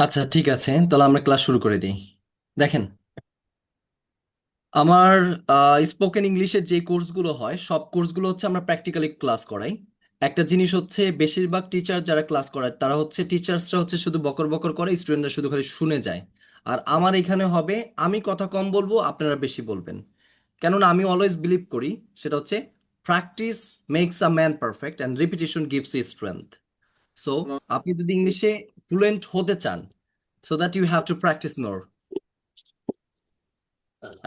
আচ্ছা, ঠিক আছে, তাহলে আমরা ক্লাস শুরু করে দিই। দেখেন, আমার স্পোকেন ইংলিশের যে কোর্সগুলো হয় সব কোর্সগুলো হচ্ছে আমরা প্র্যাকটিক্যালি ক্লাস করাই। একটা জিনিস হচ্ছে, বেশিরভাগ টিচার যারা ক্লাস করায় তারা হচ্ছে টিচার্সরা হচ্ছে শুধু বকর বকর করে, স্টুডেন্টরা শুধু খালি শুনে যায়। আর আমার এখানে হবে, আমি কথা কম বলবো, আপনারা বেশি বলবেন। কেননা আমি অলওয়েজ বিলিভ করি, সেটা হচ্ছে practice makes a man perfect and repetition gives you strength. So আপনি যদি ইংলিশে ফ্লুয়েন্ট হতে চান, so that you have to practise more.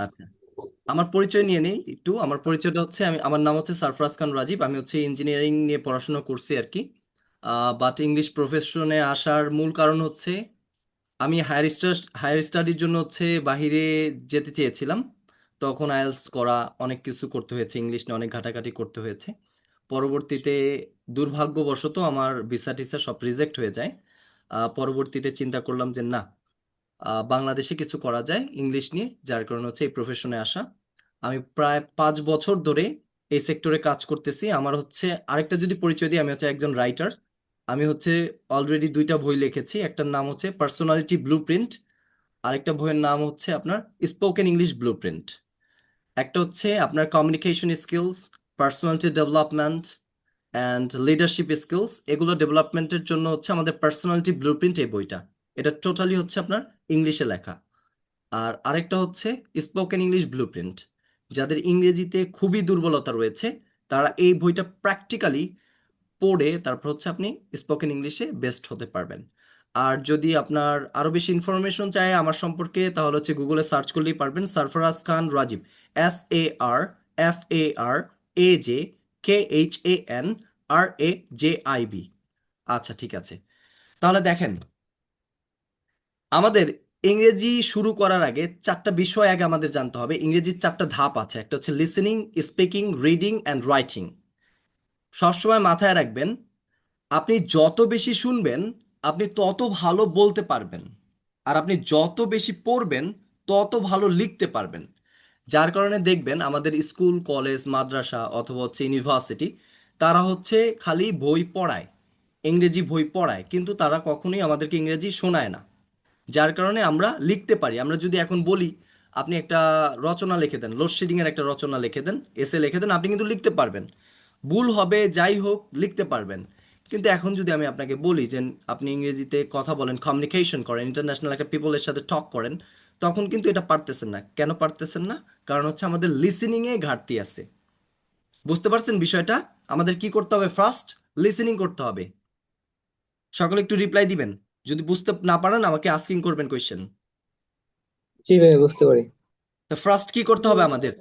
আচ্ছা, আমার পরিচয় নিয়ে নেই একটু। আমার পরিচয়টা হচ্ছে, আমার নাম হচ্ছে সারফরাজ খান রাজীব। আমি হচ্ছে ইঞ্জিনিয়ারিং নিয়ে পড়াশোনা করছি আর কি। বাট ইংলিশ প্রফেশনে আসার মূল কারণ হচ্ছে, আমি হায়ার স্টাডির জন্য হচ্ছে বাহিরে যেতে চেয়েছিলাম। তখন আইএলটিএস করা, অনেক কিছু করতে হয়েছে, ইংলিশ নিয়ে অনেক ঘাটাঘাটি করতে হয়েছে। পরবর্তীতে দুর্ভাগ্যবশত আমার ভিসা টিসা সব রিজেক্ট হয়ে যায়। পরবর্তীতে চিন্তা করলাম যে না, বাংলাদেশে কিছু করা যায় ইংলিশ নিয়ে, যার কারণে হচ্ছে এই প্রফেশনে আসা। আমি প্রায় 5 বছর ধরে এই সেক্টরে কাজ করতেছি। আমার হচ্ছে আরেকটা যদি পরিচয় দিই, আমি হচ্ছে একজন রাইটার। আমি হচ্ছে অলরেডি 2টা বই লিখেছি। একটার নাম হচ্ছে পার্সোনালিটি ব্লুপ্রিন্ট, আরেকটা বইয়ের নাম হচ্ছে আপনার স্পোকেন ইংলিশ ব্লুপ্রিন্ট। একটা হচ্ছে আপনার communication skills, personality development and leadership skills, এগুলো ডেভেলপমেন্টের জন্য হচ্ছে আমাদের পার্সোনালিটি ব্লুপ্রিন্ট এই বইটা। এটা টোটালি হচ্ছে আপনার ইংলিশে লেখা। আর আরেকটা হচ্ছে স্পোকেন ইংলিশ ব্লুপ্রিন্ট। যাদের ইংরেজিতে খুবই দুর্বলতা রয়েছে, তারা এই বইটা প্র্যাকটিক্যালি পড়ে তারপর হচ্ছে আপনি স্পোকেন ইংলিশে বেস্ট হতে পারবেন। আর যদি আপনার আরো বেশি ইনফরমেশন চাই আমার সম্পর্কে, তাহলে হচ্ছে গুগলে সার্চ করলেই পারবেন, সারফরাজ খান রাজীব। SARFARAJKHANRAJIB। আচ্ছা, ঠিক আছে। তাহলে দেখেন, আমাদের ইংরেজি শুরু করার আগে 4টা বিষয় আগে আমাদের জানতে হবে। ইংরেজির 4টা ধাপ আছে, একটা হচ্ছে listening, speaking, reading and writing. সবসময় মাথায় রাখবেন, আপনি যত বেশি শুনবেন আপনি তত ভালো বলতে পারবেন। আর আপনি যত বেশি পড়বেন তত ভালো লিখতে পারবেন। যার কারণে দেখবেন আমাদের স্কুল কলেজ মাদ্রাসা অথবা হচ্ছে ইউনিভার্সিটি, তারা হচ্ছে খালি বই পড়ায়, ইংরেজি বই পড়ায়, কিন্তু তারা কখনোই আমাদেরকে ইংরেজি শোনায় না। যার কারণে আমরা লিখতে পারি। আমরা যদি এখন বলি, আপনি একটা রচনা লিখে দেন, লোডশেডিং এর একটা রচনা লিখে দেন, এসে লিখে দেন, আপনি কিন্তু লিখতে পারবেন। ভুল হবে যাই হোক, লিখতে পারবেন। কিন্তু এখন যদি আমি আপনাকে বলি যে আপনি ইংরেজিতে কথা বলেন, কমিউনিকেশন করেন, ইন্টারন্যাশনাল একটা পিপলের সাথে টক করেন, তখন কিন্তু এটা পারতেছেন না। কেন পারতেছেন না? কারণ হচ্ছে আমাদের লিসেনিং এ ঘাটতি আছে। বুঝতে পারছেন বিষয়টা? আমাদের কি করতে হবে? ফার্স্ট লিসেনিং করতে হবে। সকলে একটু রিপ্লাই দিবেন। যদি বুঝতে না পারেন আমাকে আস্কিং করবেন কোয়েশ্চেন। জি ভাই, বুঝতে পারি। তো ফার্স্ট কি করতে হবে আমাদের?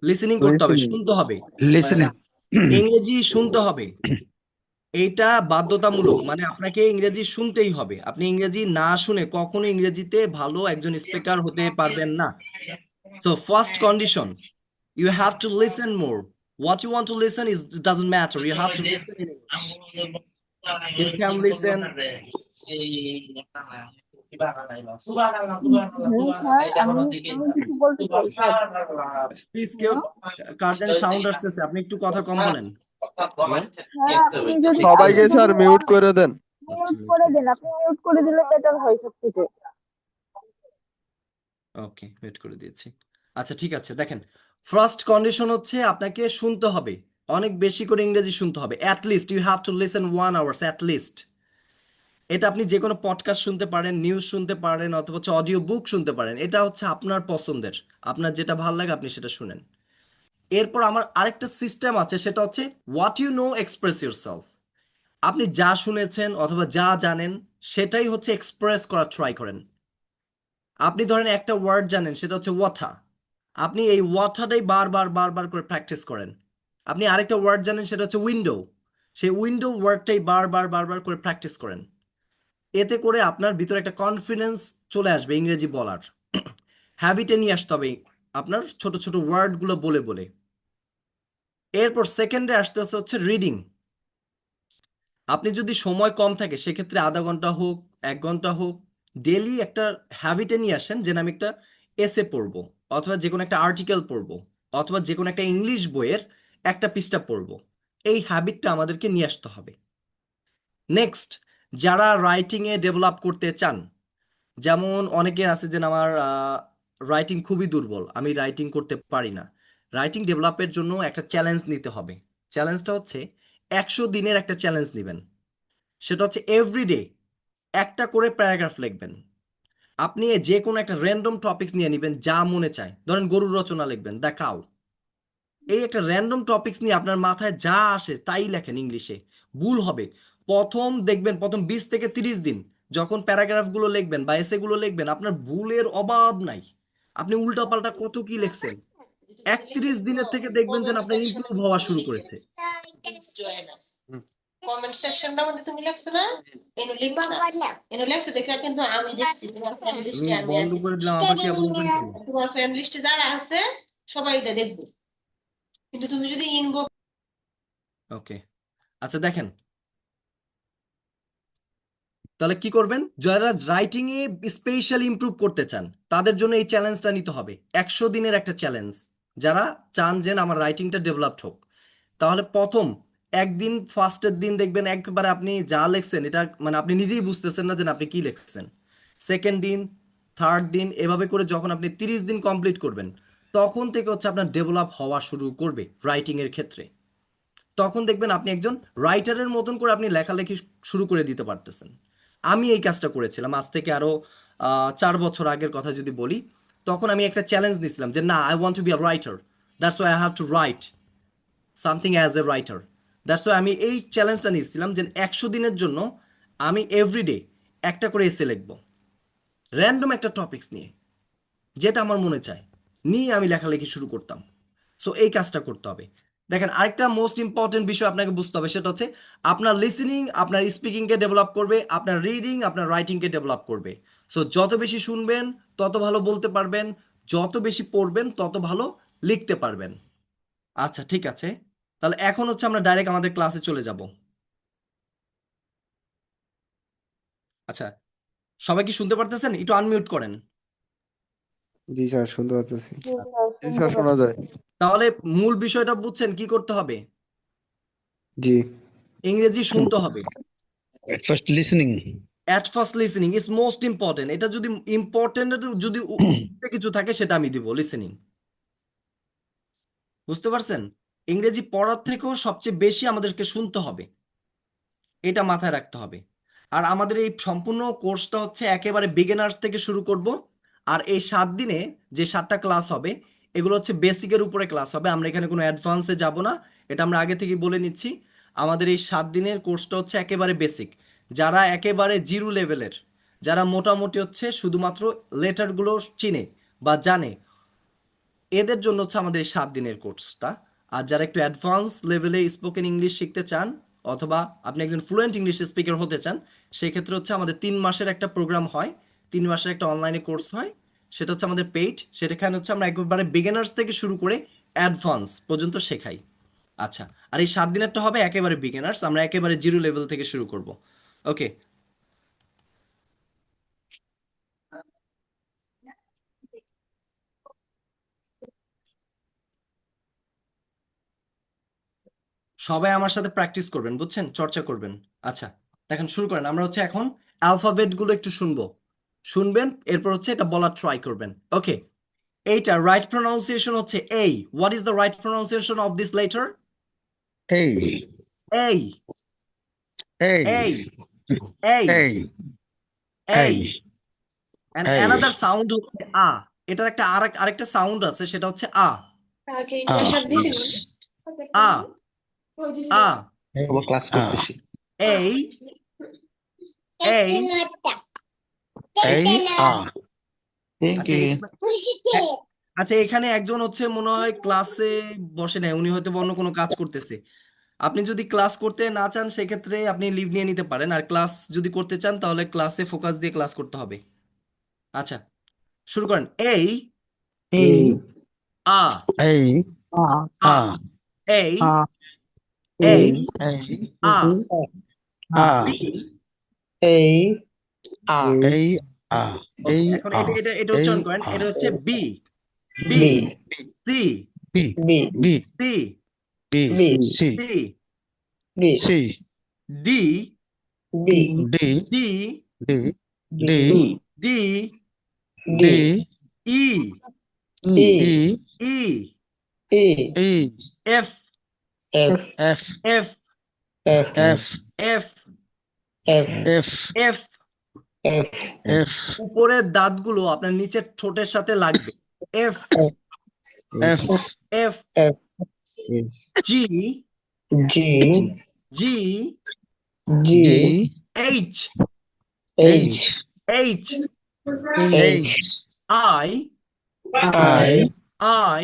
লিসেনিং করতে হবে, লিসেনিং। শুনতে হবে। লিসেনিং। ইংরেজি শুনতে হবে। এইটা বাধ্যতামূলক, মানে আপনাকে ইংরেজি শুনতেই হবে। আপনি ইংরেজি না শুনে কখনো ইংরেজিতে ভালো একজন স্পিকার হতে পারবেন না। So first condition, you have to listen more. What you want to listen is doesn't matter, you have to listen in English. You can listen. Sir, আমি আমি কিছু বলতে চাই স্যার। প্লিজ, কেউ, হ্যালো। কার জানি সাউন্ড আসতেছে, আপনি একটু কথা কম বলেন। হ্যালো। স্যার, আপনি যদি আপনি সবাইকে স্যার যদি মিউট করে দেন। আচ্ছা, মিউট করে দিন, আপনি মিউট করে দিলে বেটার হয় সব থেকে। ওকে, ওয়েট করে দিয়েছি। আচ্ছা, ঠিক আছে, দেখেন, ফার্স্ট কন্ডিশন হচ্ছে আপনাকে শুনতে হবে, অনেক বেশি করে ইংরেজি শুনতে হবে। At least you have to listen 1 hours at least. এটা আপনি যে কোনো পডকাস্ট শুনতে পারেন, নিউজ শুনতে পারেন, অথবা হচ্ছে অডিও বুক শুনতে পারেন। এটা হচ্ছে আপনার পছন্দের, আপনার যেটা ভালো লাগে আপনি সেটা শুনেন। এরপর আমার আরেকটা সিস্টেম আছে, সেটা হচ্ছে what you know express yourself. আপনি যা শুনেছেন অথবা যা জানেন সেটাই হচ্ছে এক্সপ্রেস করার ট্রাই করেন। আপনি ধরেন একটা ওয়ার্ড জানেন, সেটা হচ্ছে ওয়াটার। আপনি এই ওয়াটারটাই বারবার বারবার করে প্র্যাকটিস করেন। আপনি আরেকটা ওয়ার্ড জানেন, সেটা হচ্ছে উইন্ডো। সেই উইন্ডো ওয়ার্ডটাই বারবার বারবার করে প্র্যাকটিস করেন। এতে করে আপনার ভিতরে একটা কনফিডেন্স চলে আসবে ইংরেজি বলার। হ্যাবিটে নিয়ে আসতে হবে আপনার ছোট ছোট ওয়ার্ডগুলো বলে বলে। এরপর সেকেন্ডে আসতেছে হচ্ছে রিডিং। আপনি যদি সময় কম থাকে সেক্ষেত্রে আধা ঘন্টা হোক, 1 ঘন্টা হোক, ডেলি একটা হ্যাবিটে নিয়ে আসেন যে আমি একটা এসে পড়বো, অথবা যে কোনো একটা আর্টিকেল পড়বো, অথবা যে কোনো একটা ইংলিশ বইয়ের একটা পৃষ্ঠা পড়বো। এই হ্যাবিটটা আমাদেরকে নিয়ে আসতে হবে। নেক্সট, যারা রাইটিংয়ে ডেভেলপ করতে চান, যেমন অনেকের আছে যে আমার রাইটিং খুবই দুর্বল, আমি রাইটিং করতে পারি না। রাইটিং ডেভেলপের জন্য একটা চ্যালেঞ্জ নিতে হবে। চ্যালেঞ্জটা হচ্ছে 100 দিনের একটা চ্যালেঞ্জ নেবেন। সেটা হচ্ছে এভরিডে একটা করে প্যারাগ্রাফ লিখবেন। আপনি যে কোনো একটা র্যান্ডম টপিকস নিয়ে নেবেন, যা মনে চায়। ধরেন গরুর রচনা লিখবেন, দেখাও। এই একটা র্যান্ডম টপিকস নিয়ে আপনার মাথায় যা আসে তাই লেখেন ইংলিশে। ভুল হবে। প্রথম 20 থেকে 30 দিন যখন প্যারাগ্রাফগুলো লিখবেন বা এসেগুলো লিখবেন, আপনার ভুলের অভাব নাই। আপনি উল্টাপাল্টা কত কি লিখছেন, 31 দিনের থেকে দেখবেন যে আপনার ইমপ্রুভ হওয়া শুরু করেছে। হুম। কমেন্ট সেকশনটার মধ্যে তুমি লিখছো না, এনে লিখবা না, এনে লিখছো দেখে কিন্তু আমি দেখছি তোমার ফ্রেন্ড আমি লিস্টে আমি বন্ধ আছি, করে দিলাম, আবার কি আবার ওপেন করবো? তোমার ফ্রেন্ড লিস্টে যারা আছে সবাই এটা দেখবে, কিন্তু তুমি যদি ইনবক্স ওকে, আচ্ছা দেখেন, তাহলে কি করবেন? যারা রাইটিং এ স্পেশালি ইমপ্রুভ করতে চান তাদের জন্য এই চ্যালেঞ্জটা নিতে হবে, 100 দিনের একটা চ্যালেঞ্জ। যারা চান যে না, আমার রাইটিংটা ডেভেলপড হোক, তাহলে প্রথম একদিন, ফার্স্টের দিন দেখবেন একবারে আপনি যা লিখছেন এটা মানে আপনি নিজেই বুঝতেছেন না যে আপনি কি লিখছেন। সেকেন্ড দিন, থার্ড দিন, এভাবে করে যখন আপনি 30 দিন কমপ্লিট করবেন, তখন থেকে হচ্ছে আপনার ডেভেলপ হওয়া শুরু করবে রাইটিং এর ক্ষেত্রে। তখন দেখবেন আপনি একজন রাইটারের মতন করে আপনি লেখালেখি শুরু করে দিতে পারতেছেন। আমি এই কাজটা করেছিলাম আজ থেকে আরো 4 বছর আগের কথা যদি বলি। তখন আমি একটা চ্যালেঞ্জ নিয়েছিলাম যে না, I want to be a writer, that's why I have to right something as a writer. That's why আমি এই চ্যালেঞ্জটা নিয়েছিলাম যে 100 দিনের জন্য আমি এভরিডে একটা করে এসে লিখবো, র্যান্ডম একটা টপিকস নিয়ে, যেটা আমার মনে চায় নিয়ে আমি লেখালেখি শুরু করতাম। সো এই কাজটা করতে হবে। দেখেন, আরেকটা মোস্ট ইম্পর্টেন্ট বিষয় আপনাকে বুঝতে হবে, সেটা হচ্ছে আপনার লিসেনিং আপনার স্পিকিংকে ডেভেলপ করবে, আপনার রিডিং আপনার রাইটিংকে ডেভেলপ করবে। সো যত বেশি শুনবেন তত ভালো বলতে পারবেন, যত বেশি পড়বেন তত ভালো লিখতে পারবেন। আচ্ছা ঠিক আছে, তাহলে এখন হচ্ছে আমরা ডাইরেক্ট আমাদের ক্লাসে চলে যাব। আচ্ছা, সবাই কি শুনতে পারতেছেন? একটু আনমিউট করেন। জি স্যার, শুনতে পাচ্ছি। জি স্যার, জি শুনতে স্যার, শোনা পাচ্ছি। যায়। তাহলে মূল বিষয়টা বুঝছেন কি করতে হবে? জি। ইংরেজি শুনতে হবে। At first listening. At first listening is most important. এটা যদি ইম্পর্টেন্ট যদি কিছু থাকে সেটা আমি দিব, লিসেনিং। বুঝতে পারছেন? ইংরেজি পড়ার থেকেও সবচেয়ে বেশি আমাদেরকে শুনতে হবে, এটা মাথায় রাখতে হবে। আর আমাদের এই সম্পূর্ণ কোর্সটা হচ্ছে একেবারে বিগিনার্স থেকে শুরু করব। আর এই 7 দিনে যে 7টা ক্লাস হবে, এগুলো হচ্ছে বেসিকের উপরে ক্লাস হবে। আমরা এখানে কোনো অ্যাডভান্সে যাব না, এটা আমরা আগে থেকে বলে নিচ্ছি। আমাদের এই 7 দিনের কোর্সটা হচ্ছে একেবারে বেসিক। যারা একেবারে জিরো লেভেলের, যারা মোটামুটি হচ্ছে শুধুমাত্র লেটারগুলো চিনে বা জানে, এদের জন্য হচ্ছে আমাদের এই 7 দিনের কোর্সটা। আর যারা একটু অ্যাডভান্স লেভেলে স্পোকেন ইংলিশ শিখতে চান, অথবা আপনি একজন ফ্লুয়েন্ট ইংলিশ স্পিকার হতে চান, সেই ক্ষেত্রে হচ্ছে আমাদের 3 মাসের একটা প্রোগ্রাম হয়, 3 মাসের একটা অনলাইনে কোর্স হয়। সেটা হচ্ছে আমাদের পেইড। সেটাখানে হচ্ছে আমরা একেবারে বিগিনার্স থেকে শুরু করে অ্যাডভান্স পর্যন্ত শেখাই। আচ্ছা, আর এই 7 দিনেরটা হবে একেবারে বিগিনার্স, আমরা একেবারে জিরো লেভেল থেকে শুরু করব। ওকে, সবাই আমার সাথে প্র্যাকটিস করবেন, বুঝছেন? চর্চা করবেন। আচ্ছা, দেখেন শুরু করেন। আমরা হচ্ছে এখন অ্যালফাবেট গুলো একটু শুনবো, শুনবেন, এরপর হচ্ছে এটা বলার ট্রাই করবেন। ওকে, এইটা রাইট প্রোনাউন্সিয়েশন হচ্ছে এই। What is the right pronunciation of this letter? A. A, A. A, A, A. A. A. And A. Another sound হচ্ছে আ। এটার একটা আরেকটা সাউন্ড আছে, সেটা হচ্ছে আ। Yes. আ, আ, আবার ক্লাস A. করতেছি। এই, এই। A. A. Thank আচ্ছা, you. আচ্ছা, এখানে একজন হচ্ছে মনে হয় ক্লাসে বসে নাই, উনি হয়তো অন্য কোনো কাজ করতেছে। আপনি যদি ক্লাস করতে না চান সেক্ষেত্রে আপনি লিভ নিয়ে নিতে পারেন, আর ক্লাস যদি করতে চান তাহলে ক্লাসে ফোকাস দিয়ে ক্লাস করতে হবে। আচ্ছা, শুরু করেন। এই, এই, আ, A. A, A. এই, এই, A, A. A, A. B. এই, A. A. Okay, A. এখন A. এটা A. উচ্চারণ করেন। A. এটা হচ্ছে B, B, B, C, B. B, B. C, B. B, C. C, B, C. D, B, D. D, D. D, D. D, D, E, E, E, E, E, E, F, F, F, F, F, F, F, F, F, F। F, F, উপরের দাঁতগুলো আপনার নিচের ঠোঁটের সাথে লাগবে। F, F, F, F, G, G, G, G, G, H, H, H, H, I, I, I,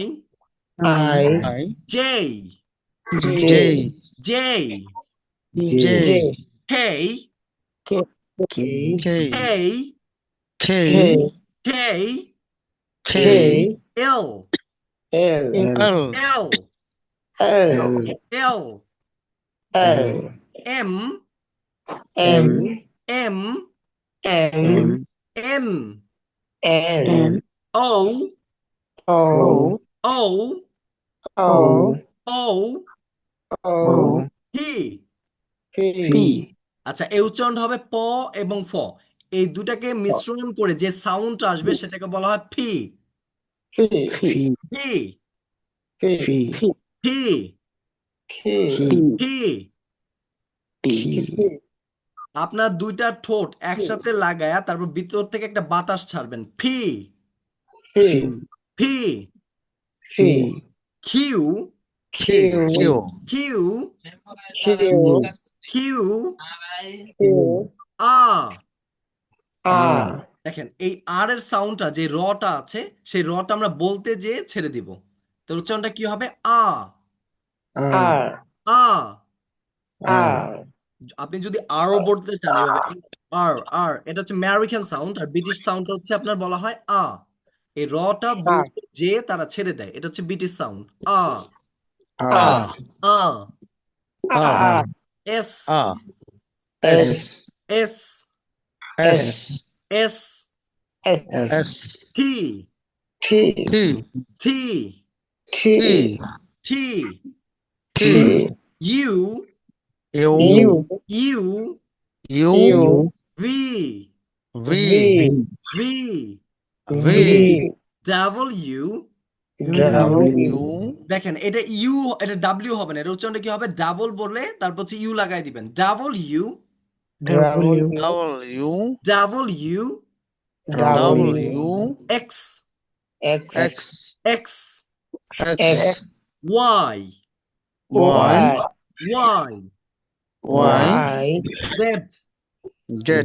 I, I, J, J, J, J, K, K, K, K, K, K, K, L, L, L, L, L, L, L, M, M, M, M, N, N, O, O, O, O, O, O, P। P, আচ্ছা, এই উচ্চারণটা হবে প এবং ফ। এই দুটাকে মিশ্রণ করে যে সাউন্ড আসবে সেটাকে বলা হয় ফি। P, ফি, P, ফি, Q, ফি। আপনার দুইটা ঠোঁট একসাথে লাগায়া তারপর ভিতর থেকে একটা বাতাস ছাড়বেন। P, P, P, P, Q, Q, Q, Q, Q, Q, Q, আ। R, দেখেন এই আর এর সাউন্ডটা যে রটা আছে সেই রটা আমরা বলতে যেয়ে ছেড়ে দিব। তো উচ্চারণটা কি হবে? আ, R, আ। R, আপনি যদি আরও বলতে চান এভাবে আর আর, এটা হচ্ছে আমেরিকান সাউন্ড, আর ব্রিটিশ সাউন্ড হচ্ছে আপনার বলা হয় আ। এই রটা R, বলতে যে তারা ছেড়ে দেয়, এটা হচ্ছে ব্রিটিশ সাউন্ড। আ, R, আ, R, S, R, S, S, S, S, S, S, T, T, T, T, T, T, T, U, U, U, U, U, U, V, V, V, V, V, W. W, U, দেখেন এটা you, এটা W হবে না, এটা উচ্চারণটা কি হবে? Double বলে তারপর হচ্ছে ইউ লাগাই দিবেন। Double U, W, W, double U, W, W, X, X, X, X, X, X, Y, Y, Y, Y, Y, Y, Z, Z,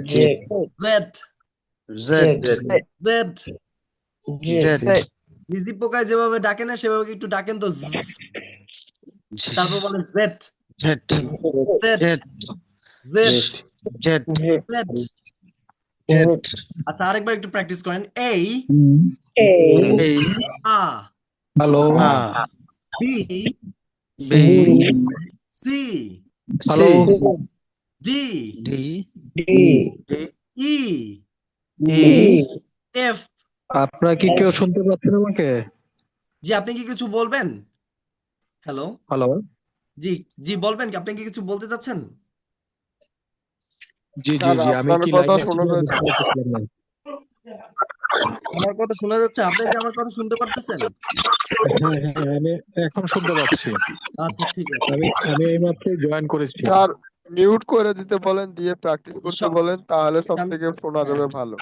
Z, Z, Z, Z. Z, Z, ঝিঝি পোকায় যেভাবে ডাকে না সেভাবে একটু ডাকেন তো। তারপর বলেন Z, Z, Z, Z, Z, Z, Z. Z, আচ্ছা, আরেকবার একটু প্র্যাকটিস করেন। এই, A, A, আ, hello A, B, B, C, hello D, D, D, D, E, E, F. আপনারা কি কেউ শুনতে পাচ্ছেন আমাকে? জি, আপনি কি কিছু বলবেন? হ্যালো, হ্যালো জি, জি বলবেন কি? আপনি কি কিছু বলতে চাচ্ছেন? জি জি স্যার জি আমি আপনার কি কথা লাইনে আছি শোনা কিনা যাচ্ছে। বুঝতে পারতেছিলাম না। আমার কথা শোনা যাচ্ছে? আপনি কি আমার কথা শুনতে পারতেছেন? হ্যাঁ হ্যাঁ আমি এখন শুনতে পাচ্ছি। আচ্ছা, ঠিক আছে। আমি আমি এইমাত্র জয়েন করেছি। স্যার মিউট করে দিতে বলেন, দিয়ে প্র্যাকটিস জি, করতে বলেন, তাহলে সব থেকে শোনা হ্যাঁ, যাবে ভালো।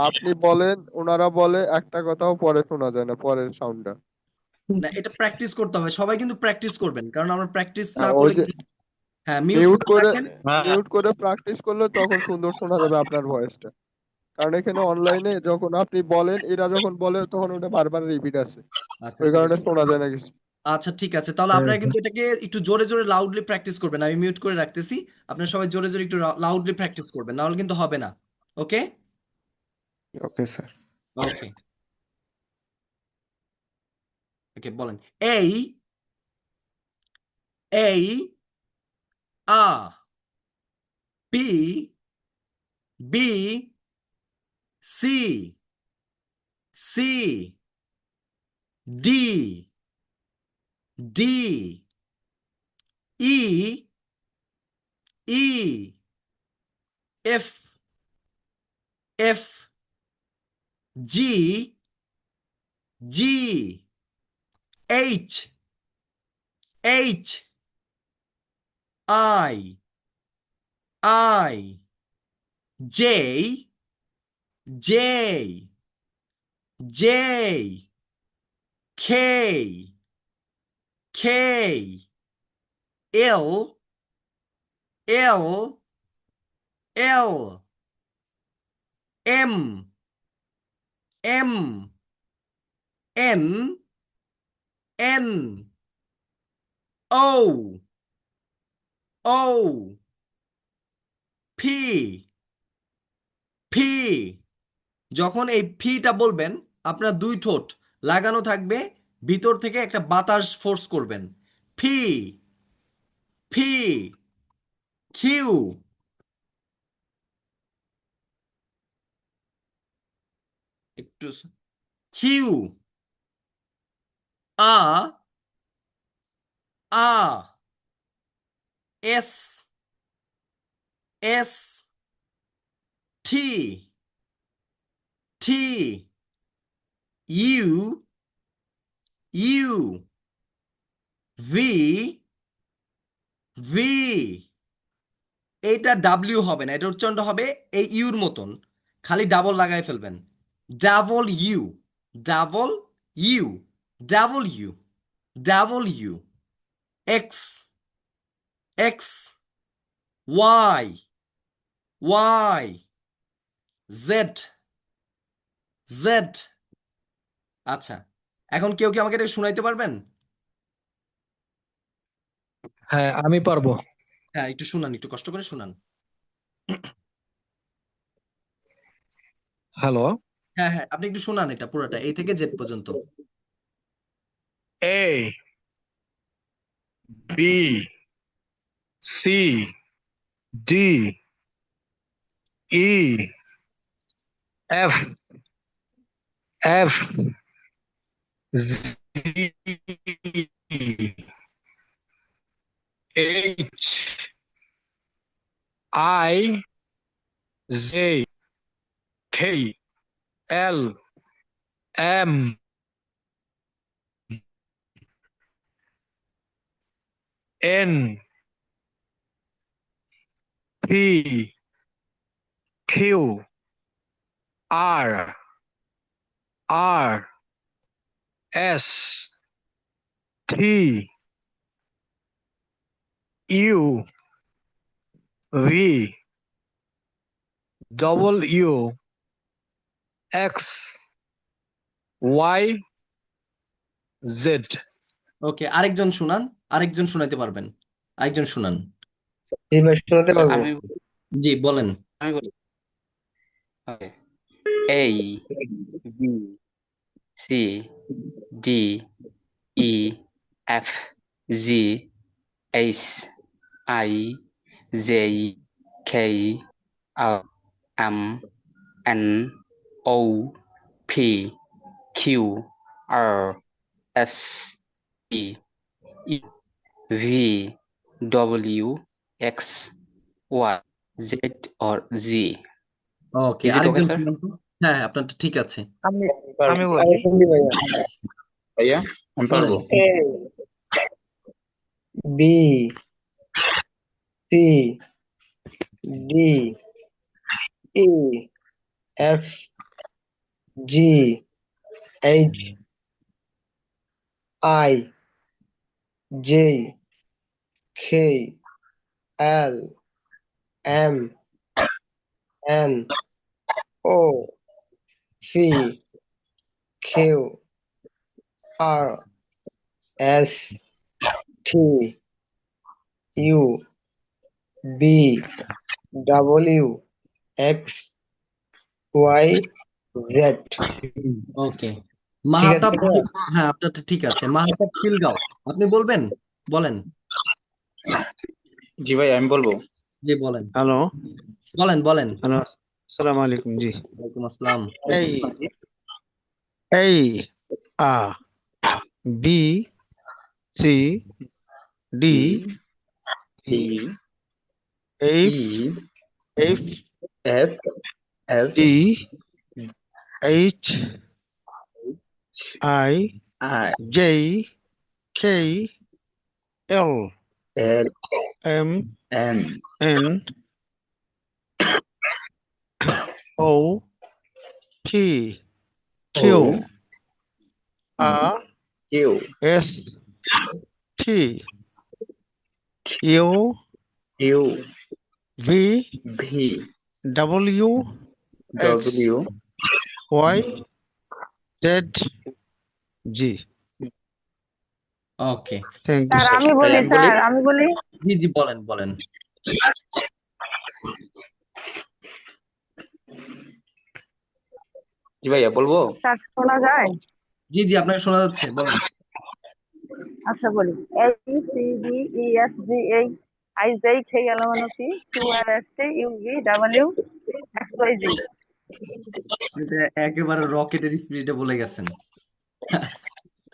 আপনি বলেন, ওনারা বলে একটা কথাও পরে শোনা যায় না, পরের সাউন্ডটা। না, এটা প্র্যাকটিস করতে হবে। সবাই কিন্তু প্র্যাকটিস করবেন, কারণ আমরা প্র্যাকটিস না ওই করলে যে কিন্তু। হ্যাঁ, মিউট মিউট করে করে রাখেন। মিউট করে প্র্যাকটিস করলে তখন সুন্দর শোনা যাবে আপনার ভয়েসটা। কারণ এখানে অনলাইনে যখন আপনি বলেন, এরা যখন বলে তখন ওটা বারবার রিপিট আসে, আচ্ছা, ওই ঠিক কারণে আছে। শোনা যায় না কিছু। আচ্ছা, ঠিক আছে, তাহলে হ্যাঁ আপনারা হ্যাঁ কিন্তু এটাকে একটু জোরে জোরে লাউডলি প্র্যাকটিস করবেন। আমি মিউট করে রাখতেছি। আপনারা সবাই জোরে জোরে একটু লাউডলি প্র্যাকটিস করবেন, নাহলে কিন্তু হবে না। ওকে, ওকে স্যার ওকে, ওকে, বলেন। এই, এই, A, B, B, C, C, D, D, E, E, F, F, G, G, H, H, I, J, J, J, K, K, L, L, L, M, M, N, N, O, O, P, P। যখন এই ফিটা বলবেন আপনার দুই ঠোঁট লাগানো থাকবে, ভিতর থেকে একটা বাতাস ফোর্স করবেন। ফি, ফি, কিউ, একটু কিউ, আ, আ, S, S, T, T, U, U, V, V. এইটা ডাব্লিউ হবে না, এটা উচ্চারণটা হবে এই ইউর মতন, খালি ডাবল লাগাই ফেলবেন। Double U, double U, double U, double U. X, X, Y, Y, Z, Z. আচ্ছা, এখন কেউ কি আমাকে এটা শুনাইতে পারবেন? হ্যাঁ, আমি পারবো। হ্যাঁ, একটু শুনান, একটু কষ্ট করে শুনান। হ্যালো। হ্যাঁ হ্যাঁ, আপনি একটু শুনান এটা পুরোটা এই থেকে জেড পর্যন্ত। A, B, C, D, E, F, F, G, H, I, J, K, L, M, N, P, Q, R, R, S, T, U, V, W, X, Y, Z. Okay, আরেকজন শুনান, আরেকজন শুনাইতে পারবেন, আরেকজন শুনান। জি ভাই শোনাতে স্যার পারবো। জি বলেন। আমি বলি okay A B C D E F G H I J K L M N O P Q R S T E V W X Y Z or Z. Okay, is it okay আরেকজন sir? শুনান তো। হ্যাঁ হ্যাঁ, আপনারটা ঠিক আছে। আমি আমি বলি আমি শুনলি ভাইয়া। ভাইয়া, আমি বলেন। পারবো। A, B, C, D, E, F, G, H, I, J, K, L, M, N, O, P, Q, R, S, T, U, B, W, X, Y, Z. Okay, ঠিক মাহাতাব, আছে ভাইয়া? হ্যাঁ আপনারটা ঠিক আছে। মাহাতাব খিলগাঁও, আপনি বলবেন, বলেন। জি ভাই, আমি বলবো। জি বলেন, হ্যালো, বলেন বলেন। হ্যালো, আসসালামু আলাইকুম। জি, ওয়ালাইকুম আসসালাম। এই এই A B C D E F F G H I I J K L L M M N O P Q O R Q S T U U V V W X W Y Z G. Okay, Thank you, sir sir. আমি ভাই বলি, আমি বলি sir আমি বলি। জি জি বলেন বলেন। জি ভাইয়া বলবো। স্যার শোনা যায়? জি জি আপনাকে শোনা যাচ্ছে, বলেন। আচ্ছা বলি, A C D E F G H I J K L M N O P Q R S T U V W X Y Z। এটা একেবারে রকেটের স্পিডে বলে গেছেন।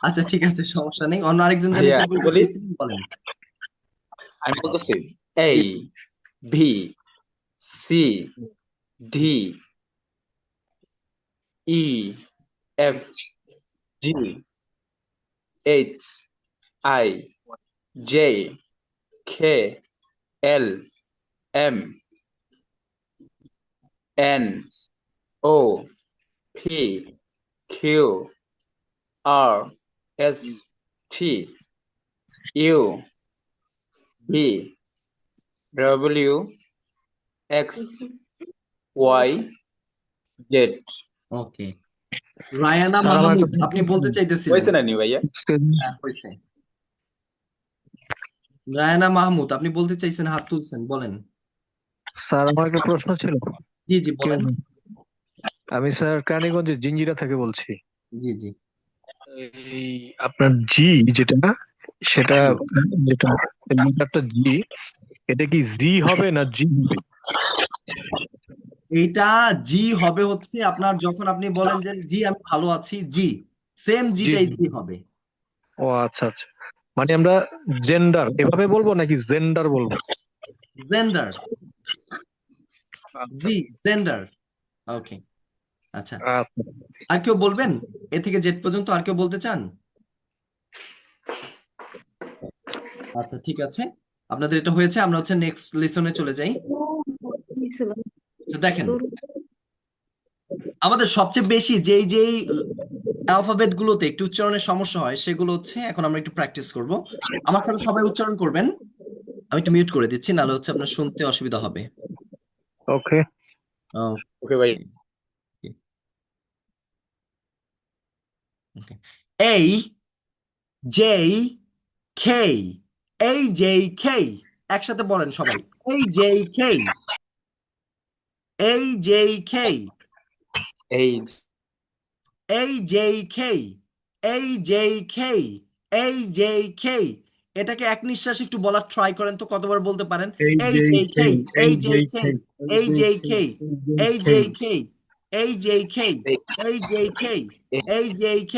আচ্ছা ঠিক আছে, সমস্যা নেই। অন্য আরেকজন জানি ভাইয়া কি আমি বলতে বলি, চাইছিলেন, বলেন। আমি বলতেছি A G B C D E F G H I J K L M N O P Q R S T U V W X Y Z। Okay, Raina sir আমার একটা মাহমুদ প্রশ্ন আপনি বলতে ছিল। চাইতেছিলেন। হয়েছে না নি ভাইয়া? হ্যাঁ হয়েছে। রায়ানা মাহমুদ আপনি বলতে চাইছেন, হাত তুলছেন, বলেন। স্যার আমার একটা প্রশ্ন ছিল। জি জি কেউ বলেন। নেই। আমি স্যার কেরানীগঞ্জের জিঞ্জিরা থেকে বলছি। জি জি এই আপনার জি যেটা, সেটা জি। যেটা লেটারটা জি, এটা কি জি হবে না জি হবে? এইটা জি হবে হচ্ছে আপনার যখন আপনি বলেন যে জি আমি ভালো আছি, জি সেম জি জিটাই জি। জি হবে। ও আচ্ছা আচ্ছা, মানে আমরা জেন্ডার এভাবে বলবো নাকি জেন্ডার বলবো? জেন্ডার, আচ্ছা জি জেন্ডার। ওকে, আচ্ছা। আচ্ছা। আর কেউ বলবেন? এ থেকে জেড পর্যন্ত আর কেউ বলতে চান? আচ্ছা ঠিক আছে, আপনাদের এটা হয়েছে, আমরা হচ্ছে নেক্সট লেসনে চলে যাই। আচ্ছা, দেখেন আমাদের সবচেয়ে বেশি যেই যেই অ্যালফাবেট গুলোতে একটু উচ্চারণের সমস্যা হয় সেগুলো হচ্ছে এখন আমরা একটু প্র্যাকটিস করব। আমার সাথে সবাই উচ্চারণ করবেন। আমি একটু মিউট করে দিচ্ছি, নাহলে হচ্ছে আপনার শুনতে অসুবিধা হবে। ওকে। ওকে ভাই। A J K, A J K, একসাথে বলেন সবাই। A J K, A J K, এই A J K, A J K, A J K। এটাকে এক নিঃশ্বাসে একটু বলার ট্রাই করেন তো, কতবার বলতে পারেন? এই A যে J K, এই A এই J যে K, এই A যে J K, A J এই K, A J K, A J K, A J K,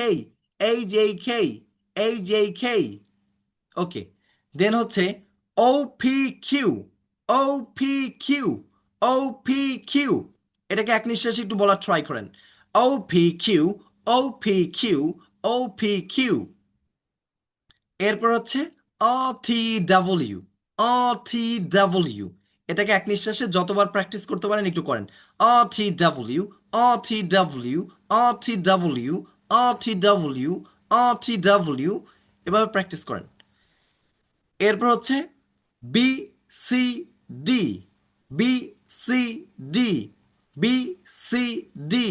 A J K, A J K। Okay, then হচ্ছে O P Q, O P Q, O P Q. এটাকে এক নিঃশ্বাসে একটু বলার try করেন। O P Q, O P Q, O P Q. এরপর হচ্ছে অ T W, O T W. এটাকে এক নিঃশ্বাসে যতবার প্র্যাকটিস করতে পারেন একটু করেন। O T W, O T W, O T W, O T W, O T W. এভাবে প্র্যাকটিস করেন। এরপর হচ্ছে B C D, B C D, B C D,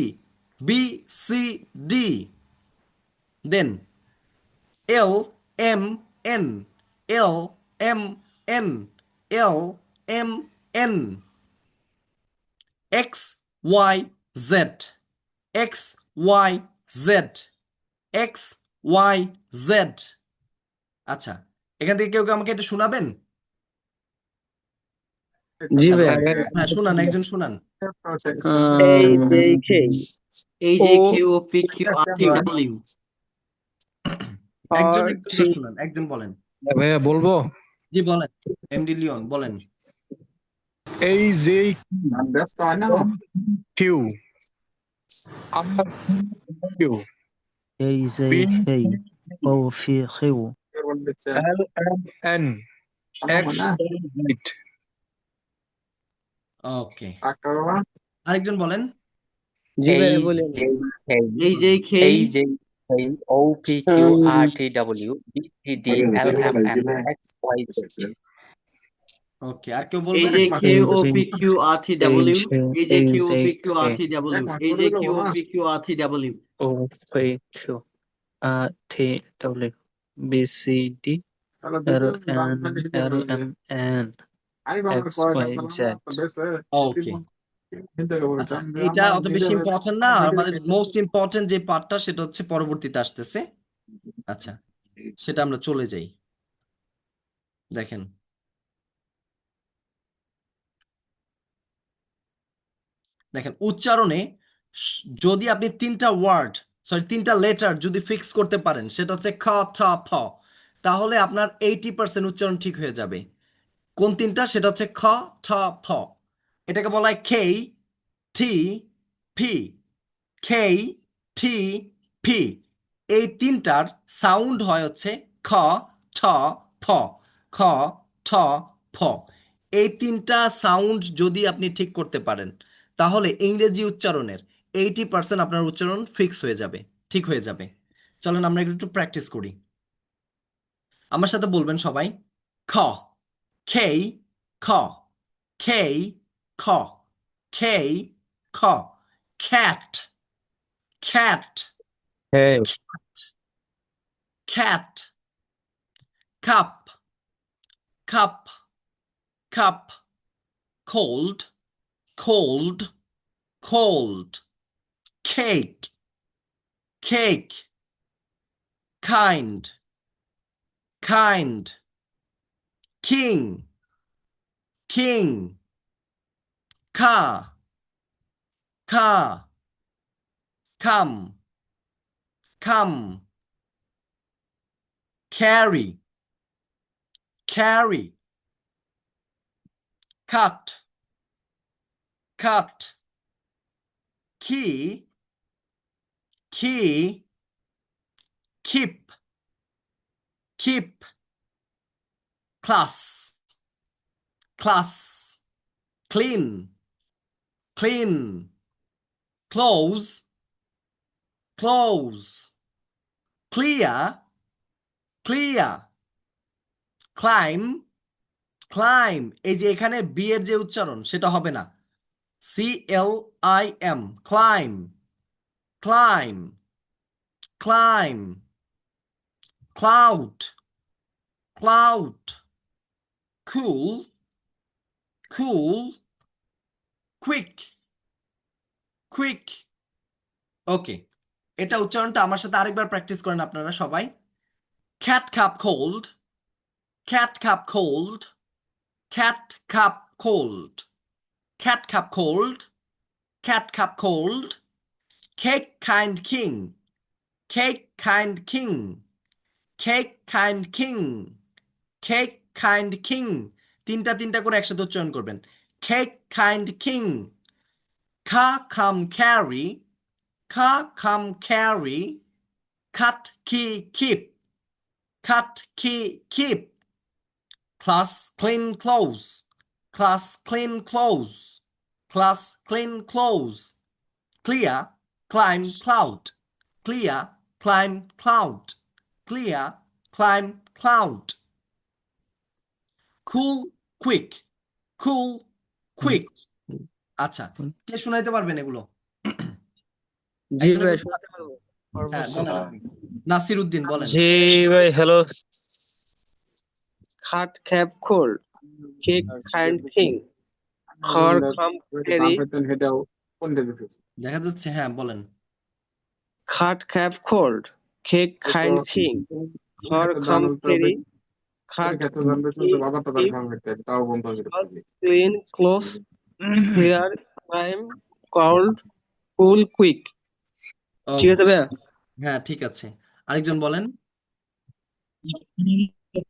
B C D. Then L M N, L M N, L M N. X Y Z, X Y Z, X Y Z. আচ্ছা, এখান থেকে কেউ কেউ আমাকে এটা শোনাবেন? জি hello, ভাইয়া। হ্যাঁ শোনান, একজন শোনান। এই যে কে এই ও যে কিউ পি কিউ আর টি ডাব্লিউ। একজন আর একজন টি করে শোনান, একজন বলেন। ভাইয়া বলবো, জি বলেন, এমডি লিওন বলেন। এই যে Q U A زي B خي أو في خيو L M N X right okay, আরেকজন বলেন। জি ভাই H বলেন। J K AJK H J K O P Q R T W B C D L M N X Y Z. ওকে, আর কেউ বলবেন? AJ AJKOPQRTW AJK AJKOPQRTW AJKOPQRTW O P Q R T W B C D L M N X Y Z ওকে, আচ্ছা, এটা অত বেশি important না, আমাদের most important যে পার্টটা সেটা হচ্ছে পরবর্তীতে আসতেছে। আচ্ছা, সেটা আমরা চলে যাই। দেখেন, উচ্চারণে যদি আপনি তিনটা লেটার যদি ফিক্স করতে পারেন, সেটা হচ্ছে খ ঠ ফ, তাহলে আপনার 80% উচ্চারণ ঠিক হয়ে যাবে। কোন তিনটা? সেটা হচ্ছে খ ঠ ফ। এটাকে বলা হয় খেই টি ফি, খেই টি ফি। এই তিনটার সাউন্ড হয় হচ্ছে খ ঠ ফ, খ ঠ ফ। এই তিনটা সাউন্ড যদি আপনি ঠিক করতে পারেন, তাহলে ইংরেজি উচ্চারণের 80% আপনার উচ্চারণ ফিক্স হয়ে যাবে, ঠিক হয়ে যাবে। চলেন আমরা একটু প্র্যাকটিস করি। আমার সাথে বলবেন সবাই, খ, খেই খ, খেই খ, খেই খ। cat, cat, হ্যাঁ cat, cup, cup, cup, cold, cold, cold, cake, cake, kind, kind, king, king, car, car, come, come, carry, carry, cut, cut, key, key, keep, keep, class, class, clean, clean, close, close, clear, clear, climb, climb। এই যে এখানে B এর যে উচ্চারণ সেটা হবে না, CLIM, climb, climb, climb, cloud, cloud, cool, cool, quick, quick। ওকে, এটা উচ্চারণটা আমার সাথে আরেকবার প্র্যাকটিস করেন আপনারা সবাই। cat cup cold, cat cup cold, cat cup cold, cat cup cold, cat cup cold, cake kind king, cake kind king, cake kind king, cake kind king। তিনটা তিনটা করে একসাথে উচ্চারণ করবেন। cake kind king, ka come carry, ka come carry, cut key keep, cut key keep, class clean clothes, class clean clothes, class clean clothes, clear, climb cloud, clear, climb cloud, clear, climb cloud, cool, quick, cool, quick। আচ্ছা, কে শোনাইতে পারবেন এগুলো? জি একজন ভাই একজন- শুনতে পারবো। হ্যাঁ, বলেন আপনি। নাসির উদ্দিন বলেন। জি ভাই হ্যালো খাট খ্যাপ খোল কেক খাইন্ড থিং খর খাম ফেরি দেখা যাচ্ছে, হ্যাঁ বলেন। খাট খ্যাপ খোল কেক খাইন্ড থিং খর calm ferry cut clean close hair time cold cool quick. ঠিক আছে ভাইয়া? হ্যাঁ ঠিক আছে, আরেকজন বলেন।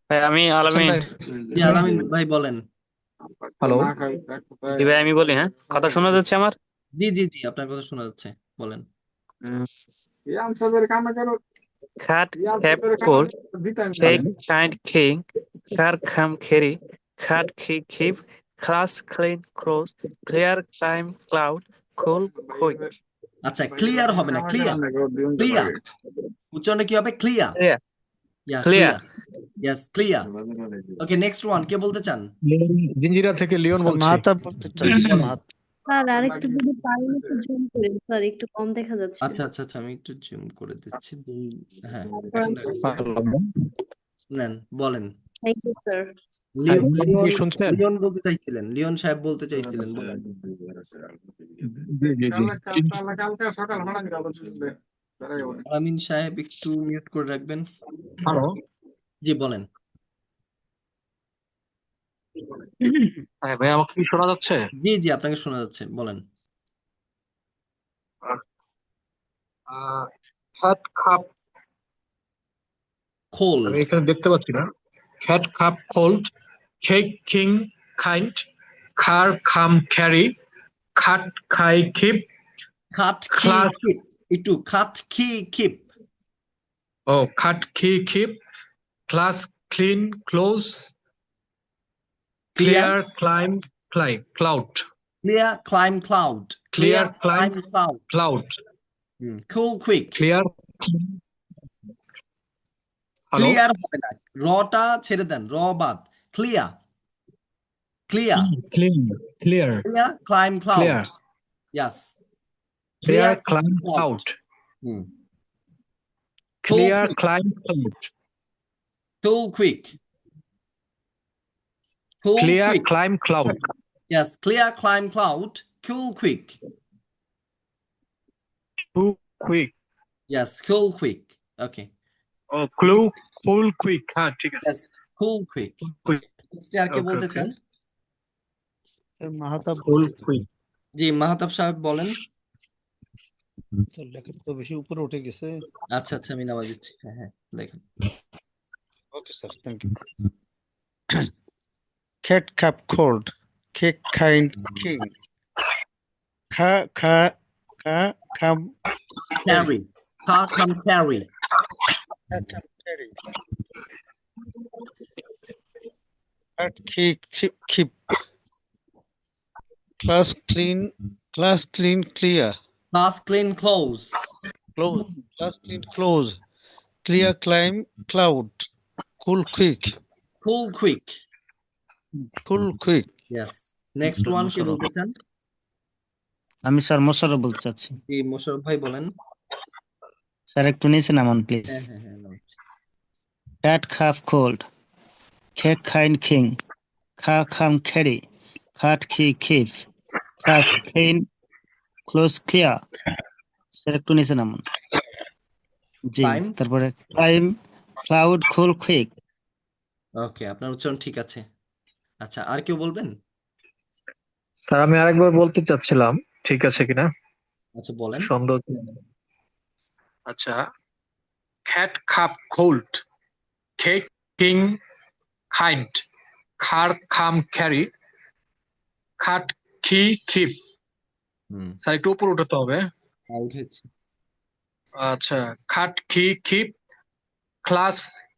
ভাই আমি আলামিন জি, আলামিন ভাই বলেন। হ্যালো জি ভাই আমি বলি, হ্যাঁ কথা শোনা যাচ্ছে আমার? জি জি জি, আপনার কথা শোনা যাচ্ছে, বলেন। Cat, cap, cold, cake, kind, king, car, come, carry, cat, keep, class, clean, close, clear, climb, cloud, cool, quick. আচ্ছা, ক্লিয়ার হবে না, ক্লিয়ার, ক্লিয়ার উচ্চারণে কি হবে? Clear. Clear, yeah clear. Clear, yes clear. Okay, next one, কে বলতে চান? জিঞ্জিরা থেকে লিওন বলছি। মাহাতাব বলতে চাচ্ছি। স্যার আরেকটু যদি পারেন একটু জুম করেন স্যার, একটু কম দেখা যাচ্ছে। আচ্ছা আচ্ছা আচ্ছা, আমি একটু জুম করে দিচ্ছি। হ্যাঁ, তারপর এখন নেন, বলেন। Thank you sir. লিওন শুনছেন? লিওন বলতে চাইছিলেন, লিওন সাহেব বলতে চাইছিলেন, বলেন। আমিন সাহেব একটু মিউট করে রাখবেন। হ্যালো, জি বলেন। হ্যাঁ ভাই, আমাকে কি শোনা যাচ্ছে? জি জি, আপনাকে শোনা যাচ্ছে, বলেন। খ্যাট খাপ, খোল, আমি এখানে দেখতে পাচ্ছি না। খ্যাট খাপ কোল্ড, কেক কিং কাইন্ড, খার খাম ক্যারি, খাট খাই খিপ, খাট খি ক্লাস, খিপ, একটু খাট খি খিপ, ও cut key keep, class clean close, clear, clear climb fly cloud, clear climb cloud, clear clear climb climb cloud, cloud, cool quick. Clear. Hello, clear হবে না, রটা ছেড়ে দেন, র বাদ। Clear, clear, clean, clear, clear climb cloud, clear, yes, clear clear climb cloud, cloud, cool clear quick, climb cloud, cool quick, cool clear quick, climb cloud, yes, clear climb cloud, cool quick, too quick, yes, কুল quick. ওকে, ও clue ফুল quick, হ্যাঁ ঠিক আছে। ইয়াস, কুল quick. Quick, next আর কে ওকে বলতে ওকে, চান? মাহাতাব ফুল বলতে quick. জি, মাহতাব সাহেব বলেন। তো লেখা তো বেশি উপরে উঠে গেছে। আচ্ছা আচ্ছা, আমি নামাজ দিচ্ছি। হ্যাঁ হ্যাঁ, দেখেন। Okay sir, thank you. cat cup cold, cake kind king, খা খা খা খাম ক্যারি, খা খাম ক্যারি, খা খাম carry, cat cake chip keep, class clean clear, class clean close, close, class clean close, clear climb cloud, cool quick, কুল quick. Yes, next one, কে বলতে চান? আমি স্যার মোশাররফ বলতে চাচ্ছি। জি, মোশাররফ ভাই বলেন। স্যার একটু নিচে নামান প্লিজ। হ্যাঁ হ্যাঁ হ্যাঁ, নামাচ্ছি। Cat calf cold, cake kind king, car calm carry, cut key keep, class clean close clear. Sir একটু নিচে নামান। জি, ক্লাইম। তারপরে climb cloud cool quick. Okay, আপনার উচ্চারণ ঠিক আছে। আচ্ছা, আর কেউ বলবেন? স্যার আমি আরেকবার বলতে চাচ্ছিলাম, ঠিক আছে কিনা আচ্ছা বলেন। সন্দেহ। আচ্ছা, খ্যাট খাপ কোল্ড, কেক কিং কাইন্ড, খার খাম ক্যারি, খাট খি খিপ। স্যার একটু উপর উঠাতে হবে। উঠেছি। আচ্ছা, cut key keep, class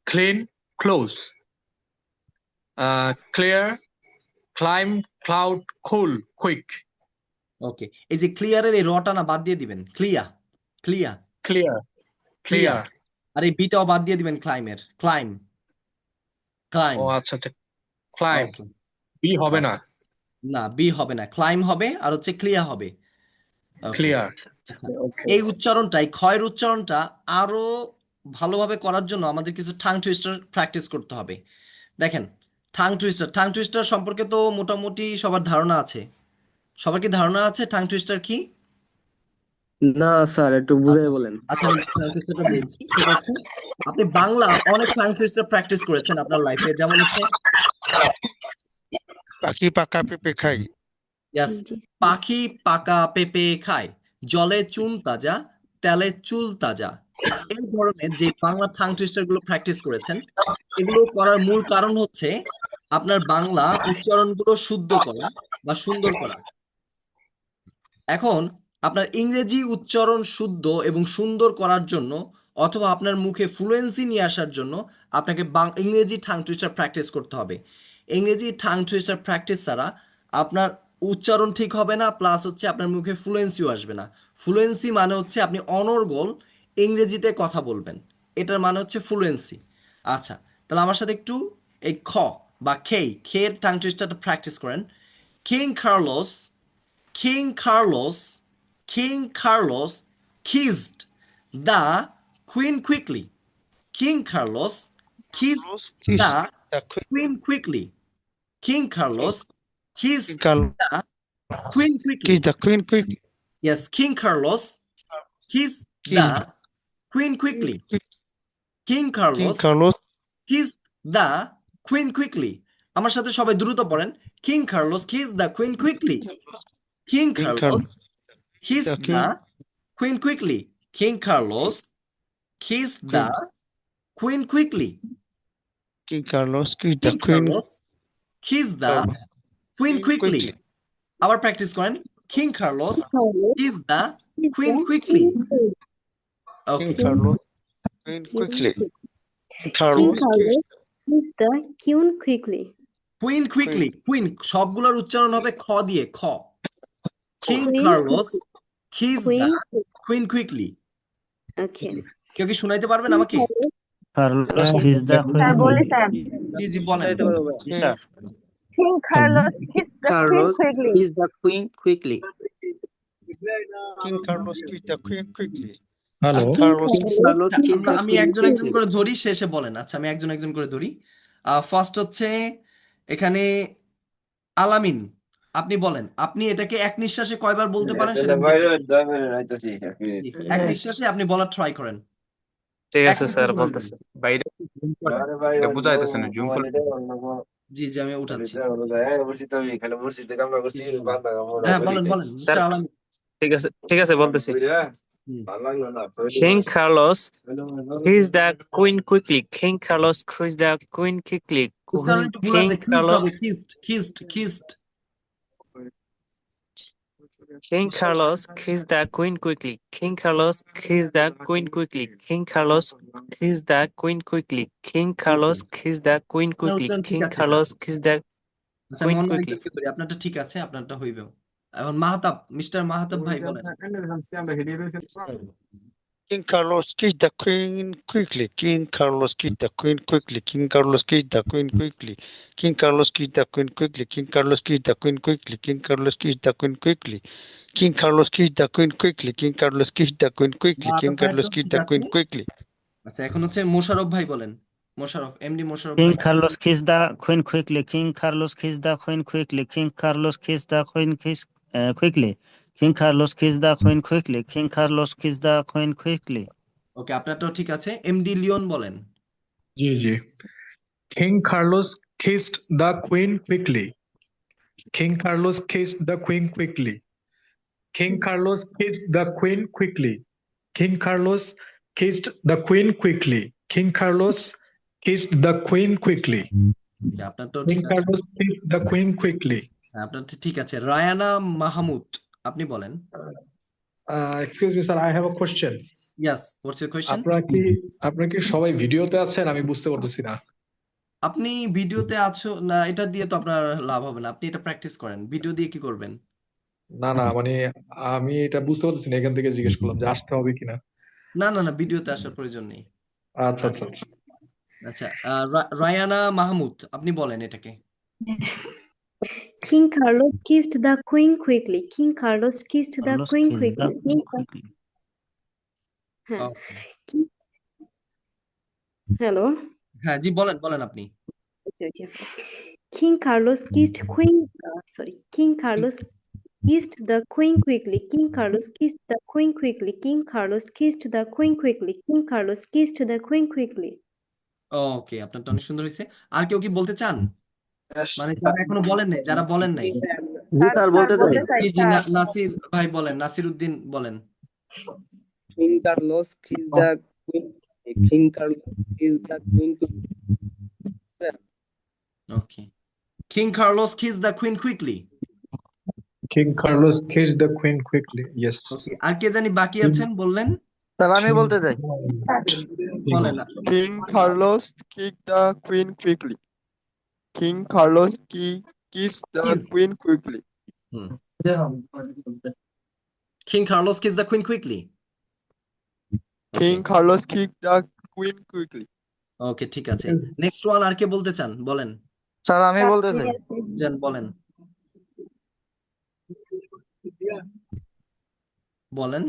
clean close, clear climb cloud cool quick. Okay, এই যে ক্লিয়ারের এই রটা না বাদ দিয়ে দিবেন, clear, clear, clear, clear. Clear. আর এই বিটাও বাদ দিয়ে দিবেন, ক্লাইমের, ক্লাইম, ক্লাইম। ও আচ্ছা আচ্ছা, ক্লাইম ওকে, বি হবে না, না বি হবে না, ক্লাইম হবে, আর হচ্ছে ক্লিয়ার হবে। ওকে, ক্লিয়ার। আচ্ছা, এই উচ্চারণটাই, ক্ষয়ের উচ্চারণটা আরো ভালোভাবে করার জন্য আমাদের কিছু টাং টুইস্টার প্র্যাকটিস করতে হবে। দেখেন, টাং টুইস্টার সম্পর্কে তো মোটামুটি সবার ধারণা আছে। সবার কি ধারণা আছে টাং টুইস্টার কি? না স্যার, একটু বুঝাই বলেন। আচ্ছা, আমি টাং টুইস্টারটা বলছি। সেটা হচ্ছে, আপনি বাংলা অনেক টাং টুইস্টার প্র্যাকটিস করেছেন আপনার লাইফে, যেমন হচ্ছে পাখি পাকা পেঁপে খাই, ইয়াস, পাখি পাকা পেঁপে খায়, জলে চুন তাজা, তেলে চুল তাজা। এই ধরনের যে বাংলা টাং টুইস্টার গুলো প্র্যাকটিস করেছেন, এগুলো করার মূল কারণ হচ্ছে আপনার বাংলা উচ্চারণগুলো শুদ্ধ করা বা সুন্দর করা। এখন আপনার ইংরেজি উচ্চারণ শুদ্ধ এবং সুন্দর করার জন্য অথবা আপনার মুখে ফ্লুয়েন্সি নিয়ে আসার জন্য আপনাকে ইংরেজি টাং টুইস্টার প্র্যাকটিস করতে হবে। ইংরেজি টাং টুইস্টার প্র্যাকটিস ছাড়া আপনার উচ্চারণ ঠিক হবে না, প্লাস হচ্ছে আপনার মুখে ফ্লুয়েন্সিও আসবে না। ফ্লুয়েন্সি মানে হচ্ছে আপনি অনর্গল ইংরেজিতে কথা বলবেন, এটার মানে হচ্ছে ফ্লুয়েন্সি। আচ্ছা, তাহলে আমার সাথে একটু এই খ বা খের টাং টুইস্টারটা প্র্যাকটিস করেন। King Carlos, King Carlos, King Carlos kissed the Queen quickly. King Carlos kissed Carlos kiss the the Queen. Queen quickly. King Carlos kissed King Carlos the Queen kiss quickly. the Queen quickly. Yes, King Carlos kissed Kiss the Queen quickly. King King Carlos Carlos kissed the Queen quickly. আমার সাথে সবাই দ্রুত পড়েন। King Carlos kissed the Queen quickly. King King Carlos Carlos kissed the King the Queen quickly. King Carlos kissed the Queen quickly. King Carlos kiss the King Queen Carlos kissed the Queen quickly. আবার practice করেন। King Carlos kissed the Queen quickly. King Okay. Carlos Queen quickly. King King Carlos Carlos kiss the Queen quickly. Queen quickly. Queen সবগুলোর উচ্চারণ হবে খ দিয়ে, খ। King Queen Carlos kissed the Queen. Queen quickly. Okay. কেউ কি শুনাইতে পারবেন আমাকে? Carlos kiss the sir Queen বলি quickly. স্যার, জি জি বলেন। শুনাইতে পারবো ভাই। জি sir. King Carlos kissed the Queen Carlos quickly. is the queen quickly. King Carlos kiss the Queen quickly. Hello King Carlos King Carlos Carlos আচ্ছা, is the আমি queen একজন একজন quickly. করে ধরি, শেষে বলেন। আচ্ছা, আমি একজন একজন করে ধরি। ফার্স্ট হচ্ছে এখানে আলামিন, আপনি বলেন, আপনি এটাকে এক নিঃশ্বাসে কয়বার বলতে পারেন সেটা আমি দেখতে চাই। জি, এক নিঃশ্বাসে আপনি বলার ট্রাই করেন। ঠিক এক আছে স্যার, নিঃশ্বাসে বলবেন। বলতেছি। বাইরে এটা বুঝা যাইতেছে না, জুম করলে জি জি, আমি উঠাচ্ছি। জি। হ্যাঁ, বলেন বলেন স্যার, মিস্টার আলামিন। ঠিক আছে বলতেছি। হুম। King Carlos kiss the Queen quickly. King Carlos kiss the Queen quickly. উচ্চারণ একটু ভুল King আছে, খিস্ট Carlos হবে, খিস্ট। King Carlos kiss the Queen quickly. King Carlos kiss the Queen quickly. King Carlos kiss the Queen quickly. King Carlos kiss the Queen আপনার quickly. উচ্চারণ ঠিক King আছে। Carlos kiss the আচ্ছা, আমি Queen অন্য quickly. একজনকে ধরি, আপনারটা ঠিক আছে, আপনারটা হইবেও। এখন মাহতাব, মিস্টার মাহতাব ভাই বলেন। King Carlos kiss the Queen quickly. King Carlos kiss the Queen quickly. King Carlos kiss the Queen quickly. King Carlos kiss the Queen quickly. King Carlos kiss the Queen quickly. King Carlos kiss the Queen quickly. King Carlos kiss the Queen quickly. King Carlos kiss the Queen quickly. King Mahtab Carlos ভাই kiss ঠিক the আছে। Queen quickly. আচ্ছা, এখন হচ্ছে মোশাররফ ভাই বলেন। Mosharraf, MD Mosharraf King ভাই। Carlos kiss the Queen quickly. King Carlos kiss the Queen quickly. King Carlos kiss the Queen quickly. King Carlos kiss the Queen quickly. King Carlos kiss the Queen quickly. ওকে, আপনারটাও ঠিক আছে। MD Leon বলেন। জি জি King Carlos kissed the Queen quickly. King Carlos kissed the Queen quickly. King Carlos kissed the Queen quickly. King Carlos kissed the Queen quickly. King Carlos kissed the Queen quickly. Okay, আপনারটাও King ঠিক আছে। Carlos kissed the Queen quickly. হ্যাঁ, আপনারটা ঠিক আছে। রায়ানা মাহমুদ, আপনি বলেন। Excuse me, sir. I have a question. Yes, what's your question? আপনারা কি সবাই ভিডিওতে আছেন? আমি বুঝতে পারতেছি না। আপনি ভিডিওতে আছো না, এটা দিয়ে তো আপনার লাভ হবে না। আপনি এটা প্র্যাকটিস করেন, ভিডিও দিয়ে কি করবেন? না মানে আমি এটা বুঝতে পারতেছি না, এখান থেকে জিজ্ঞেস করলাম যে আসতে হবে কিনা। না, ভিডিওতে আসার প্রয়োজন নেই। আচ্ছা। আচ্ছা, রায়ানা মাহমুদ, আপনি বলেন এটাকে। King Carlos kissed the Queen quickly. King Carlos kissed the Carlos Queen kiss the quickly. Queen quickly. হ্যাঁ। ওকে। হ্যালো। হ্যাঁ জি, বলেন আপনি। Okay. King Carlos kissed King Carlos kissed the Queen quickly. King Carlos kissed the Queen quickly. King Carlos kissed the Queen quickly. King Carlos kissed the Queen quickly. ওকে, আপনারটা অনেক সুন্দর হয়েছে। আর কেউ কি বলতে চান? মানে যারা এখনো বলেন নাই, যারা বলেন নাই। স্যার বলতে চাই। জি জি, নাসির ভাই বলেন, নাসির উদ্দিন বলেন। King Carlos kiss the Queen. King Carlos kiss the Queen quickly. Okay, King Carlos kissed the Queen quickly. King Carlos kissed the queen quickly. Yes. ওকে, আর কে জানি বাকি আছেন বললেন? স্যার আমি King বলতে চাই বলেন। King Carlos kicked the queen quickly. King Carlos kissed the Kiss. queen quickly. Hmm. King Carlos kissed the queen quickly. King Carlos kicked the queen quickly. ওকে, ঠিক আছে। নেক্সট ওয়ান আর কে বলতে চান বলেন। স্যার আমি বলতে চাই যান বলেন। বলেন।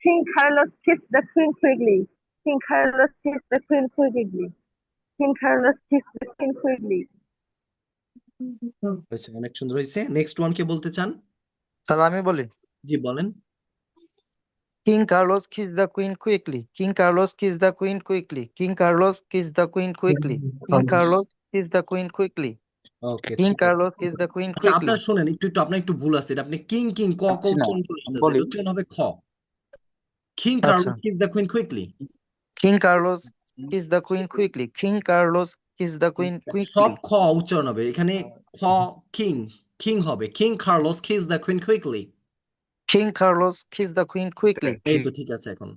King Carlos kissed the queen quickly. King Carlos kissed the queen quickly. King Carlos kissed the queen quickly. হয়েছে, অনেক সুন্দর হয়েছে। নেক্সট ওয়ান কে বলতে চান? স্যার আমি বলি জি বলেন। King Carlos kissed the queen quickly. King Carlos kissed the queen quickly. King Carlos kissed the queen quickly. King Carlos kissed the queen quickly. Okay, King ঠিক আছে। Carlos kissed the queen আচ্ছা, quickly. আপনার শুনেন আপনার একটু ভুল আছে। এটা আপনি কিং কিং ক ক পাচ্ছি না, উচ্চারণ করে আসতেছে। বলি। এটা উচ্চারণ হবে খ। কিং আচ্ছা Carlos kiss the queen quickly. King Carlos kissed the queen quickly. King Carlos kissed the queen সব quickly. খ উচ্চারণ হবে এখানে। খ কিং কিং হবে king Carlos kiss the queen quickly. King Carlos kissed the queen quickly. এই তো ঠিক আছে এখন।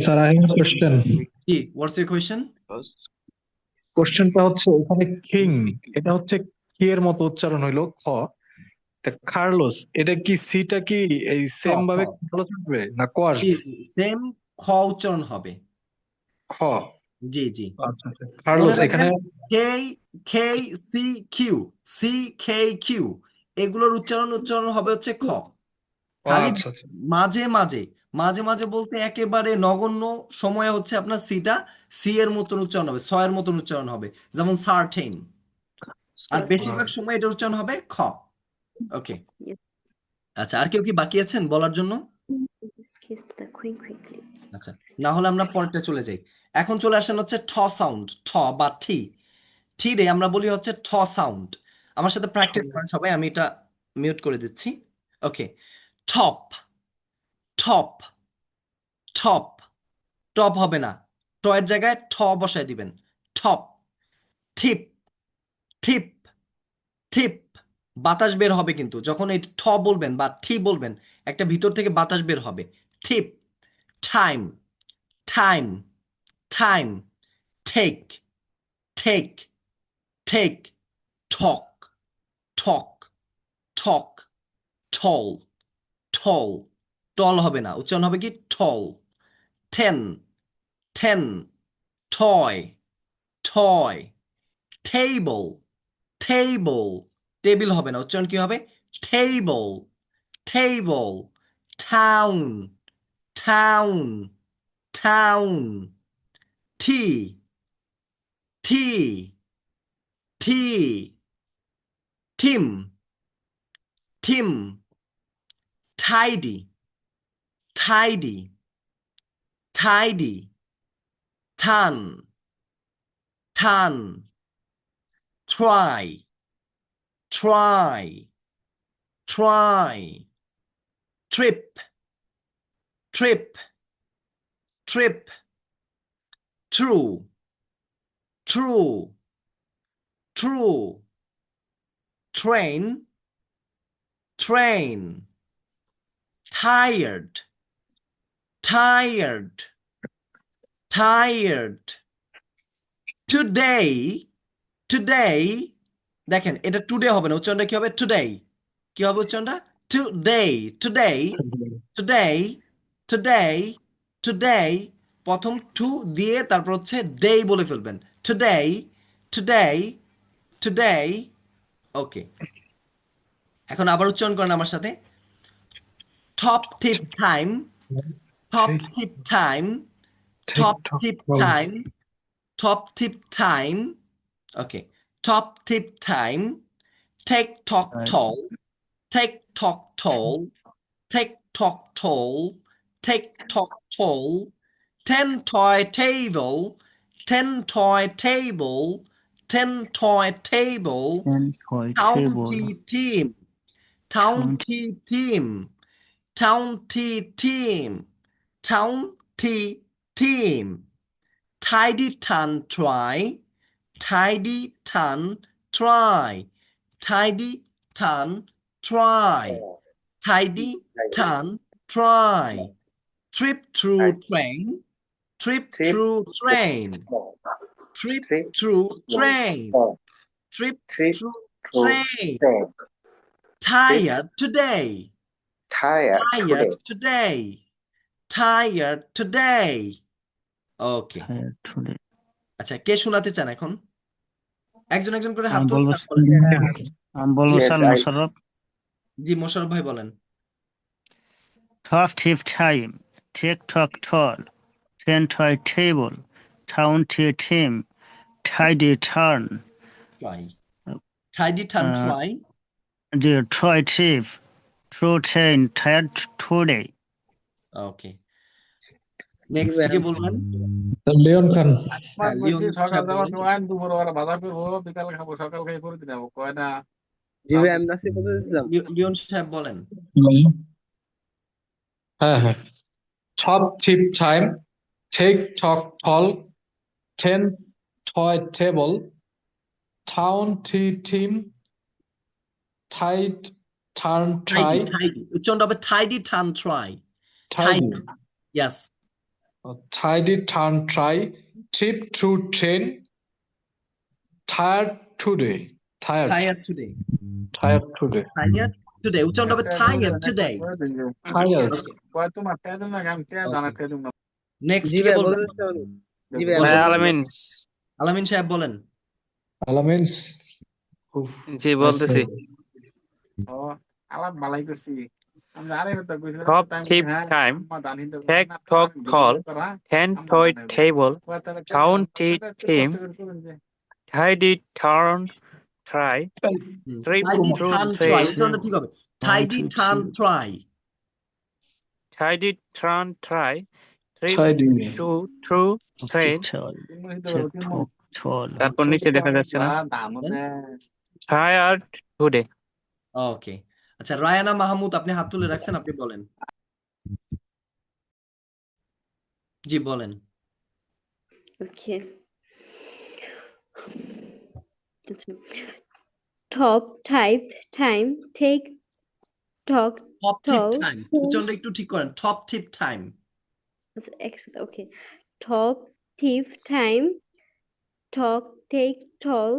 Sir I have question. G, what's your question? কোশ্চেনটা হচ্ছে এখানে কিং, এটা হচ্ছে কি এর মতো উচ্চারণ হইলো খ। কার্লোস, এটা কি সিটা কি এই সেম ভাবে কার্লোস আসবে না ক জি আসবে? জি, সেম খ উচ্চারণ হবে। খ। জি জি, আচ্ছা আচ্ছা। মনে কার্লোস এখানে রাখবেন কে K C Q, C K Q এগুলোর উচ্চারণ হবে হচ্ছে খ। খালি আচ্ছা আচ্ছা। মাঝে মাঝে মাঝে মাঝে বলতে একেবারে নগণ্য সময়ে হচ্ছে আপনার সিটা সি এর মতন উচ্চারণ হবে, ছ এর মতন উচ্চারণ হবে, যেমন সার্টেন। আর বেশিরভাগ সময় এটা উচ্চারণ হবে খ। ওকে, Yes. আচ্ছা, আর কেউ কি বাকি আছেন বলার জন্য? Kissed the queen quickly. আচ্ছা, না হলে আমরা পরেরটা চলে যাই। এখন চলে আসেন হচ্ছে ঠ সাউন্ড, ঠ বা টি। টি রে আমরা বলি হচ্ছে ঠ সাউন্ড। আমার সাথে প্র্যাকটিস করেন সবাই, আমি এটা মিউট করে দিচ্ছি। ওকে, টপ টপ টপ। টপ হবে না, ট এর জায়গায় ঠ বসায় দিবেন। টপ। টিপ টিপ টিপ। বাতাস বের হবে কিন্তু যখন এই ঠ বলবেন বা টি বলবেন, একটা ভিতর থেকে বাতাস বের হবে। Tip. Time time time. Take take take. Talk talk talk. Tall tall. Tall হবে না, উচ্চারণ হবে কি tall. Ten ten. Toy toy. Table table. Table হবে না, উচ্চারণ কি হবে? Table table. Town town town. Tea tea tea. Team team. tidy tidy tidy। ton ton। try try try। trip trip trip। true true true। train train। tired tired tired। today today। দেখেন এটা today হবে না, উচ্চারণটা কি হবে? Today. কি হবে উচ্চারণটা? Today today today today today. প্রথম টু দিয়ে তারপর হচ্ছে ডে বলে ফেলবেন। Today today today. ওকে, এখন আবার উচ্চারণ করেন আমার সাথে। Top tip time top tip time top tip time top tip time. Okay, top tip time. Take talk tall take talk tall take talk tall take talk tall. ten toy table ten toy table ten toy table। And toy county table. team county team county team county team। tidy ton try tidy ton try tidy ton try. Tidy, turn, try. Trip through train, trip through train. Trip through train, trip through train. Tired today, tired today, tired today. Okay, Tired today. আচ্ছা কে শোনাতে চান এখন? একজন একজন করে হাত আমি তুলুন, বলবো আর বলেন। আমি বলবো স্যার মোশাররফ। জি মোশাররফ ভাই বলেন। Top tip time, tick tock tall, 10 toy table, town tea team, tidy turn, Try. Tidy turn, try. the toy tip, true train, tired today. Okay, next কে বলবেন? লিওন খান। হ্যাঁ, লিওন সাহেব বলেন। জি ভাই, আমি নাসির বলতে চাচ্ছিলাম। লিওন সাহেব বলেন। হ্যাঁ। Top tip time, take talk tall, 10 toy table, town tea team, tide turn try, Tidy, উচ্চারণটা হবে tidy turn, try. tidy, Yes. tidy turn try, trip through train, tired today, Tired today, tired today, tired today, উচ্চারণটা হবে tired today. tired. Next জি কে ভাই, বলবেন? বলতে চাচ্ছিলাম আমি। জি ভাই, আমি বলেন। বলতে আলামিন। আলামিন সাহেব বলেন। Elements. জি বলতেছি। Top tip time, take talk tall, 10 toy table, town tea team, tidy turn try, trip Tidy through turn, try, train, উচ্চারণটা ঠিক হবে tidy turn, try. tidy turn try, trip Tidy. through train, Tick tock tall. তারপর নিচে দেখা যাচ্ছে না, tired today. ওকে, আচ্ছা রায়ানা মাহমুদ আপনি হাত তুলে রাখছেন, আপনি বলেন। জি বলেন। Okay. Top type time, take talk top tip tall. Time, উচ্চারণটা একটু ঠিক করেন। Top tip time, Okay. Top tip time, talk take tall,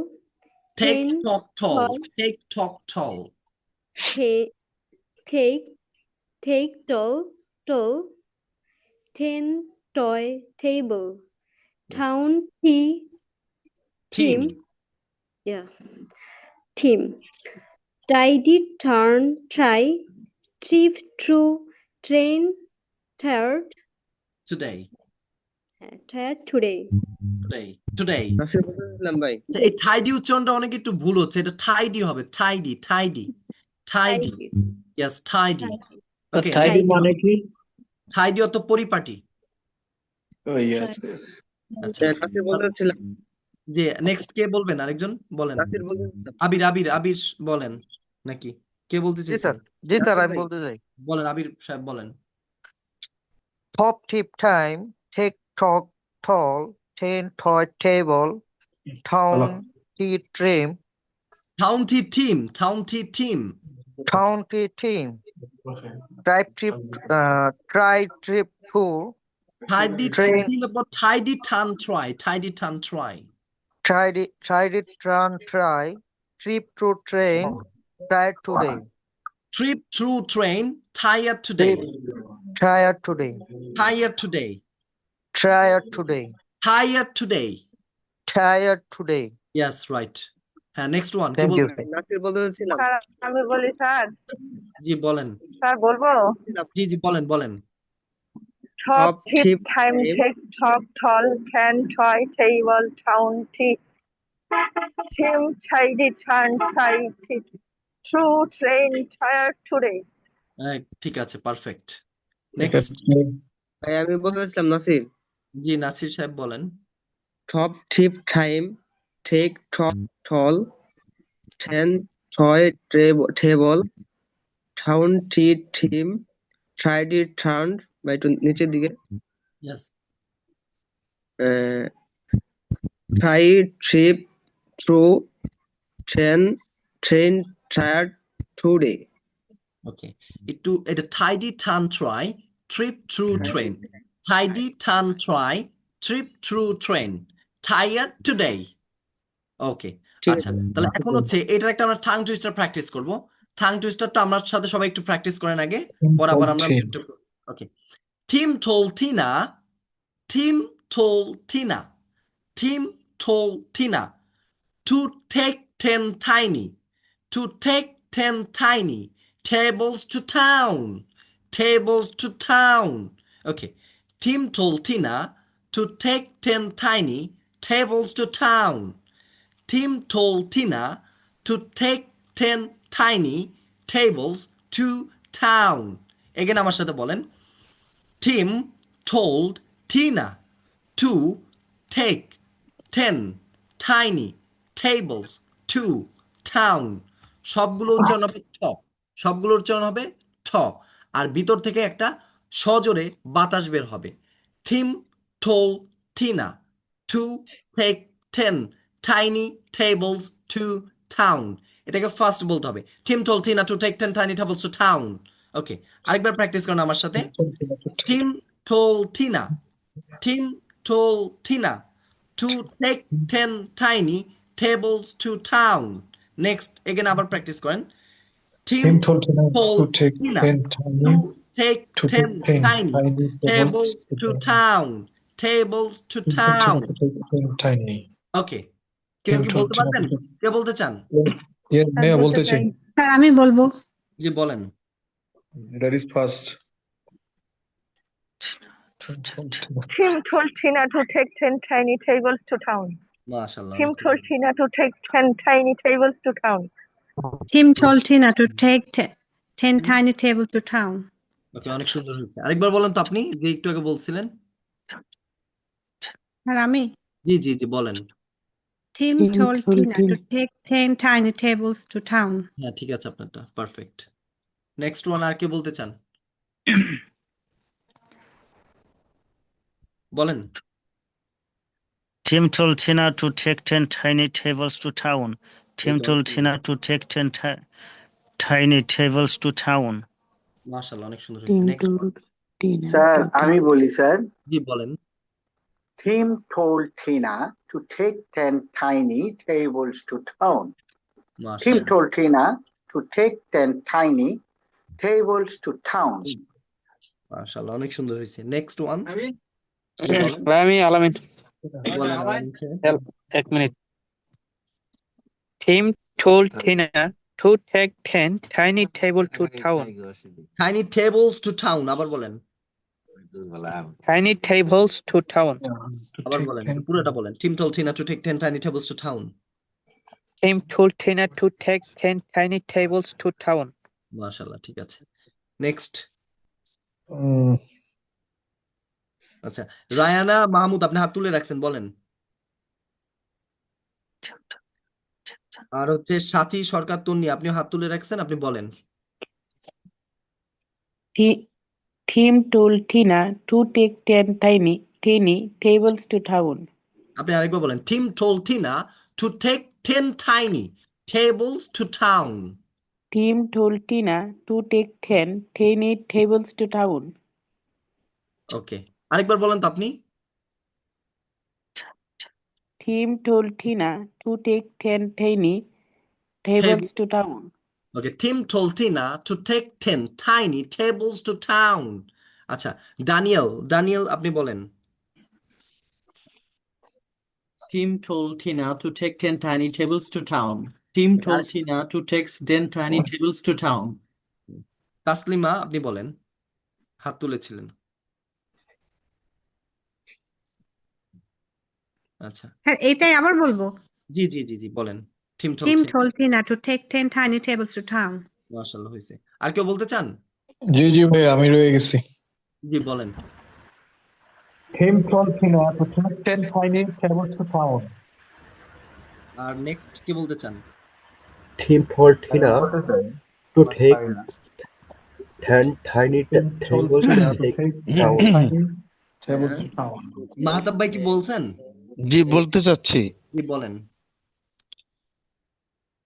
take 10 talk tall, tall, take talk tall, take tall, 10 toy table, town tea team, yeah, team, tidy turn try, trip through train, tired today, today. Today. Nasir বলতে চাচ্ছিলাম ভাই। আচ্ছা এই tidy উচ্চারণটা অনেক একটু ভুল হচ্ছে, এটা টাইডি হবে, tidy tidy tidy, yes tidy. Okay, tidy মানে কি? টাইডি অত পরিপাটি। আচ্ছা নাসির বলতে চাচ্ছিলাম। যে নেক্সট কে বলবেন? আরেকজন বলেন। নাসির বলতে চাচ্ছিলাম। আবির বলেন নাকি কে বলতে জি স্যার, চাইছেন? আমি বলতে চাই। বলেন, আবির সাহেব বলেন। Top tip time, take talk tall, 10 toy table, town tea team, town T team, town T team, town tea team, try trip through tidy train, team about tidy turn try, tidy turn try, tidy turn try, trip through train, tired today, trip through train, tired today, tired today, tired today, tired today, tired today. tired today. Yes, right. হ্যাঁ, next one K Thank you. বলবেন? নাসির বলতে চাচ্ছিলাম। Sir আমি বলি sir, জি বলেন। Sir বলবো? জি বলেন। Top tip tip time, time, take talk tall, 10 toy table, town tea, team tidy turn try, through train, tired today. ঠিক আছে, পারফেক্ট। নেক্সট। ভাই আমি বলতে চাচ্ছিলাম নাসির। জি নাসির সাহেব বলেন। Top tip time, take talk tall, 10 toy table, town tea team, tidy turn বা একটু নিচের দিকে, yes, try trip through train tired today. ওকে, এটা tidy turn try trip through train, tidy turn try trip through train, tired today. ওকে, ঠিক আচ্ছা, আছে তাহলে এখন হচ্ছে এটার একটা আমরা টাং টুইস্টার প্র্যাকটিস করব। টাং টুইস্টারটা আমার সাথে সবাই একটু প্র্যাকটিস করেন আগে, পরে আবার আমরা মিউটটা। ওকে, Tim told Tina, Tim told Tina, Tim told Tina to take 10 tiny tables to town, tables to town. Okay, Tim told Tina to take 10 tiny tables to town. Tim told Tina to take 10 tiny tables to town. Again আমার সাথে বলেন, Tim told Tina to take 10 tiny tables to town. সবগুলো উচ্চারণ হবে ঠ, সবগুলো উচ্চারণ হবে ঠ, আর ভিতর থেকে একটা সজোরে বাতাস বের হবে। Tim told Tina to take 10 tiny tables to town. এটাকে ফার্স্ট বলতে হবে, Tim told Tina to take 10 tiny tables to town. ওকে, আরেকবার প্র্যাকটিস করেন আমার সাথে। Tim told Tina, Tim told Tina to take 10 tiny tables to town. Next, again আবার practice করেন। Tim Tim told Tina to told take Tina 10 to tiny take 10 tiny tables to town, tables to Tim told town. Tina to take 10 tiny. ওকে, কেউ Tim কি told বলতে Tina পারবেন? to take কে বলতে চান? Yes, sir মেয়া বলতে বলতে চাই। চাই। স্যার আমি বলবো। জি বলেন। That is fast. Tim told Tina to take 10 tiny tables to town. মাশাআল্লাহ, Tim অনেক told Tina to take 10 tiny tables to town. Tim told Tina to take 10 tiny tables to town. ওকে, অনেক সুন্দর হয়েছে। আরেকবার বলেন তো আপনি যে একটু আগে বলছিলেন। আর আমি জি জি জি বলেন। Tim told Tina to take 10 tiny tables to town. হ্যাঁ, ঠিক আছে, আপনারটা পারফেক্ট। নেক্সট ওয়ান আর কে বলতে চান? বলেন। Tim told Tina to take 10 tiny tables to town. Tim Okay, told okay. Tina to take 10 tiny tables to town. মাশাআল্লাহ, অনেক সুন্দর হয়েছে। Next one. স্যার আমি বলি স্যার, জি বলেন। Tim told Tina to take 10 tiny tables to town. Tim মাশাআল্লাহ, told Tina to take 10 tiny tables to town. মাশাআল্লাহ, অনেক সুন্দর হয়েছে। Next one. আমি আলামিন। বলেন আলামিন স্যার। এক minute. Tim told Tina to take 10 tiny table to town. Tiny tables to town, আবার বলেন। Tiny tables to town. আবার বলেন, পুরোটা বলেন। Tim told Tina to take 10 tiny tables to town. Tim told Tina to take 10 tiny tables to town. মাশাআল্লাহ, ঠিক আছে। Next. আচ্ছা, রায়ানা মাহমুদ, আপনি হাত তুলে রাখছেন, বলেন। আর হচ্ছে সাথী সরকার তন্নি, আপনিও হাত তুলে রাখছেন, আপনি বলেন। Tim told Tina to take 10 tiny tables to town. আপনি আরেকবার বলেন। Tim told Tina to take 10 tiny tables to town. Tim told Tina to take 10 tiny tables to town. ওকে, আরেকবার বলেন তো আপনি। Tim told Tina to take 10 tiny tables to town. ওকে, Tim told Tina to take 10 tiny tables to town. আচ্ছা, Danijel আপনি বলেন। Tim told Tina to take 10 tiny tables to town. Tim told Tina to take 10 tiny tables to town. Taslima, আপনি বলেন, হাত তুলেছিলেন। আচ্ছা, হ্যাঁ, এটাই আবার বলবো। জি জি জি জি বলেন। Tim Tim told told Tina to take 10 tiny tables to town. মাশাআল্লাহ হয়েছে। আর কেউ বলতে চান? জি জি ভাই, আমি রয়ে গেছি। জি বলেন। Tim told Tina to take 10 tiny tables to town. আর নেক্সট কি বলতে চান? Tim told Tina to take 10 tiny tables to town. Mahtab ভাই কি বলছেন? জি বলতে চাচ্ছি। জি বলেন।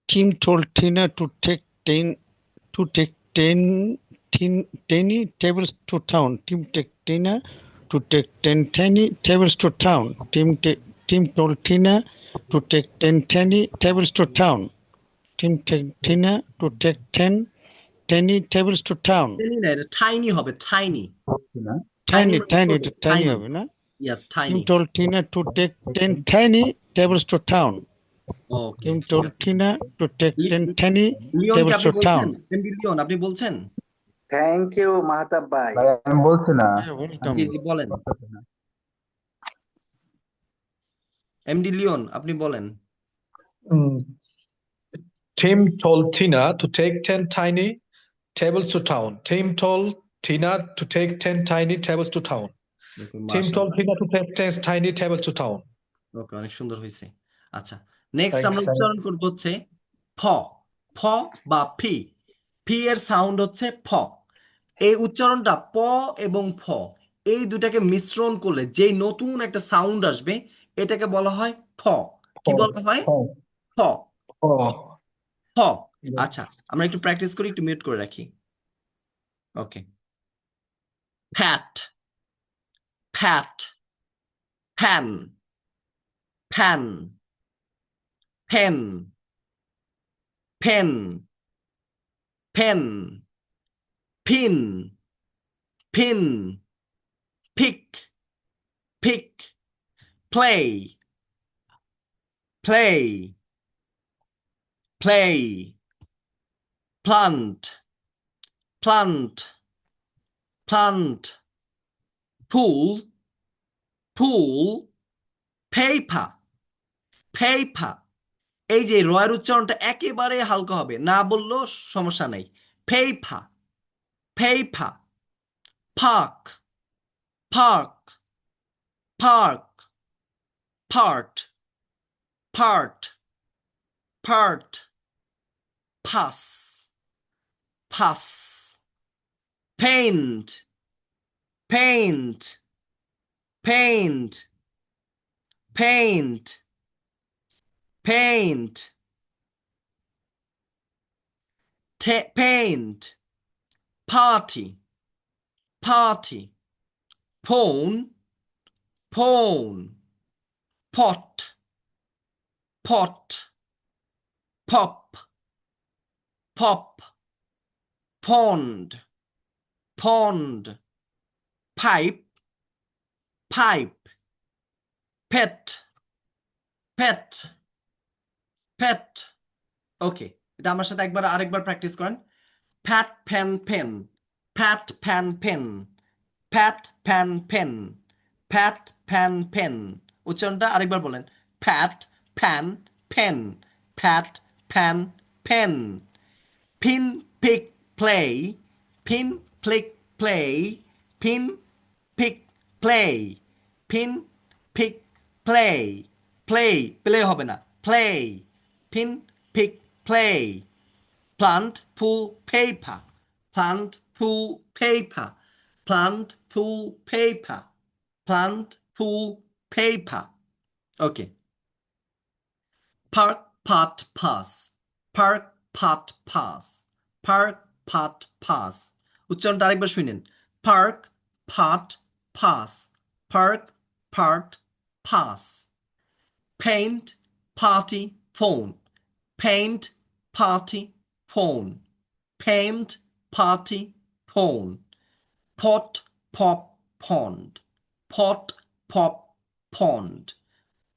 Tim told Tina to take tiny tables to town. Tim take Tina to take 10 tiny tables to town. Tim told Tina to take 10 tiny tables to town. Tim take Tina to take 10 tiny tables to town. Tiny না, এটা tiny হবে, tiny. Tiny, মানে tiny, ছোট, এটা tiny tiny. হবে না? Yes, Tim tiny. told Tina to take 10 tiny tables to town. ওকে, Tim ঠিক told আছে। Tina to take 10 tiny Leon কি tables আপনি to বলছেন? town. এমডি লিওন আপনি বলছেন? Thank you, Mahatab bhai. আমি বলছি না Yeah, welcome. জি জি বলেন। এমডি লিওন আপনি বলেন। Tim told Tina to take 10 tiny tables to town. Tim told Tina to take 10 tiny tables to town. Tim told Tina to take 10 tiny tables to town. ওকে, অনেক সুন্দর হয়েছে। আচ্ছা, next Thanks, আমরা thanks. উচ্চারণ করব হচ্ছে ফ। ফ বা ফি। ফি এর সাউন্ড হচ্ছে ফ। এই উচ্চারণটা প এবং ফ এই দুটাকে মিশ্রণ করলে যেই নতুন একটা সাউন্ড আসবে এটাকে বলা হয় ফ। কি বলা হয়? ফ। Oh, ফ। আচ্ছা, আমরা একটু প্র্যাকটিস করি, একটু মিউট করে রাখি। Okay. Pat, pat, pan, pan, pen, pen, pen, pin, pin, pick, pick, play, play, play, plant, plant, plant, pull, pull, paper, paper. এই যে রয়ের উচ্চারণটা একেবারে হালকা হবে, না বললেও সমস্যা নেই। Paper, paper, park, park, park, part, part, part, pass, pass, paint, paint, paint, paint, paint, paint, party, party, phone, phone, pot, pot, pop, pop, pond, pond, pipe, pipe, pet, pet, pet. Okay, এটা আমার সাথে আরেকবার practice করেন। Pat pan pen, pat pan pen, pat pan pen, pat pan pen. উচ্চারণটা আরেকবার বলেন। Pat pan pen, pat pan pen. Pin pick play, pin pick play, pin pick play, pin pick play, play play হবে না, play, pin pick play. Plant, pull, paper. Plant, pull, paper. Plant, pull, paper. Plant, pull, paper. Okay. Park, pot, pass. Park, pot, pass. Park, pot, pass. উচ্চারণটা আরেকবার শুনেন। Park, pot, pass. Park, part, pass. Paint, party, phone. Paint, party, phone. Paint, party, phone. Pot, pop, pond. Pot, pop, pond.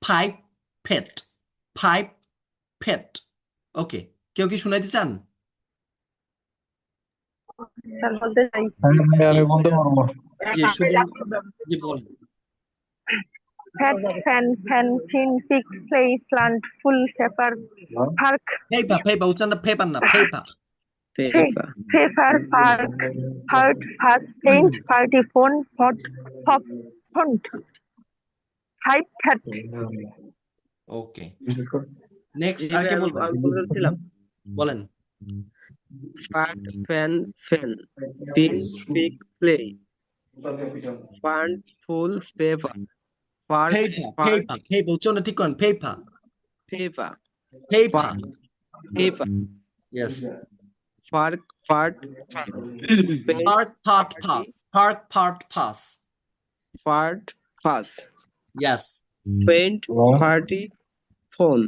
Pipe, pet. Pipe, pet. ওকে, কেউ কি শুনাইতে চান? Sir বলতে চাই আমি বলতে পারবো। জি, শুধু জি বলেন। Fat fan fan fin pick play plant full paper park paper, paper উচ্চারণটা পেপার না, paper. Paper park heart fuss paint party phone hot pop font five fat. Okay, next আর কে বলবেন? আমি বলছিলাম বলেন। Part fan fan pin pick play fund full paper park paper, park paper, paper উচ্চারণটা ঠিক করেন। Paper, paper paper. Paper yes. park, part, pass, paint, Park, part, pass. Park, part, pass. part, pass, Yes. paint, party, phone,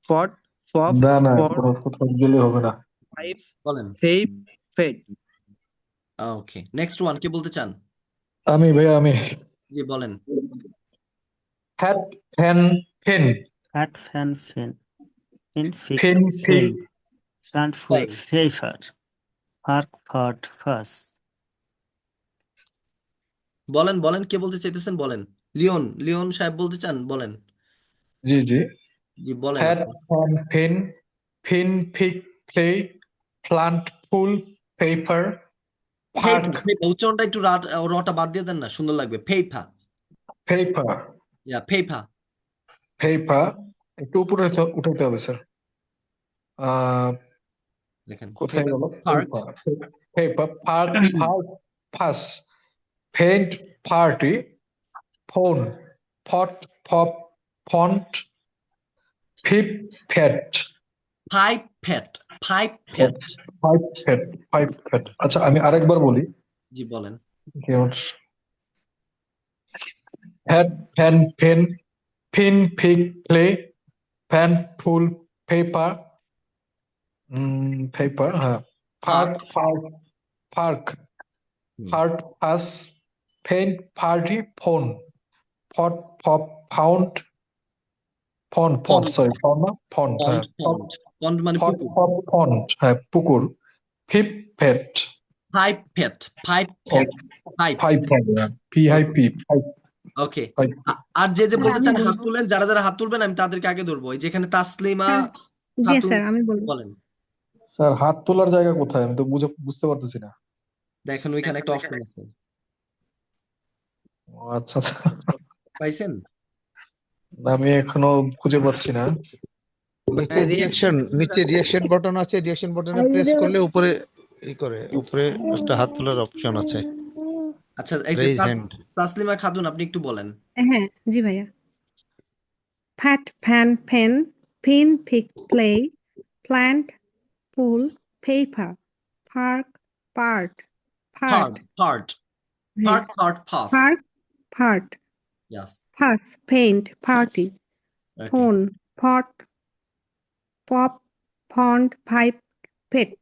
pot, pop, না না pot, কোনো কোথাও গেলে হবে না। pipe, বলেন। tape, fed. ওকে, নেক্সট ওয়ান কে বলতে চান? আমি ভাইয়া আমি জি বলেন। হ্যাট ফ্যান ফেন Hat, fan, fin. In, fig, ফেন ফিক fay. Plant, full, Play. favor. Park, part, fuss. বলেন বলেন, কে বলতে চাইতেছেন বলেন। লিওন সাহেব বলতে চান, বলেন। জি জি জি বলেন হ্যাট আপনি। Fan fen fin pick play plant full paper park paper উচ্চারণটা একটু রটা বাদ দিয়ে দেন না, সুন্দর লাগবে। পেপা। পেপার ইয়া পেপা। পেপার একটু উপরে উঠাইতে হবে স্যার। দেখেন কোথায় গেল? Park. Paper park park pass paint party phone pot pop font pip fat pipe pet. Pipe fat. আচ্ছা আমি আরেকবার বলি। জি বলেন। Hat fan fen fin fig play pan full paper paper হ্যাঁ park park park heart pass paint party phone pot pop found font sorry font না font হ্যাঁ pond মানে ফট পুকুর। ফপ ফন্ট হ্যাঁ পুকুর pip fat pipe pet. Five PIP okay. আর যে বলতে চান হাত তুলেন, যারা হাত তুলবেন আমি তাদেরকে আগে ধরবো। এই যেখানে তাসলিমা জি খাতুন, স্যার, আমি বলবো। বলেন। স্যার হাত তোলার জায়গা কোথায় আমি তো বুঝতে পারতেছি না। দেখেন ওইখানে একটা অপশন আছে, ও, আচ্ছা আচ্ছা। পাইছেন? আমি এখনো খুঁজে পাচ্ছি না। নিচে রিয়াকশন বাটন আছে, রিয়াকশন বাটনে প্রেস করলে উপরে উপরে একটা হাত তোলার অপশন আছে, আচ্ছা এই যে রেইজ হ্যান্ড। তাসলিমা খাতুন, আপনি একটু বলেন। হ্যাঁ, জি ভাইয়া। Pat, pan, pen, pin, pick, play, plant, pull, paper, park, part, Part, part, হ্যাঁ, pass. part, Yes. pass, paint, party, Okay. phone, pot, pop, pond, pipe, pet.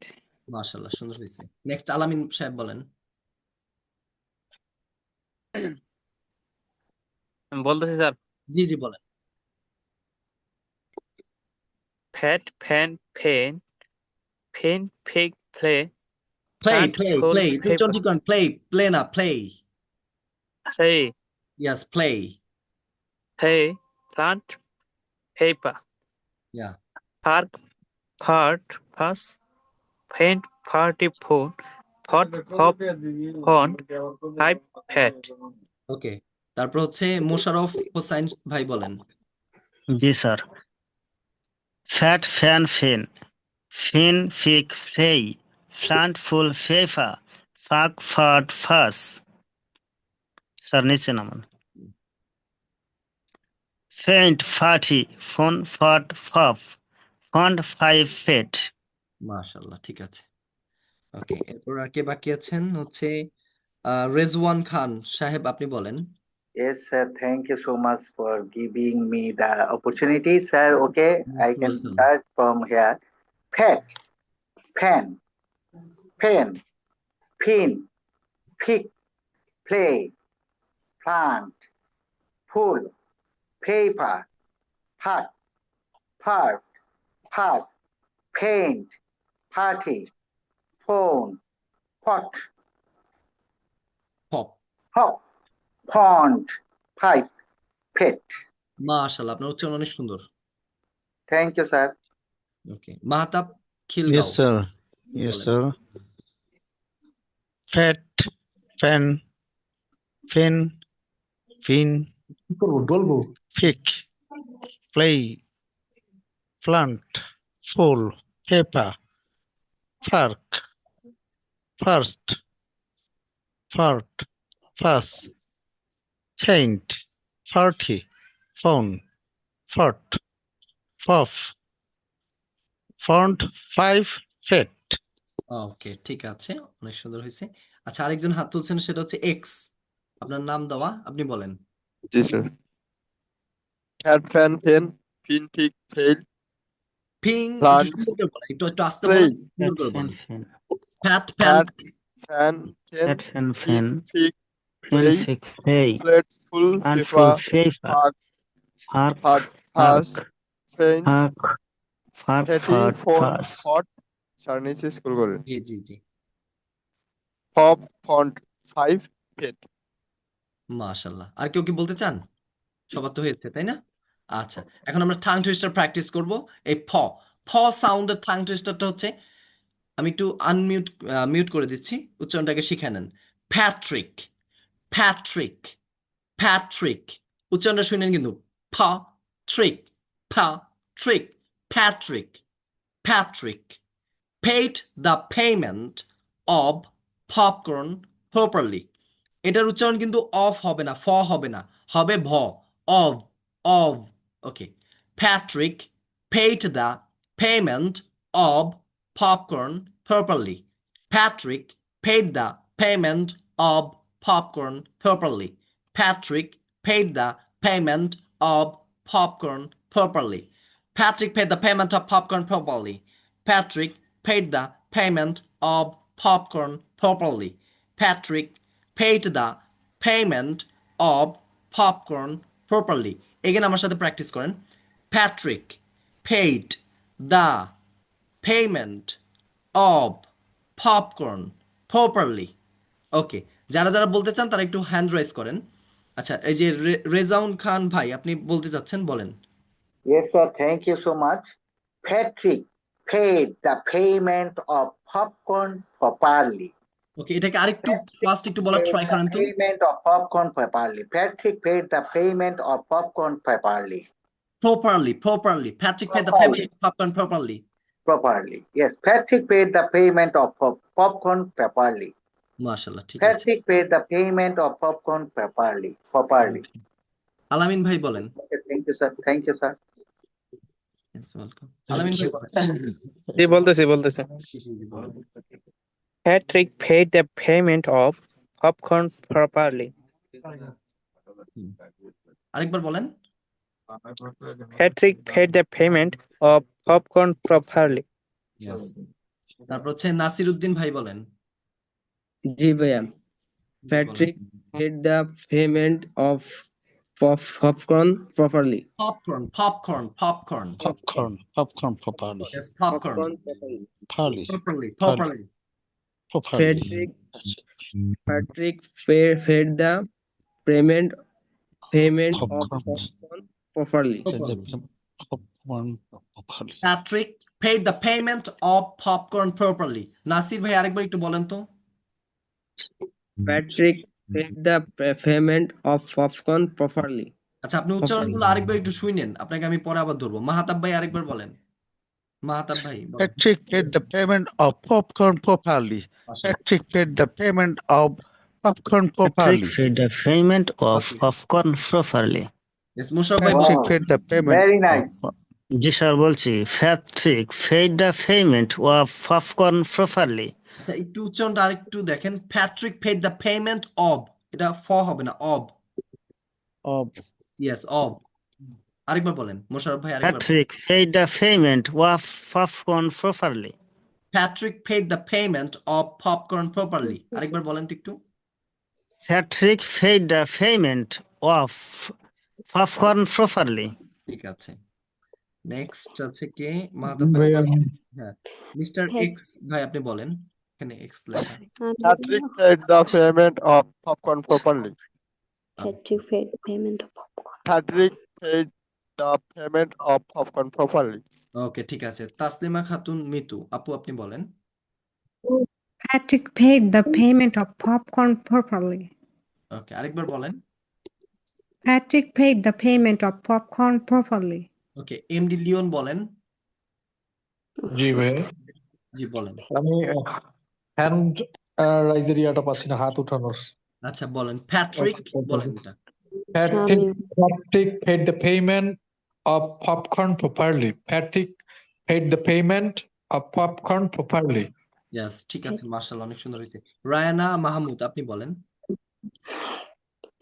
মাশাআল্লাহ, সুন্দর হয়েছে। নেক্সট আলামিন সাহেব বলেন। আমি বলতেছি স্যার। জি জি বলেন। Fat, fan, fen, fin, fig, play, Play, plant, play, full, play. Paper, উচ্চারণ ঠিক করেন। Play না, play. play, Yes, play. plant, paper, Yeah. park, part, pass, paint, party, phone, pot, pop, pond, pipe, hat. ওকে, তারপর হচ্ছে মোশাররফ হোসাইন ভাই বলেন। জি sir. Fat fan ফিন ফিন ফিক ফ্লেই plant ফুল FIFA ফাক ফাট ফাস। স্যার নিচে নামান। ফেন্ট ফাটি ফোন ফট ফপ ফন্ড ফাইভ ফেট। মাশাআল্লাহ, ঠিক আছে। ওকে, এরপর আর কে বাকি আছেন? হচ্ছে রেজওয়ান খান সাহেব, আপনি বলেন। Yes, sir. Thank you so much for giving me the opportunity, sir. Okay, I can Welcome. start from here. Pet, pen, pen, pin, pick, play, plant, full, paper, pot, part, pass, paint, party, phone, pot, pop. hop, pond, pipe, pet. মাশাআল্লাহ, আপনার উচ্চারণ অনেক সুন্দর। Thank you, sir. Okay, Mahtab Yes, Khilgaon sir. Yes, বলেন। sir. Fat, fan, fin, fin, কি করবো ডলবো? pick, play, plant, full, paper, park, first, part, pass, paint, party, phone, fort, puff, font, five, fet. ওকে, ঠিক আছে, অনেক সুন্দর হয়েছে। আচ্ছা, আরেকজন হাত তুলছেন, সেটা হচ্ছে এক্স। আপনার নাম দেওয়া, আপনি বলেন। জি sir. Fat fan fen fin ফিক ফেল ফিং, একটু ফ্লান সুন্দর করে বলেন, একটু আস্তে ফ্লেই বলেন, সুন্দর করে ফ্যান বলেন। Fan fat fan, fat fan ফেন ফ্যাট ফ্যান ফিন ফ্যান ফিক ফ্যান ফ্লেই ফিক ফেই প্লেটফুল আনফুল ফিফা ফেফা ফাক ফার্ক ফাট ফাস ফার্ক ফেন ফার্ক ফার্ক ফ্যাটি ফার্ক ফোন ফাস ফট স্যার নিচে স্কুল করে জি জি জি, পপ ফন্ট ফাইভ ফেট। মাশাল্লাহ। আর কেউ কি বলতে চান? সবার তো হয়েছে, তাই না? আচ্ছা, এখন আমরা টাং টুইস্টার প্র্যাকটিস করব। এই ফ সাউন্ডের টাং টুইস্টারটা হচ্ছে, আমি একটু মিউট করে দিচ্ছি, উচ্চারণটাকে শিখে নেন। Patrick, Patrick, Patrick. উচ্চারণটা শুনেন কিন্তু, ফ ট্রিক, ফ trick, Patrick, Patrick. Paid the payment of popcorn properly. এটার উচ্চারণ কিন্তু অফ হবে না, ফ হবে না, হবে ভ, of, of. Okay, Patrick paid the payment of popcorn properly. Patrick paid the payment of popcorn properly. Patrick paid the payment of popcorn properly. Patrick paid the payment of popcorn properly. Patrick paid the payment of popcorn properly. Patrick paid the payment of popcorn properly. Again আমার সাথে practice করেন। Patrick paid the payment of popcorn properly. ওকে, যারা যারা বলতে চান তারা একটু hand rise করেন। আচ্ছা, এই যে রেজাউন খান ভাই, আপনি বলতে চাচ্ছেন, বলেন। Yes, sir. Thank you so much. Patrick paid the payment of popcorn properly. ওকে, এটাকে আরেকটু ফাস্ট একটু বলার Paid ট্রাই the করেন তো। payment of popcorn properly. Patrick paid the payment of popcorn properly. Properly. Patrick paid the payment of popcorn properly. Properly. Yes, Patrick paid the payment of popcorn properly. মাশাআল্লাহ, ঠিক আছে। Patrick paid the payment of popcorn properly. আলামিন ভাই বলেন। Okay, thank you, sir. Thank you, sir. Yes, welcome. আলামিন ভাই বলেন। জি, বলতেছে। Patrick paid the payment of popcorn properly. আরেকবার বলেন। Patrick paid the payment of popcorn properly. Yes. তারপর হচ্ছে নাসির উদ্দিন ভাই বলেন। জি ভাইয়া। Patrick paid the payment of popcorn properly. Popcorn properly. Yes, popcorn. Properly. Patrick paid the payment of popcorn properly. Patrick paid the payment of popcorn properly. Nasir ভাই আরেকবার একটু বলেন তো। Patrick paid the payment of popcorn properly. আচ্ছা, আপনি উচ্চারণগুলো আরেকবার একটু শুনেন, আপনাকে আমি পরে আবার ধরবো। মাহাতাব ভাই আরেকবার বলেন। মাহাতাব ভাই বলেন। Patrick paid the payment of popcorn properly. Patrick paid the payment of popcorn Patrick properly. paid the payment of popcorn properly. Yes, Musharraf ভাই Patrick বলেন। paid the payment. Very nice. G sir, বলছি Patrick paid the payment of popcorn properly. আচ্ছা, একটু উচ্চারণটা আরেকটু দেখেন। Patrick paid the payment of, এটা ফ হবে না, of. Yes, of. আরেকবার বলেন মোশাররফ ভাই, আরেকবার। Patrick paid the payment of popcorn properly. Patrick paid the payment of popcorn properly. আরেকবার বলেন তো একটু। Patrick paid the payment of popcorn properly. ঠিক আছে। নেক্সট আছে কে? মাহাতাব ভাই। হ্যাঁ, মিস্টার এক্স ভাই আপনি বলেন। এখানে এক্স লেখা। Patrick paid the payment of popcorn properly. Patrick paid the payment of popcorn. Patrick paid the payment of popcorn properly. ওকে, ঠিক আছে। তাসলিমা খাতুন মিতু আপু, আপনি বলেন। Patrick paid the payment of popcorn properly. ওকে, আরেকবার বলেন। Patrick paid the payment of popcorn properly. ওকে, MD Leon বলেন। জি ভাই, জি বলেন। আমি হ্যান্ড রাইজের ইয়াটা পাচ্ছি না, হাত উঠানোর। আচ্ছা বলেন, প্যাট্রিক বলেন এটা। Patrick paid the payment of popcorn properly. Patrick paid the payment of popcorn properly. ইয়াস, ঠিক আছে, মার্শাল্লাহ, অনেক সুন্দর হয়েছে। রায়ানা মাহমুদ, আপনি বলেন।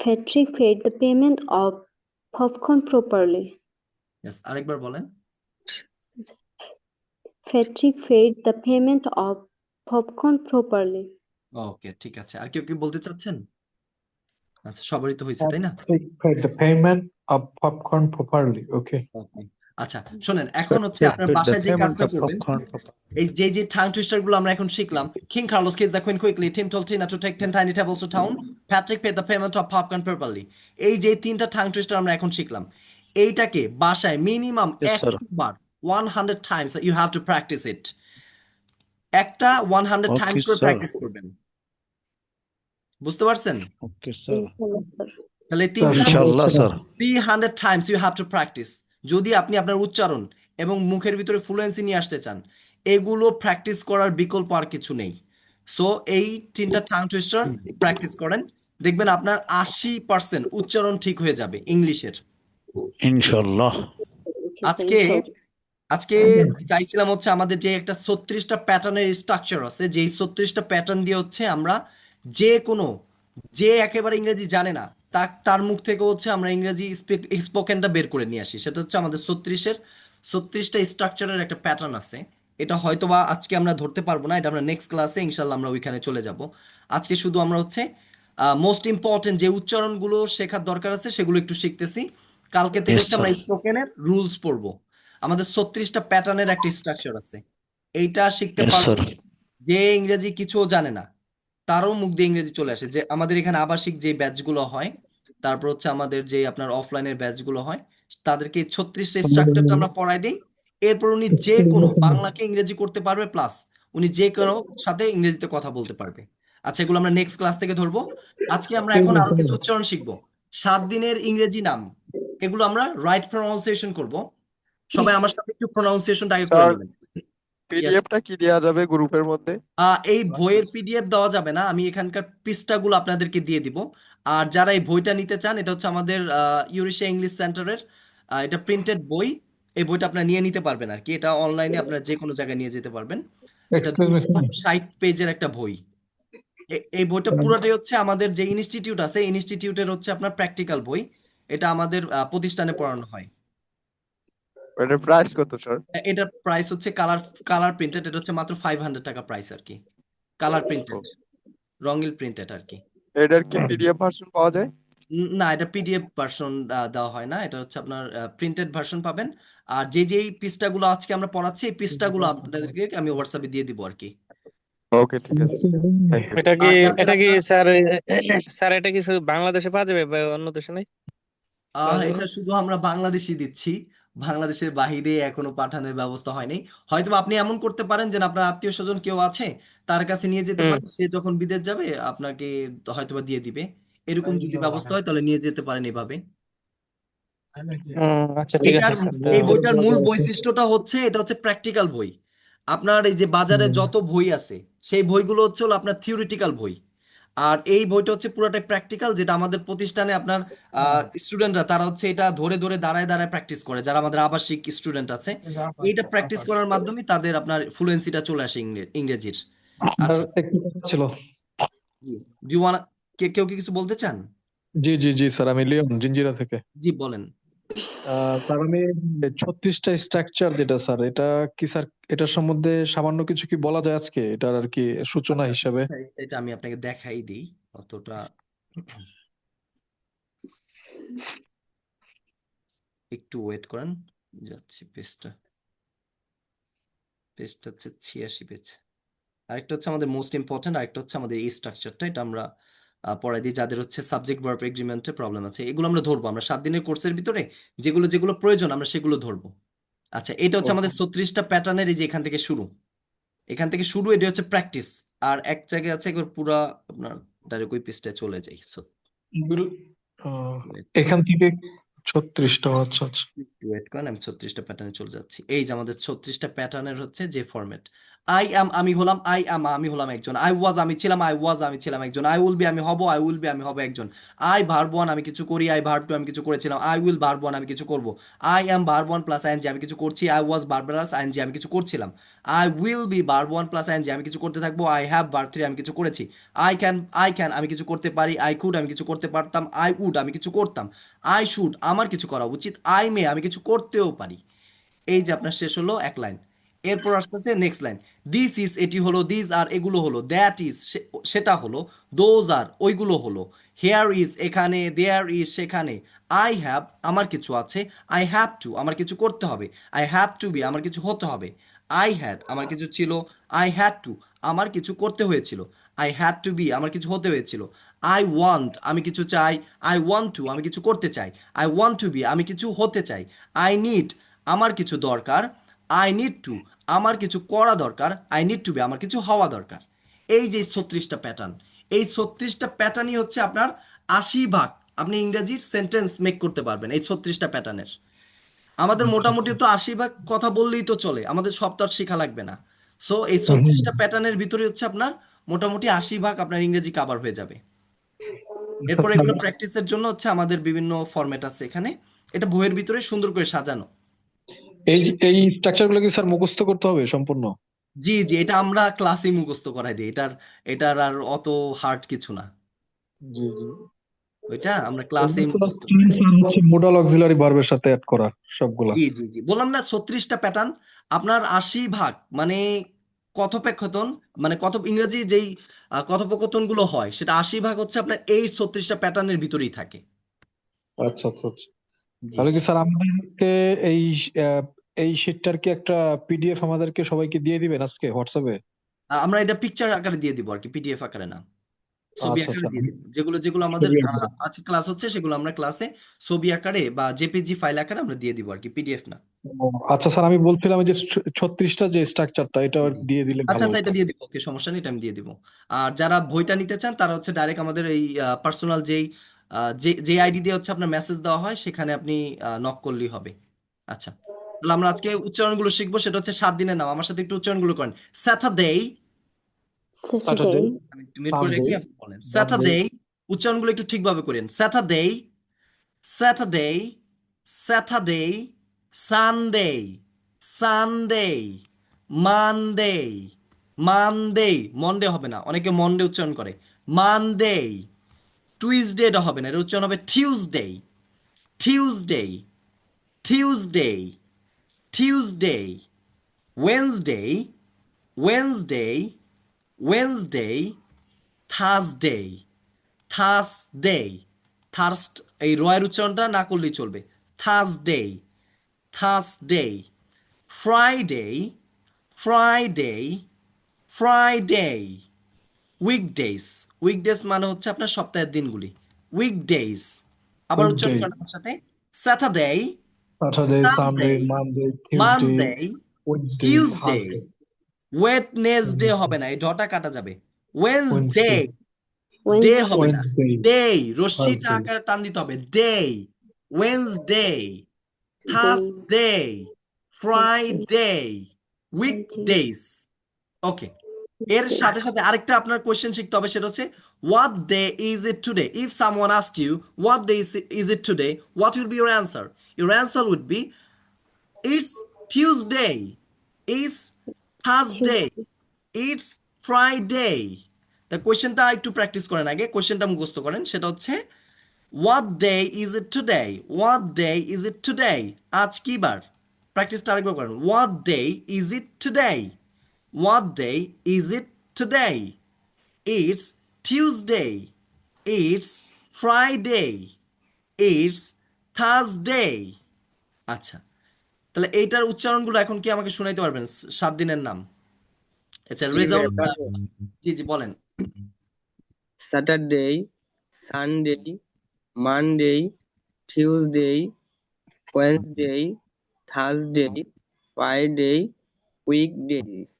Patrick paid the payment of popcorn properly. ইয়াস, আরেকবার বলেন। Patrick paid the payment of popcorn properly. ওকে, ঠিক আছে, আর কেউ কি বলতে চাচ্ছেন? আচ্ছা, সবারই তো হয়েছে, তাই না? Patrick paid the payment of popcorn properly. Okay. ওকে, আচ্ছা শোনেন, এখন হচ্ছে Patrick আপনার paid the বাসায় যে payment কাজটা of করবেন, popcorn properly. এই যে টাং টুইস্টার গুলো আমরা এখন শিখলাম, King Carlos kissed the queen quickly, Tim told Tina to take 10 tiny tables to town, Patrick paid the payment of popcorn properly. এই যে তিনটা টাং টুইস্টার আমরা এখন শিখলাম, এইটাকে বাসায় মিনিমাম Yes, sir. 100 বার 100 times you have to practice it. একটা 100 টাইমস Okay, করে sir. প্র্যাকটিস করবেন, বুঝতে পারছেন? Okay, sir. তাহলে তিনটা Inshallah, sir. 300 times you have to practice. যদি আপনি আপনার উচ্চারণ এবং মুখের ভিতরে ফ্লুয়েন্সি নিয়ে আসতে চান, এগুলো প্র্যাকটিস করার বিকল্প আর কিছু নেই। সো এই তিনটা টাং টুইস্টার প্র্যাকটিস করেন, দেখবেন আপনার 80% উচ্চারণ ঠিক হয়ে যাবে ইংলিশের। Inshallah. আজকে আজকে চাইছিলাম হচ্ছে আমাদের যে একটা 36টা প্যাটার্নের স্ট্রাকচার আছে, যে 36টা প্যাটার্ন দিয়ে হচ্ছে আমরা যে একেবারে ইংরেজি জানে না তার মুখ থেকে হচ্ছে আমরা ইংরেজি স্পোকেনটা বের করে নিয়ে আসি। সেটা হচ্ছে আমাদের 36টা স্ট্রাকচারের একটা প্যাটার্ন আছে। এটা হয়তোবা আজকে আমরা ধরতে পারবো না, এটা আমরা নেক্সট ক্লাসে ইনশাল্লাহ আমরা ওইখানে চলে যাব। আজকে শুধু আমরা হচ্ছে মোস্ট ইম্পর্টেন্ট যে উচ্চারণগুলো শেখার দরকার আছে সেগুলো একটু শিখতেছি। কালকে থেকে Yes, হচ্ছে আমরা sir. স্পোকেনের রুলস পড়বো। আমাদের 36টা প্যাটার্নের একটা স্ট্রাকচার আছে, এইটা শিখতে Yes, পারলে sir. যে ইংরেজি কিছুও জানে না তারও মুখ দিয়ে ইংরেজি চলে আসে। যে আমাদের এখানে আবাসিক যে ব্যাচগুলো হয়, তারপর হচ্ছে আমাদের যে আপনার অফলাইনের ব্যাচগুলো হয়, তাদেরকে 36টা স্ট্রাকচারটা আমরা পড়াই দিই। এরপর উনি যে কোনো বাংলাকে ইংরেজি করতে পারবে, প্লাস উনি যে কোনো সাথে ইংরেজিতে কথা বলতে পারবে। আচ্ছা, এগুলো আমরা নেক্সট ক্লাস থেকে ধরবো। আজকে আমরা এখন আরো কিছু উচ্চারণ শিখবো। 7 দিনের ইংরেজি নাম, এগুলো আমরা রাইট প্রনাউন্সিয়েশন করব। সবাই আমার সাথে একটু প্রনাউন্সিয়েশনটা আগে করে স্যার নেবেন। Yes. পিডিএফটা কি দেওয়া যাবে গ্রুপের মধ্যে? এই বইয়ের পিডিএফ দেওয়া যাবে না, আমি এখানকার পৃষ্ঠাগুলো আপনাদেরকে দিয়ে দিব। আর যারা এই বইটা নিতে চান, এটা হচ্ছে আমাদের ইউরেশিয়া ইংলিশ সেন্টারের এটা প্রিন্টেড বই। এই বইটা আপনারা নিয়ে নিতে পারবেন আর কি, এটা অনলাইনে আপনারা যে কোনো জায়গায় নিয়ে যেতে পারবেন। এটা Excuse me, sir. 60 পেজের একটা বই। এই বইটা পুরোটাই হচ্ছে আমাদের যে ইনস্টিটিউট আছে, ইনস্টিটিউটের হচ্ছে আপনার প্র্যাকটিক্যাল বই। এটা আমাদের প্রতিষ্ঠানে পড়ানো হয়। এটার প্রাইস কত স্যার? এটার প্রাইস হচ্ছে কালার প্রিন্টেড, এটা হচ্ছে মাত্র 500 টাকা প্রাইস আর কি। কালার প্রিন্টেড, রঙিন প্রিন্টেড আর কি। এটার কি পিডিএফ ভার্সন পাওয়া যায়? না, এটা পিডিএফ ভার্সন দেওয়া হয় না, এটা হচ্ছে আপনার প্রিন্টেড ভার্সন পাবেন। আর যেই পৃষ্ঠাগুলো আজকে আমরা পড়াচ্ছি, এই পৃষ্ঠাগুলো আপনাদেরকে আমি হোয়াটসঅ্যাপে দিয়ে দিব আর কি। ওকে, ঠিক আছে। এটা কি আর যাদের এটা কি আপনার স্যার এটা কি শুধু বাংলাদেশে পাওয়া যাবে বা অন্য দেশে নাই পাওয়া যাবে এটা না? শুধু আমরা বাংলাদেশি দিচ্ছি, বাংলাদেশের বাহিরে এখনো পাঠানোর ব্যবস্থা হয়নি। হয়তো আপনি এমন করতে পারেন যে আপনার আত্মীয় স্বজন কেউ আছে, তার কাছে নিয়ে যেতে হুম পারেন, সে যখন বিদেশ যাবে আপনাকে হয়তোবা দিয়ে দিবে। এরকম যদি ব্যবস্থা হয় তাহলে নিয়ে যেতে পারেন এভাবে। আচ্ছা ঠিক আছে এটার স্যার। এই বইটার মূল বৈশিষ্ট্যটা হচ্ছে এটা হচ্ছে প্র্যাকটিক্যাল বই। আপনার এই যে বাজারে যত বই আছে, সেই বইগুলো হচ্ছে হলো আপনার থিওরিটিক্যাল বই। আর এই বইটা হচ্ছে পুরোটাই প্র্যাকটিক্যাল, যেটা আমাদের প্রতিষ্ঠানে আপনার স্টুডেন্টরা তারা হচ্ছে এটা ধরে ধরে দাঁড়ায় দাঁড়ায় প্র্যাকটিস করে, যারা আমাদের আবাসিক স্টুডেন্ট আছে। এইটা প্র্যাকটিস করার মাধ্যমে তাদের আপনার ফ্লুয়েন্সিটা চলে আসে ইংরেজির। আচ্ছা, একটু কথা ছিল। ডু ইউ ওয়ান্ট, কেউ কি কিছু বলতে চান? জি জি জি স্যার, আমি লিওন জিঞ্জিরা থেকে। জি বলেন। স্যার আমি 36টা স্ট্রাকচার যেটা স্যার, এটা কি স্যার, এটার সম্বন্ধে সামান্য কিছু কি বলা যায় আজকে, এটার আর কি সূচনা আচ্ছা, হিসাবে? এটা আমি আপনাকে দেখাই দিই অতটা। একটু ওয়েট করেন, যাচ্ছি পেজটা হচ্ছে 86 পেজ। আরেকটা হচ্ছে আমাদের মোস্ট ইম্পর্টেন্ট, আরেকটা হচ্ছে আমাদের এই স্ট্রাকচারটা, এটা আমরা পড়াই দিই যাদের হচ্ছে সাবজেক্ট ভার্ব এগ্রিমেন্টে প্রবলেম আছে। এগুলো আমরা ধরবো, আমরা 7 দিনের কোর্সের ভিতরে যেগুলো যেগুলো প্রয়োজন আমরা সেগুলো ধরবো। আচ্ছা, এটা হচ্ছে আমাদের 36টা প্যাটার্নের, এই যে এখান থেকে শুরু, এটা হচ্ছে প্র্যাকটিস। আর এক জায়গায় আছে একবার পুরা আপনার ডাইরেক্ট ওই পেজটায় চলে যাই। এখান থেকে 36টা, আচ্ছা আচ্ছা। ওয়েট করেন, আমি 36টা প্যাটার্নে চলে যাচ্ছি। এই যে আমাদের 36টা প্যাটার্নের হচ্ছে যে ফরম্যাট, আই অ্যাম আমি হলাম, আমি হলাম একজন। আই ওয়াজ আমি ছিলাম, আমি ছিলাম একজন। আই উইল বি আমি হব, আমি হব একজন। আই ভার্ব ওয়ান আমি কিছু করি, আই ভার্ব টু আমি কিছু করেছিলাম। আই উইল ভার্ব ওয়ান আমি কিছু করব। I am verb one plus ING আমি কিছু করছি। I was verb plus ING আমি কিছু করছিলাম। I will be verb one plus ING আমি কিছু করতে থাকবো। আই হ্যাভ ভার্ব থ্রি আমি কিছু করেছি। আই ক্যান আমি কিছু করতে পারি। আই কুড আমি কিছু করতে পারতাম। আই উড আমি কিছু করতাম। আই শুড আমার কিছু করা উচিত। আই মে আমি কিছু করতেও পারি। এই যে আপনার শেষ হলো এক লাইন। এরপর আসতেছে নেক্সট লাইন। দিস ইজ এটি হলো, দিস আর এগুলো হলো, দ্যাট ইজ সেটা হলো, দোজ আর ওইগুলো হলো, হেয়ার ইজ এখানে, দেয়ার ইজ সেখানে, আই হ্যাভ আমার কিছু আছে, আই হ্যাভ টু আমার কিছু করতে হবে, আই হ্যাভ টু বি আমার কিছু হতে হবে, আই হ্যাড আমার কিছু ছিল, আই হ্যাড টু আমার কিছু করতে হয়েছিল, আই হ্যাড টু বি আমার কিছু হতে হয়েছিল, আই ওয়ান্ট আমি কিছু চাই, আই ওয়ান্ট টু আমি কিছু করতে চাই, আই ওয়ান্ট টু বি আমি কিছু হতে চাই, আই নিড আমার কিছু দরকার, আই নিড টু আমার কিছু করা দরকার, আই নিড টু বি আমার কিছু হওয়া দরকার। এই যে 36টা প্যাটার্ন, এই 36টা প্যাটার্নই হচ্ছে আপনার 80 ভাগ আপনি ইংরেজির সেন্টেন্স মেক করতে পারবেন এই 36টা প্যাটার্নের। আমাদের মোটামুটি তো 80 ভাগ কথা বললেই তো চলে, আমাদের সব তো আর শেখা লাগবে না। সো এই 36টা প্যাটার্নের ভিতরে হচ্ছে আপনার মোটামুটি 80 ভাগ আপনার ইংরেজি কাভার হয়ে যাবে। এরপর এগুলো প্র্যাকটিসের জন্য হচ্ছে আমাদের বিভিন্ন ফরম্যাট আছে এখানে, এটা বইয়ের ভিতরে সুন্দর করে সাজানো। এই স্ট্রাকচার গুলো কি স্যার মুখস্থ করতে হবে সম্পূর্ণ? জি জি, এটা আমরা ক্লাসে মুখস্থ করাই দিই, এটার আর অত হার্ড কিছু না, জি জি। ওইটা আমরা ক্লাসেই মুখস্থ করাই দিই। হচ্ছে মোডাল অক্সিলারি ভার্বের সাথে অ্যাড করা সবগুলা। জি জি জি, বললাম না 36টা প্যাটার্ন আপনার 80 ভাগ মানে কথোপকথন, মানে ইংরেজি যেই কথোপকথন গুলো হয় সেটা 80 ভাগ হচ্ছে আপনার এই 36টা প্যাটার্নের ভিতরেই থাকে। আচ্ছা আচ্ছা আচ্ছা। জি তাহলে কি স্যার আমাদেরকে এই আহ, এই শিটটার কি একটা পিডিএফ আমাদেরকে সবাইকে দিয়ে দিবেন আজকে হোয়াটসঅ্যাপে? আমরা এটা পিকচার আকারে দিয়ে দিব আর কি, পিডিএফ আকারে না, ছবি আচ্ছা আকারে আচ্ছা। দিয়ে দিব। যেগুলো যেগুলো আমাদের ছবি আকারে। আছে ক্লাস হচ্ছে সেগুলো আমরা ক্লাসে ছবি আকারে বা জেপিজি ফাইল আকারে আমরা দিয়ে দিব আর কি, পিডিএফ না। ও, আচ্ছা স্যার, আমি বলছিলাম যে 36টা যে স্ট্রাকচারটা এটা জি। দিয়ে দিলে আচ্ছা ভালো আচ্ছা, হতো। এটা দিয়ে দিব, ওকে সমস্যা নেই, এটা আমি দিয়ে দিব। আর যারা বইটা নিতে চান তারা হচ্ছে ডাইরেক্ট আমাদের এই পার্সোনাল যে আইডি দিয়ে হচ্ছে আপনার মেসেজ দেওয়া হয় সেখানে আপনি নক করলেই হবে। আচ্ছা, তাহলে আমরা আজকে উচ্চারণগুলো শিখবো, সেটা হচ্ছে 7 দিনের নাম। আমার সাথে একটু উচ্চারণগুলো করেন। স্যাটারডে, স্যাটারডে, আমি একটু মিউট করে সানডে, রেখে আপনি বলেন। মানডে, স্যাটারডে, উচ্চারণগুলো একটু ঠিকভাবে করেন। Saturday, Saturday, Saturday, Sunday, Sunday, Monday, Monday, Monday হবে না, অনেকে মনডে উচ্চারণ করে, মানডে, টুইসডেটা হবে না, এটা উচ্চারণ হবে Tuesday, Tuesday, Tuesday, Tuesday, Wednesday, Wednesday, Wednesday, Thursday, Thursday, thirst এই রয়ের উচ্চারণটা না করলেই চলবে, Thursday, Thursday, Friday, Friday, Friday, weekdays, weekdays মানে হচ্ছে আপনার সপ্তাহের দিনগুলি, উইকডেজ। আবার উচ্চারণ উইকডে, করেন আমার সাথে। Saturday, Saturday, Sunday, Sunday, Monday, Tuesday, Monday, Wednesday, Tuesday, Thursday, Wednesday হবে না, এই ডটা কাটা যাবে, ওয়েনসডে, ওয়েডনেসডে, ডে হবে না, ওয়েডনেসডে, ডে, রশ্মিটা থার্সডে, আকারে টান দিতে হবে, day, Wednesday, Thursday, Friday, weekdays. Okay, এর সাথে সাথে আরেকটা আপনার কোয়েশ্চেন শিখতে হবে, সেটা হচ্ছে what day is it today. If someone ask you what day is it today, what will be your answer? Your answer would be it's Tuesday, it's Thursday, it's Friday. তা কোয়েশ্চেনটা একটু প্র্যাকটিস করেন, আগে কোয়েশ্চেনটা মুখস্থ করেন, সেটা হচ্ছে what day is it today, what day is it today, আজ কি বার? প্র্যাকটিসটা আরেকবার করেন। What day is it today, what day is it today? It's Tuesday. It's Friday. It's Thursday. আচ্ছা, তাহলে এইটার উচ্চারণগুলো এখন কি আমাকে শোনাইতে পারবেন? 7 দিনের নাম। আচ্ছা, জি ভাইয়া রেজাউল, পারবো। জি জি বলেন। Saturday, Sunday, Monday, Tuesday, Wednesday, Thursday, Friday, weekdays.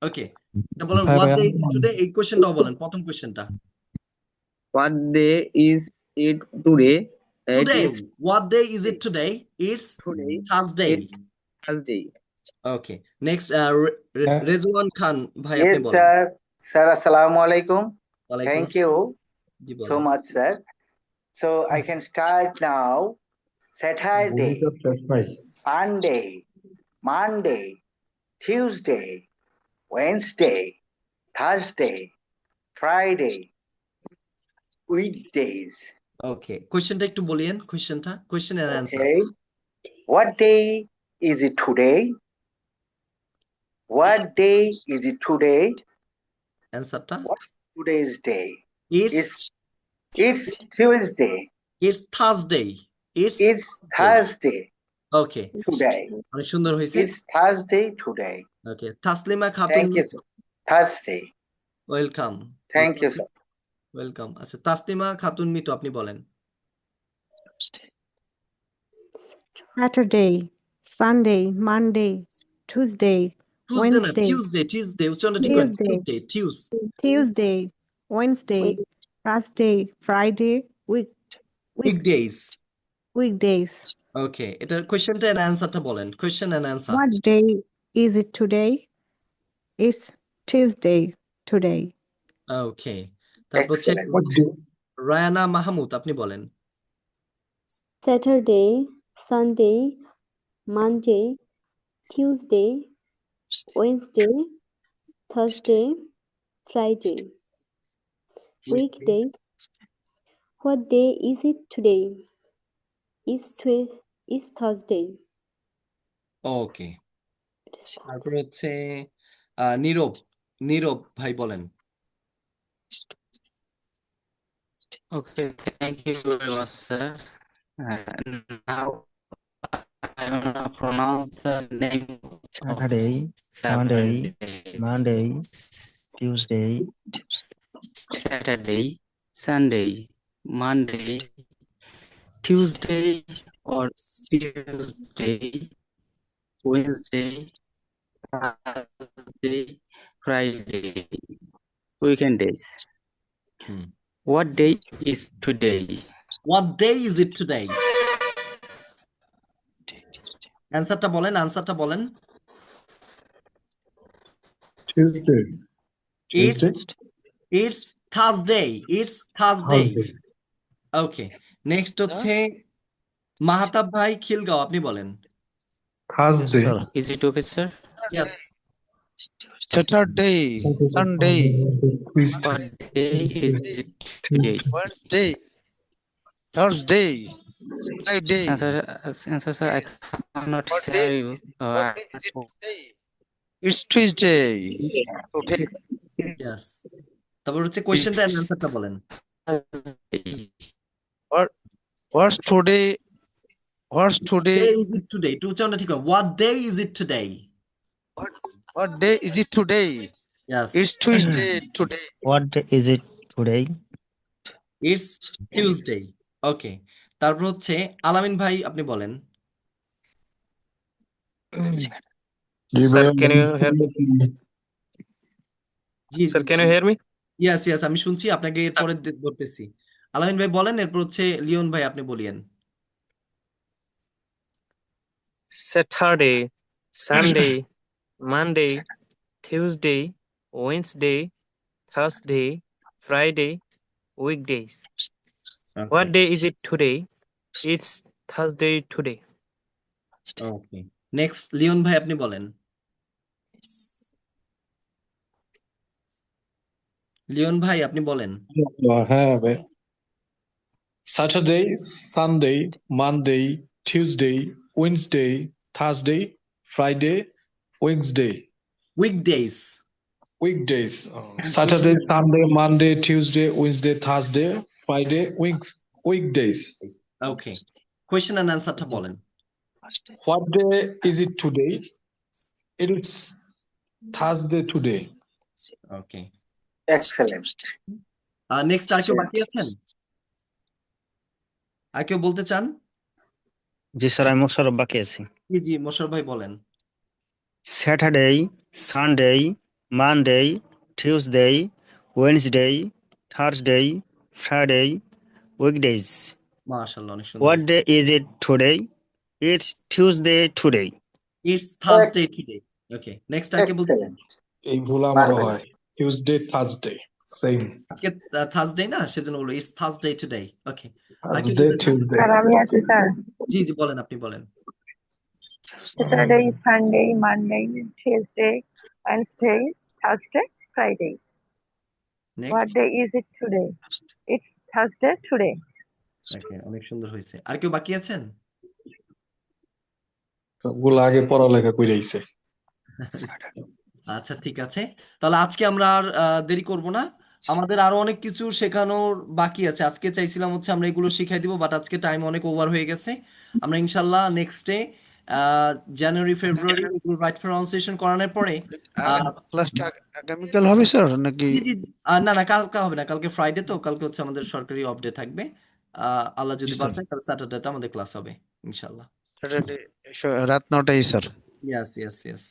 Okay, এটা বলেন হ্যাঁ হোয়াট ভাই, ডে ইজ ইট টুডে, এই কোশ্চেনটাও বলেন, প্রথম কোশ্চেনটা। What day is it today? It today, is what day is it today? It's today. Thursday. It's Thursday. Okay next Rezwan Khan ভাই আপনি Yes, বলেন। sir. Sir, assalamu alaikum. ওয়ালাইকুম Thank আসসালাম। you জি so বলেন। much, sir. So I can start now. Saturday, Sunday, Monday, Tuesday, Wednesday, Thursday, Friday, weekdays. Okay কোশ্চেনটা একটু বলিয়েন, question and answer. Okay. What day is it today? What day is it today? অ্যান্সারটা What today's day? It's It's Tuesday. It's Thursday. It's Thursday okay today. অনেক সুন্দর হয়েছে। It's Thursday today. Okay Taslima Khatun Thank you, sir. Thursday. Welcome. Thank you, sir. Welcome. আচ্ছা তাসলিমা খাতুন মিতু আপনি বলেন। Saturday, Sunday, Monday, Tuesday, টুসডে না Wednesday, Tuesday উচ্চারণটা ঠিক করেন। Tuesday, Tuesday Tuesday, Wednesday, Thursday, Friday, weekdays. weekdays. ওকে এটার কোশ্চেনটা এন্ড অ্যান্সারটা বলেন। Question and answer. What day is it today? It's Tuesday today. ওকে তারপর হচ্ছে Excellent. রায়ানা মাহমুদ আপনি বলেন। Saturday, Sunday, Monday, Tuesday, Wednesday, Thursday, Friday. Weekdays. What day is it today? It's Thursday. ওকে তারপর হচ্ছে নীরব ভাই বলেন। Okay, thank you very much, sir. Now I'm gonna pronounce the name of Saturday, Sunday, Monday, Tuesday, Saturday, Sunday, Monday, Tuesday or Tuesday, Wednesday, Thursday, Friday, weekend days. What day is today? What day is it today? অ্যান্সারটা বলেন। Tuesday. It's Thursday. Okay next হচ্ছে মাহতাব ভাই খিলগাঁও আপনি বলেন। Thursday. Is it okay, sir? Yes. Saturday, Sunday, What day is it today? Wednesday, Thursday, Friday. Answer, sir, I cannot What hear day? you. What day is it today? It's Tuesday. Okay. Yes. তারপর হচ্ছে কোশ্চেনটা and অ্যান্সারটা বলেন। What's today? What's today? Day is it today? টু উচ্চারণটা ঠিক হবে। What day is it today? What day is it today? Yes. It's Tuesday today. What day is it today? It's Tuesday. ওকে তারপর হচ্ছে আলামিন ভাই আপনি বলেন। Sir, can you hear me? G Sir, can you hear me? Yes আমি শুনছি আপনাকে এরপরে ধরতেছি। আলামিন ভাই বলেন, এরপর হচ্ছে লিওন ভাই আপনি বলিয়েন। Saturday, Sunday, Monday, Tuesday, Wednesday, Thursday, Friday, weekdays. What day is it today? It's Thursday today. Okay next Leon ভাই আপনি বলেন। লিওন ভাই আপনি বলেন। হ্যাঁ ভাই। Saturday, Sunday, Monday, Tuesday, Wednesday, Thursday, Friday, Wednesday. Weekdays. Saturday, Sunday, Monday, Tuesday, Wednesday, Thursday, Friday, weekdays. Okay question and অ্যান্সারটা বলেন। What day is it today? It is Thursday today. Okay Excellent. Next আর কেউ বাকি আছেন? আর কেউ বলতে চান? জি sir, আমি মোশাররফ বাকি আছি। জি মোশাররফ ভাই বলেন। Saturday, Sunday, Monday, Tuesday, Wednesday, Thursday, Friday, weekdays. মাশাআল্লাহ অনেক সুন্দর। What day is it today? It's Tuesday today. It's Thursday today. Okay, next আর কে বলতে চান? Excellent. এই ভুল আমারও Perfect. হয়। Tuesday Thursday same. আজকে থার্সডে না, সেজন্য বলবো ইটস থার্সডে টুডে। ওকে, আর কি থার্সডে বলতে চান? টিউসডে। স্যার আমি আছি স্যার। জি জি বলেন, আপনি বলেন। Saturday, Sunday, Monday, Tuesday, Wednesday, Thursday, Friday. What next. day is it today? It's Thursday today. ওকে, অনেক সুন্দর হয়েছে। আর কেউ বাকি আছেন? সবগুলো আগে পড়ালেখা করে আইছে। আচ্ছা ঠিক আছে, তাহলে আজকে আমরা আর দেরি করব না। আমাদের আরো অনেক কিছু শেখানোর বাকি আছে। আজকে চাইছিলাম হচ্ছে আমরা এগুলো শিখাই দিব, বাট আজকে টাইম অনেক ওভার হয়ে গেছে। আমরা ইনশাল্লাহ নেক্সট ডে জানুয়ারি ফেব্রুয়ারি এগুলো রাইট প্রনাউন্সিয়েশন করানোর পরে ক্লাসটা আগামীকাল হবে স্যার নাকি? জি জি জি, না না কালকে হবে না, কালকে ফ্রাইডে, তো কালকে হচ্ছে আমাদের সরকারি অফ ডে থাকবে। আল্লাহ যদি বাঁচায় তাহলে স্যাটারডেতে আমাদের ক্লাস হবে ইনশাল্লাহ। স্যাটারডে রাত 9টায় sir. Yes yes yes.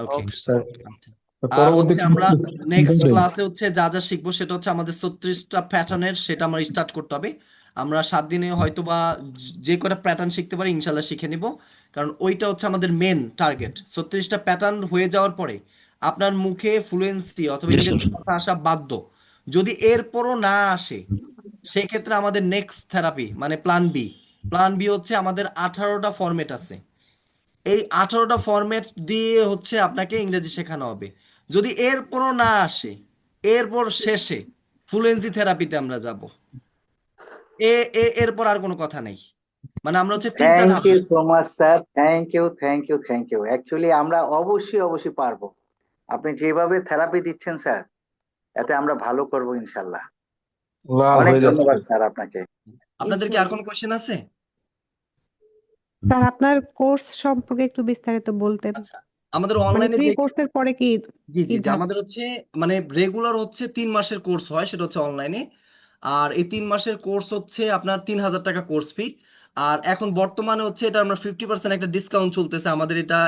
Okay okay sir. আচ্ছা, আর পরবর্তী হচ্ছে আমরা নেক্সট ক্লাসে ক্লাসে হচ্ছে যা যা শিখবো সেটা হচ্ছে আমাদের 36টা প্যাটার্নের, সেটা আমরা স্টার্ট করতে হবে। আমরা 7 দিনে হয়তো বা যে কটা প্যাটার্ন শিখতে পারি ইনশাল্লাহ শিখে নিব, কারণ ওইটা হচ্ছে আমাদের মেন টার্গেট। 36টা প্যাটার্ন হয়ে যাওয়ার পরে আপনার মুখে ফ্লুয়েন্সি অথবা ইংরেজি কথা আসা বাধ্য। যদি এরপরও না আসে সেক্ষেত্রে আমাদের নেক্সট থেরাপি মানে প্ল্যান বি হচ্ছে আমাদের 18টা ফরম্যাট আছে। এই 18টা ফরম্যাট দিয়ে হচ্ছে আপনাকে ইংরেজি শেখানো হবে। যদি এরপরও না আসে, এরপর শেষে ফ্লুয়েন্সি থেরাপিতে আমরা যাব। এরপর আর কোনো কথা নেই, মানে আমরা হচ্ছে 3টা Thank ধাপ। you so much, sir. Thank you, thank you, thank you. Actually, আমরা অবশ্যই পারবো। আপনি যেভাবে থেরাপি দিচ্ছেন স্যার, এতে আমরা ভালো করব ইনশাল্লাহ। লাভ অনেক হয়ে ধন্যবাদ যাচ্ছে। স্যার আপনাকে। আপনাদের কি আর কোনো কোশ্চেন আছে? স্যার আপনার কোর্স সম্পর্কে একটু বিস্তারিত বলতেন। আচ্ছা, আমাদের মানে অনলাইনে 3 যে কোর্সের পরে কি জি কি জি জি ধাপ? আমাদের হচ্ছে মানে রেগুলার হচ্ছে 3 মাসের কোর্স হয়, সেটা হচ্ছে অনলাইনে। আর এই 3 মাসের কোর্স হচ্ছে আপনার 3000 টাকা কোর্স ফি। আর এখন বর্তমানে হচ্ছে এটা আমরা 50% একটা ডিসকাউন্ট চলতেছে আমাদের, এটা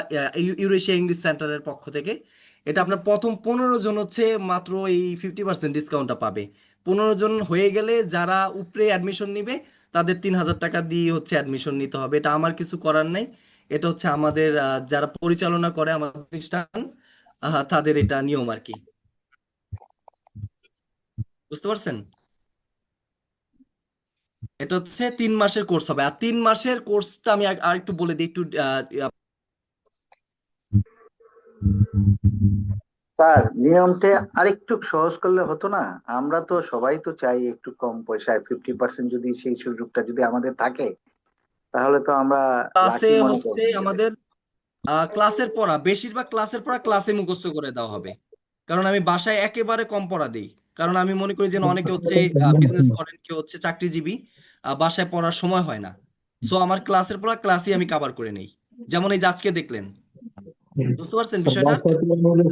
ইউরেশিয়া ইংলিশ সেন্টারের পক্ষ থেকে। এটা আপনার প্রথম 15 জন হচ্ছে মাত্র এই 50% ডিসকাউন্টটা পাবে। 15 জন হয়ে গেলে যারা উপরে অ্যাডমিশন নিবে তাদের 3000 টাকা দিয়ে হচ্ছে অ্যাডমিশন নিতে হবে। এটা আমার কিছু করার নাই, এটা হচ্ছে আমাদের যারা পরিচালনা করে আমাদের প্রতিষ্ঠান তাদের এটা নিয়ম আর কি। বুঝতে পারছেন? এটা হচ্ছে 3 মাসের কোর্স হবে। আর 3 মাসের কোর্সটা আমি আর একটু বলে দিই একটু স্যার নিয়মটা আরেকটু সহজ করলে হতো না? আমরা তো সবাই তো চাই একটু কম পয়সায় 50% যদি সেই সুযোগটা যদি আমাদের থাকে তাহলে তো আমরা ক্লাসে লাকি মনে হচ্ছে করবো। আমাদের ক্লাসের পড়া, বেশিরভাগ ক্লাসের পড়া ক্লাসে মুখস্থ করে দেওয়া হবে, কারণ আমি বাসায় একেবারে কম পড়া দিই। কারণ আমি মনে করি যে অনেকে হচ্ছে বিজনেস করেন, কেউ হচ্ছে চাকরিজীবী, বাসায় পড়ার সময় হয় না। সো আমার ক্লাসের পড়া ক্লাসই আমি কভার করে নেই, যেমন এই যে আজকে দেখলেন। বুঝতে পারছেন বিষয়টা?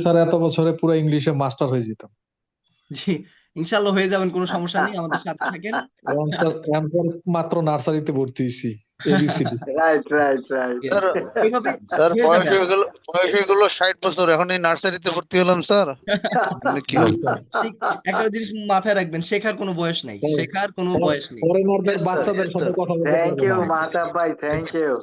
স্যার এত বছরে পুরো ইংলিশে মাস্টার হয়ে যেতাম। জি, ইনশাল্লাহ হয়ে যাবেন, কোনো সমস্যা নেই, আমাদের সাথে থাকেন। মাত্র নার্সারিতে ভর্তি হয়েছি ABCD. Right right right. Sir এইভাবে স্যার হয়ে বয়স যাবে। হয়ে গেল 60 বছর, এখন এই নার্সারিতে ভর্তি হলাম স্যার, মানে কি হবে? একটা জিনিস মাথায় রাখবেন, শেখার কোনো বয়স নেই, শেখার কোনো বয়স নেই। ফরেনারদের বাচ্চাদের সাথে কথা বলতে থ্যাংক পারবো ইউ না। মাহতাব ভাই, থ্যাংক ইউ।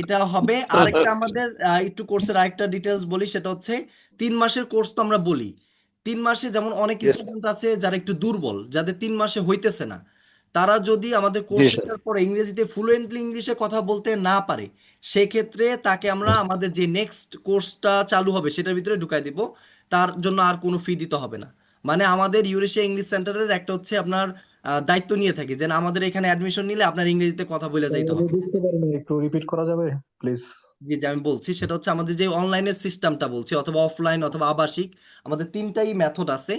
এটা হবে। আরেকটা আমাদের একটু কোর্সের আরেকটা ডিটেলস বলি, সেটা হচ্ছে 3 মাসের কোর্স তো আমরা বলি। 3 মাসে যেমন অনেক Yes, স্টুডেন্ট আছে যারা একটু দুর্বল, যাদের 3 মাসে হইতেছে না, তারা যদি আমাদের জি কোর্স স্যার। শেখার পরে ইংরেজিতে ফ্লুয়েন্টলি ইংলিশে কথা বলতে না পারে, সেক্ষেত্রে তাকে আমরা আমাদের যে নেক্সট কোর্সটা চালু হবে সেটার ভিতরে ঢুকাই দিব। তার জন্য আর কোনো ফি দিতে হবে না। মানে আমাদের ইউরেশিয়া ইংলিশ সেন্টারের একটা হচ্ছে আপনার দায়িত্ব নিয়ে থাকি যে না, আমাদের এখানে অ্যাডমিশন নিলে আপনার ইংরেজিতে কথা বলে যাইতে আমি হবে। বুঝতে পারিনি, একটু রিপিট করা যাবে প্লিজ? জি জি আমি বলছি, সেটা হচ্ছে আমাদের যে অনলাইনের সিস্টেমটা বলছি, অথবা অফলাইন অথবা আবাসিক, আমাদের 3টাই মেথড আছে।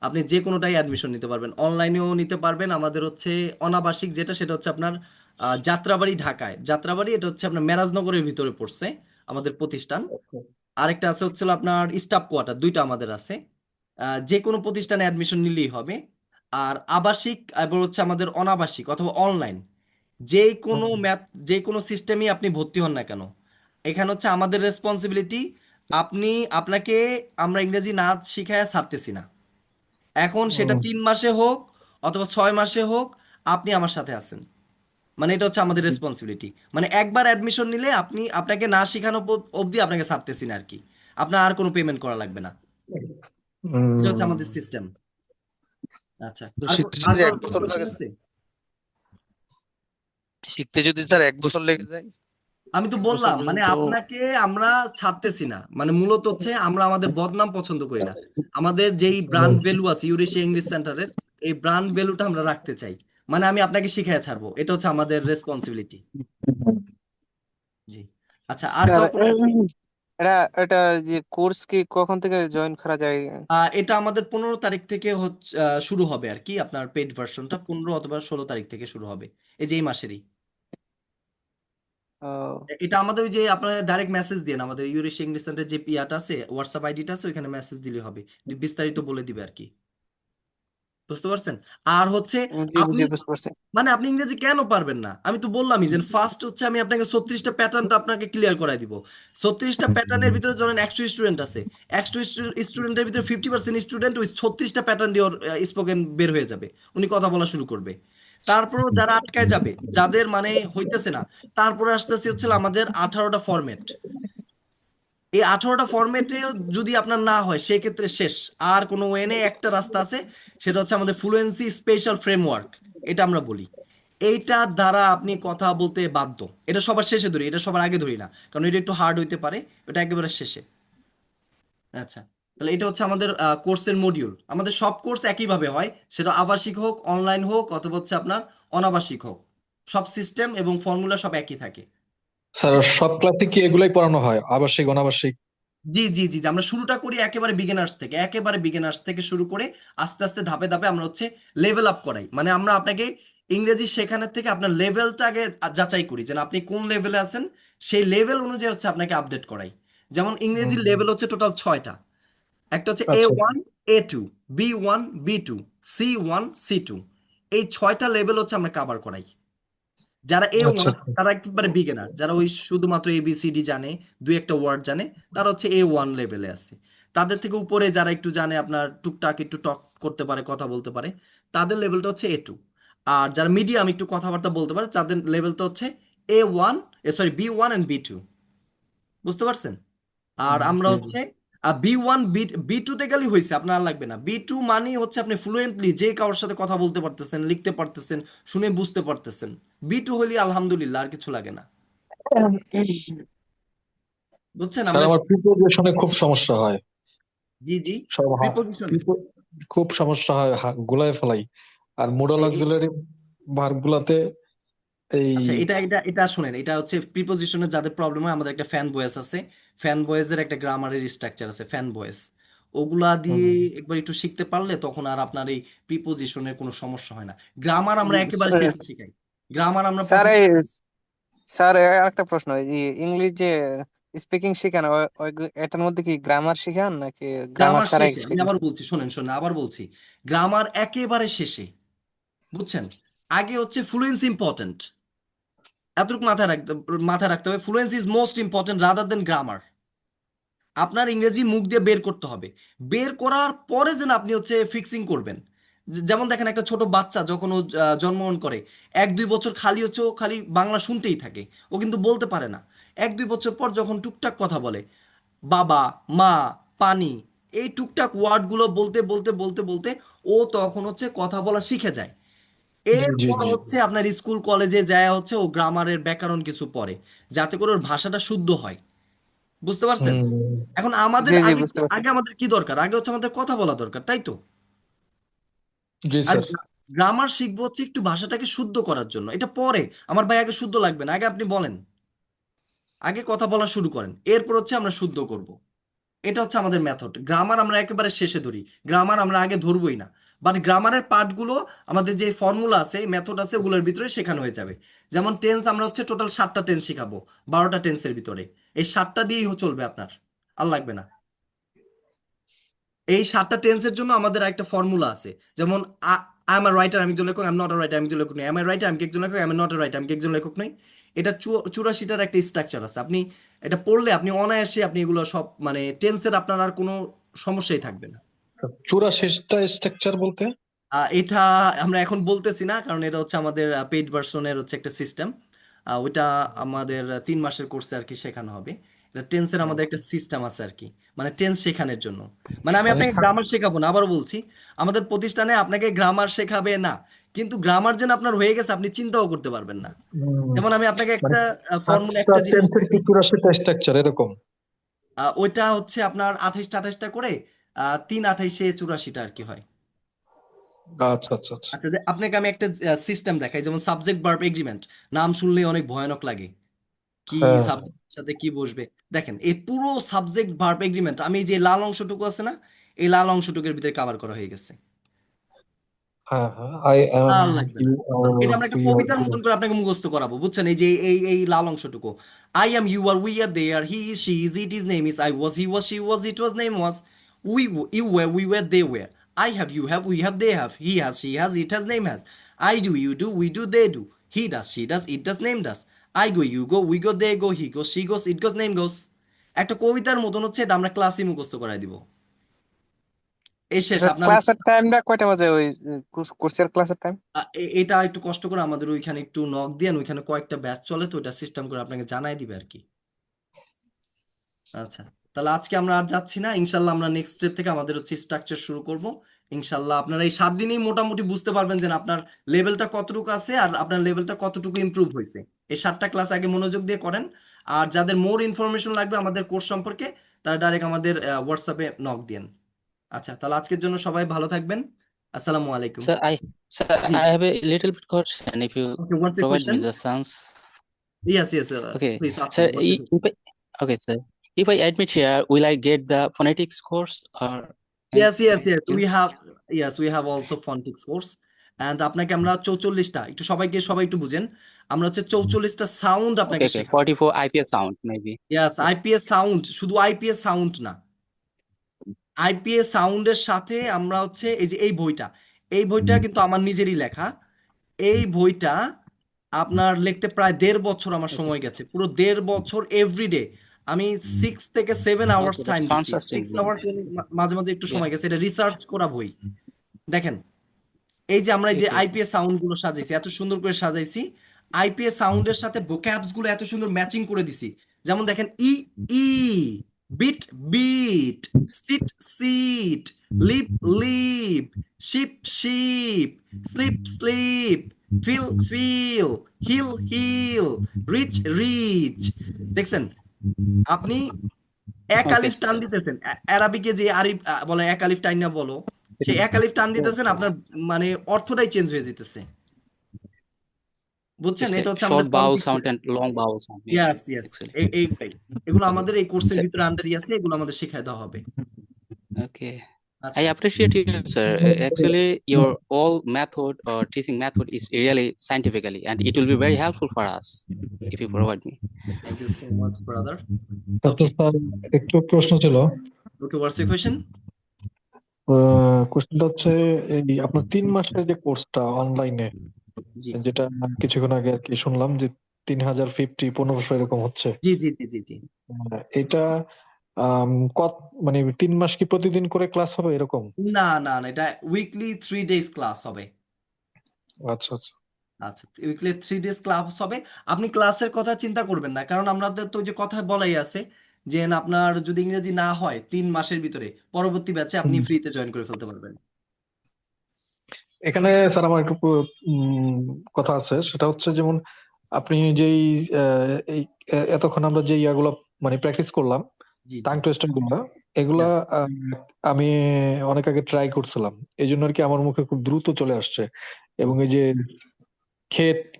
আপনি যে কোনোটাই অ্যাডমিশন নিতে পারবেন, অনলাইনেও নিতে পারবেন। আমাদের হচ্ছে অনাবাসিক যেটা, সেটা হচ্ছে আপনার যাত্রাবাড়ি, ঢাকায় যাত্রাবাড়ি, এটা হচ্ছে আপনার মেরাজনগরের ভিতরে পড়ছে আমাদের প্রতিষ্ঠান। আরেকটা আছে হচ্ছে আপনার স্টাফ কোয়ার্টার, 2টা আমাদের আছে। যে কোনো প্রতিষ্ঠানে অ্যাডমিশন নিলেই হবে। আর আবাসিক এবার হচ্ছে আমাদের অনাবাসিক অথবা অনলাইন, যে কোনো সিস্টেমই আপনি ভর্তি হন না কেন, এখানে হচ্ছে আমাদের রেসপন্সিবিলিটি। আপনাকে আমরা ইংরেজি না শিখায় ছাড়তেছি না। এখন সেটা 3 মাসে হোক অথবা 6 মাসে হোক, আপনি আমার সাথে আছেন। মানে এটা হচ্ছে আমাদের রেসপন্সিবিলিটি। মানে একবার অ্যাডমিশন নিলে আপনাকে না শেখানো অবধি আপনাকে ছাড়তেছি না আর কি, আপনার আর কোনো পেমেন্ট করা লাগবে না। এটা হচ্ছে আমাদের সিস্টেম। আচ্ছা, তো আর শিখতে আর যদি কোনো 1 বছর কোশ্চেন লাগে, আছে? শিখতে যদি স্যার 1 বছর লেগে যায়, আমি তো 1 বছর বললাম মানে পর্যন্ত। আপনাকে আমরা ছাড়তেছি না, মানে মূলত হচ্ছে আমরা আমাদের বদনাম পছন্দ করি না। আমাদের যেই ব্র্যান্ড ভ্যালু আছে ইউরেশিয়া ইংলিশ সেন্টারের, এই ব্র্যান্ড ভ্যালুটা আমরা রাখতে চাই। মানে আমি আপনাকে শিখিয়ে ছাড়বো, এটা হচ্ছে আমাদের রেসপন্সিবিলিটি। জি। আচ্ছা, আর স্যার কাউকে? এটা এটা যে কোর্স কি কখন থেকে জয়েন করা যায়? এটা আমাদের 15 তারিখ থেকে হচ্ছে শুরু হবে আর কি, আপনার পেইড ভার্সনটা 15 অথবা 16 তারিখ থেকে শুরু হবে, এই যে এই মাসেরই। ও, এটা আমাদের ওই যে আপনার ডাইরেক্ট মেসেজ দিয়ে আমাদের ইউরেশিয়া ইংলিশ সেন্টার যে ইয়াটা আছে, হোয়াটসঅ্যাপ আইডিটা আছে, ওইখানে মেসেজ দিলে হবে, বিস্তারিত বলে দিবে আর কি। বুঝতে পারছেন? আর হচ্ছে জি আপনি জি বুঝতে পারছি। মানে আপনি ইংরেজি কেন পারবেন না? আমি তো বললামই যে ফার্স্ট হচ্ছে আমি আপনাকে 36টা প্যাটার্নটা আপনাকে ক্লিয়ার করাই দিব। 36টা প্যাটার্নের ভিতরে ধরেন 100 স্টুডেন্ট আছে, 100 স্টুডেন্টের ভিতরে 50% স্টুডেন্ট ওই 36টা প্যাটার্ন দিয়ে স্পোকেন বের হয়ে যাবে, উনি কথা বলা শুরু করবে। তারপরও যারা আটকায় যাবে, যাদের মানে হইতেছে না, তারপরে আস্তে আস্তে হচ্ছে আমাদের 18টা ফরম্যাট। এই 18টা ফরম্যাটে যদি আপনার না হয় সেক্ষেত্রে শেষ, আর কোনো ওয়ে নেই। একটা রাস্তা আছে, সেটা হচ্ছে আমাদের ফ্লুয়েন্সি স্পেশাল ফ্রেমওয়ার্ক, এটা আমরা বলি। এইটার দ্বারা আপনি কথা বলতে বাধ্য। এটা সবার শেষে ধরি, এটা সবার আগে ধরি না, কারণ এটা একটু হার্ড হইতে পারে, এটা একেবারে শেষে। আচ্ছা, তাহলে এটা হচ্ছে আমাদের কোর্সের মডিউল। আমাদের সব কোর্স একইভাবে হয়, সেটা আবাসিক হোক, অনলাইন হোক, অথবা হচ্ছে আপনার অনাবাসিক হোক, সব সিস্টেম এবং ফর্মুলা সব একই থাকে। স্যার সব ক্লাসে কি এগুলাই পড়ানো হয়, আবাসিক অনাবাসিক? জি জি জি জি, আমরা শুরুটা করি একেবারে বিগিনার্স থেকে শুরু করে আস্তে আস্তে ধাপে ধাপে আমরা হচ্ছে লেভেল আপ করাই। মানে আমরা আপনাকে ইংরেজি শেখানোর থেকে আপনার লেভেলটা আগে যাচাই করি, যেন আপনি কোন লেভেলে আছেন, সেই লেভেল অনুযায়ী হচ্ছে আপনাকে আপডেট করাই। যেমন ইংরেজির লেভেল হচ্ছে টোটাল 6টা। একটা হচ্ছে আচ্ছা A1, A2, B1, B2, C1, C2। এই 6টা লেভেল হচ্ছে আমরা কভার করাই। যারা আচ্ছা A1 তারা একেবারে বিগিনার, যারা ওই শুধুমাত্র ABCD জানে, দুই একটা ওয়ার্ড জানে, তারা হচ্ছে A1 লেভেলে আছে। তাদের থেকে উপরে যারা একটু জানে, আপনার টুকটাক একটু টক করতে পারে, কথা বলতে পারে, তাদের লেভেলটা হচ্ছে A2। আর যারা মিডিয়াম একটু কথাবার্তা বলতে পারে, তাদের লেভেলটা হচ্ছে A1, B1 and B2। বুঝতে পারছেন? আর আমরা জি জি। হচ্ছে B1 B2 তে গেলে হয়েছে, আপনার আর লাগবে না। B2 মানে হচ্ছে আপনি ফ্লুয়েন্টলি যে কারোর সাথে কথা বলতে পারতেছেন, লিখতে পারতেছেন, শুনে বুঝতে পারতেছেন। B2 হলে আলহামদুলিল্লাহ, আর কিছু লাগে না। বুঝছেন? স্যার আমরা আমার প্রিপোজিশনে খুব সমস্যা হয়, জি জি, সব প্রিপোজিশনে খুব সমস্যা হয়, গুলায় ফেলাই। আর মোডাল অক্সিলারি ভার্ব গুলাতে এই আচ্ছা, এটা শুনেন, এটা হচ্ছে প্রিপোজিশনের যাদের প্রবলেম হয়, আমাদের একটা ফ্যান বয়েস আছে। ফ্যান বয়েজের একটা গ্রামারের স্ট্রাকচার আছে, ফ্যান বয়েস। ওগুলা দিয়ে একবার একটু শিখতে পারলে তখন আর আপনার এই প্রিপোজিশনের কোনো সমস্যা হয় না। গ্রামার আমরা একেবারে শেষে শিখাই। গ্রামার আমরা স্যার প্রথমে স্যার একটা প্রশ্ন, এই ইংলিশ যে স্পিকিং শেখান এটার মধ্যে কি গ্রামার শেখান নাকি গ্রামার গ্রামার ছাড়া শেষে, আমি স্পিকিং? আবার বলছি, শোনেন আবার বলছি, গ্রামার একেবারে শেষে। বুঝছেন? আগে হচ্ছে ফ্লুয়েন্সি ইম্পর্টেন্ট, এতটুকু মাথায় রাখতে হবে। Fluency is most important rather than grammar. আপনার ইংরেজি মুখ দিয়ে বের করতে হবে, বের করার পরে যেন আপনি হচ্ছে ফিক্সিং করবেন। যেমন দেখেন, একটা ছোট বাচ্চা যখন ও জন্মগ্রহণ করে, 1-2 বছর খালি হচ্ছে ও খালি বাংলা শুনতেই থাকে, ও কিন্তু বলতে পারে না। 1-2 বছর পর যখন টুকটাক কথা বলে, বাবা, মা, পানি, এই টুকটাক ওয়ার্ডগুলো বলতে বলতে বলতে বলতে ও তখন হচ্ছে কথা বলা শিখে যায়। জি জি এরপর জি। হচ্ছে আপনার স্কুল কলেজে যায় হচ্ছে ও গ্রামারের ব্যাকরণ কিছু পড়ে, যাতে করে ওর ভাষাটা শুদ্ধ হয়। বুঝতে পারছেন? এখন আমাদের জি জি আগে বুঝতে পারছি। আগে আমাদের কি দরকার? আগে হচ্ছে আমাদের কথা বলা দরকার, তাই তো? জি আর স্যার। গ্রামার শিখবো হচ্ছে একটু ভাষাটাকে শুদ্ধ করার জন্য। এটা পরে, আমার ভাই আগে শুদ্ধ লাগবে না, আগে আপনি বলেন, আগে কথা বলা শুরু করেন, এরপর হচ্ছে আমরা শুদ্ধ করব। এটা হচ্ছে আমাদের মেথড। গ্রামার আমরা একেবারে শেষে ধরি, গ্রামার আমরা আগে ধরবই না। বাট গ্রামারের পার্টগুলো, আমাদের যে ফর্মুলা আছে, মেথড আছে, ওগুলোর ভিতরে শেখানো হয়ে যাবে। যেমন টেন্স, আমরা হচ্ছে টোটাল 7টা টেন্স শেখাবো, 12টা টেন্সের ভিতরে। এই 7টা দিয়েই চলবে আপনার, আর লাগবে না। এই 7টা টেন্সের জন্য আমাদের একটা ফর্মুলা আছে। যেমন আই এম আ রাইটার, আমি একজন লেখক, I am not a writer, আমি একজন লেখক নই। আই এম আ রাইটার, আমি কি একজন লেখক, I am not a writer, আমি কি একজন লেখক নই। এটা 84টার একটা স্ট্রাকচার আছে। আপনি এটা পড়লে আপনি অনায়াসে আপনি এগুলো সব, মানে টেন্সের আপনার আর কোনো সমস্যাই থাকবে না। 84টা স্ট্রাকচার বলতে? এটা আমরা এখন বলতেছি না, কারণ এটা হচ্ছে আমাদের পেইড ভার্সনের হচ্ছে একটা সিস্টেম। ওইটা আমাদের 3 মাসের কোর্সে আর কি শেখানো হবে। এটা টেন্সের আমাদের একটা সিস্টেম আছে আর কি, মানে টেন্স শেখানোর জন্য। মানে আমি মানে আপনাকে গ্রামার শেখাবো না, আবারও বলছি, আমাদের প্রতিষ্ঠানে আপনাকে গ্রামার শেখাবে না, কিন্তু গ্রামার যেন আপনার হয়ে গেছে আপনি চিন্তাও করতে পারবেন না। যেমন আমি আপনাকে মানে একটা ফর্মুলা একটা জিনিস টেন্সের কি 84টা স্ট্রাকচার এরকম? ওইটা হচ্ছে আপনার 28টা করে 3 28 84টা আর কি হয়। আচ্ছা আচ্ছা আচ্ছা। আচ্ছা, আপনাকে আমি একটা সিস্টেম দেখাই, যেমন সাবজেক্ট ভার্ব এগ্রিমেন্ট, নাম শুনলেই অনেক ভয়ানক লাগে, কি হ্যাঁ সাবজেক্টের সাথে কি বসবে। দেখেন এই পুরো সাবজেক্ট ভার্ব এগ্রিমেন্ট আমি যে লাল অংশটুকু আছে না, এই লাল অংশটুকুর ভিতরে কভার করা হয়ে গেছে। হ্যাঁ হ্যাঁ, আই অ্যাম, আর লাগবে না, ইউ আর, এটা আমরা একটা উই আর। কবিতার মতন করে আপনাকে মুখস্থ করাবো, বুঝছেন? এই যে এই লাল অংশটুকু, I am, you are, we are, they are, he is, she is, it is, name is, I was, he was, she was, it was, name was, you were, we were, they were, I have, you have, we have, they have, he has, she has, it has, name has, I do, you do, we do, they do, he does, she does, it does, name does, I go, you go, we go, they go, he goes, she goes, it goes, name goes. একটা কবিতার মতন হচ্ছে, এটা আমরা ক্লাসে মুখস্থ করাই দিব। এই শেষ আপনার। ক্লাসের টাইমটা কয়টা বাজে ওই কোর্সের ক্লাসের টাইম? এটা একটু কষ্ট করে আমাদের ওইখানে একটু নক দিয়ে, ওইখানে কয়েকটা ব্যাচ চলে, তো ওটা সিস্টেম করে আপনাকে জানাই দিবে আর কি। আচ্ছা, তাহলে আজকে আমরা আর যাচ্ছি না, ইনশাল্লাহ আমরা নেক্সট ডে থেকে আমাদের হচ্ছে স্ট্রাকচার শুরু করব। ইনশাল্লাহ আপনারা এই 7 দিনেই মোটামুটি বুঝতে পারবেন যে আপনার লেভেলটা কতটুকু আছে আর আপনার লেভেলটা কতটুকু ইমপ্রুভ হয়েছে। এই 7টা ক্লাস আগে মনোযোগ দিয়ে করেন। আর যাদের মোর ইনফরমেশন লাগবে আমাদের কোর্স সম্পর্কে, তারা ডাইরেক্ট আমাদের হোয়াটসঅ্যাপে নক দিন। আচ্ছা, তাহলে আজকের জন্য সবাই ভালো থাকবেন। আসসালামু আলাইকুম। Sir, G, I have a little bit question if you okay, what's your provide me question? the chance. Yes, yes, Okay, please ask sir, me. What's your question? okay, sir. If I admit here, will I get the phonetics course or Yes, yes, yes. anything else? We have also phonetics course. And আপনাকে আমরা 44টা, একটু সবাই একটু বুঝেন, আমরা হচ্ছে 44টা sound Okay, আপনাকে okay. শেখাবো। 44 IPS sound maybe. Yes, IPS sound, শুধু আইপিএস সাউন্ড না, আইপিএস সাউন্ডের সাথে আমরা হচ্ছে এই বইটা কিন্তু আমার নিজেরই লেখা। এই বইটা আপনার লিখতে প্রায় 1.5 বছর আমার সময় গেছে, পুরো 1.5 বছর এভরিডে আমি 6 থেকে 7 আওয়ার্স Okay, টাইম that's দিছি, fantastic. 6 আওয়ার্স, মাঝে মাঝে একটু Yeah. সময় গেছে, এটা রিসার্চ করা বই। দেখেন এই যে আমরা এই যে Okay. আইপিএস সাউন্ড গুলো সাজাইছি, এত সুন্দর করে সাজাইছি, আইপিএস সাউন্ডের সাথে ভোক্যাবস গুলো এত সুন্দর ম্যাচিং করে দিছি। যেমন দেখেন E E, beat beat, seat seat, leap leap, sheep sheep, sleep sleep, feel feel, heel heel, reach reach. দেখছেন আপনি এক Okay, আলিফ টান sir. দিতেছেন, আরবিকে যে আরিফ বলে এক আলিফ টান না বলো, সেই এক আলিফ টান দিতেছেন, আপনার মানে অর্থটাই চেঞ্জ হয়ে যেতেছে, বুঝছেন? It's a এটা হচ্ছে short আমাদের vowel phonetics. sound and long vowel sound. Yeah, yes yes, actually. এইটাই, এগুলো আমাদের এই কোর্সের Sir, ভিতরে আন্ডারই আছে, এগুলো আমাদের শেখায় দেওয়া হবে। okay. I আচ্ছা, appreciate you, sir. Actually, your all method or teaching method is really scientifically, and it will be very helpful for us if you provide me. Thank you so much brother. আচ্ছা Okay. Sir, একটু প্রশ্ন ছিল। Okay, what's your question? কোশ্চেনটা হচ্ছে এই আপনার 3 মাসের যে কোর্সটা অনলাইনে, জি যেটা কিছুক্ষণ আগে আর কি শুনলাম যে 3050 1500 এরকম হচ্ছে, জি জি জি জি জি। এটা কত, মানে 3 মাস কি প্রতিদিন করে ক্লাস হবে এরকম? না না না, এটা উইকলি 3 ডেজ ক্লাস হবে। আচ্ছা আচ্ছা। আচ্ছা, উইকলি 3 ডেজ ক্লাস হবে। আপনি ক্লাসের কথা চিন্তা করবেন না, কারণ আমাদের তো ওই যে কথা বলাই আছে যে আপনার যদি ইংরেজি না হয় 3 মাসের ভিতরে, পরবর্তী ব্যাচে আপনি ফ্রিতে জয়েন করে ফেলতে পারবেন। এখানে স্যার আমার একটু কথা আছে, সেটা হচ্ছে যেমন আপনি যেই এই এতক্ষণ আমরা যে ইয়াগুলো মানে প্র্যাকটিস করলাম, জি টাং জি, টুইস্টার গুলা, এগুলা ইয়েস আমি অনেক আগে ট্রাই করছিলাম, এই জন্য আর কি আমার মুখে খুব দ্রুত চলে আসছে। এবং এই যে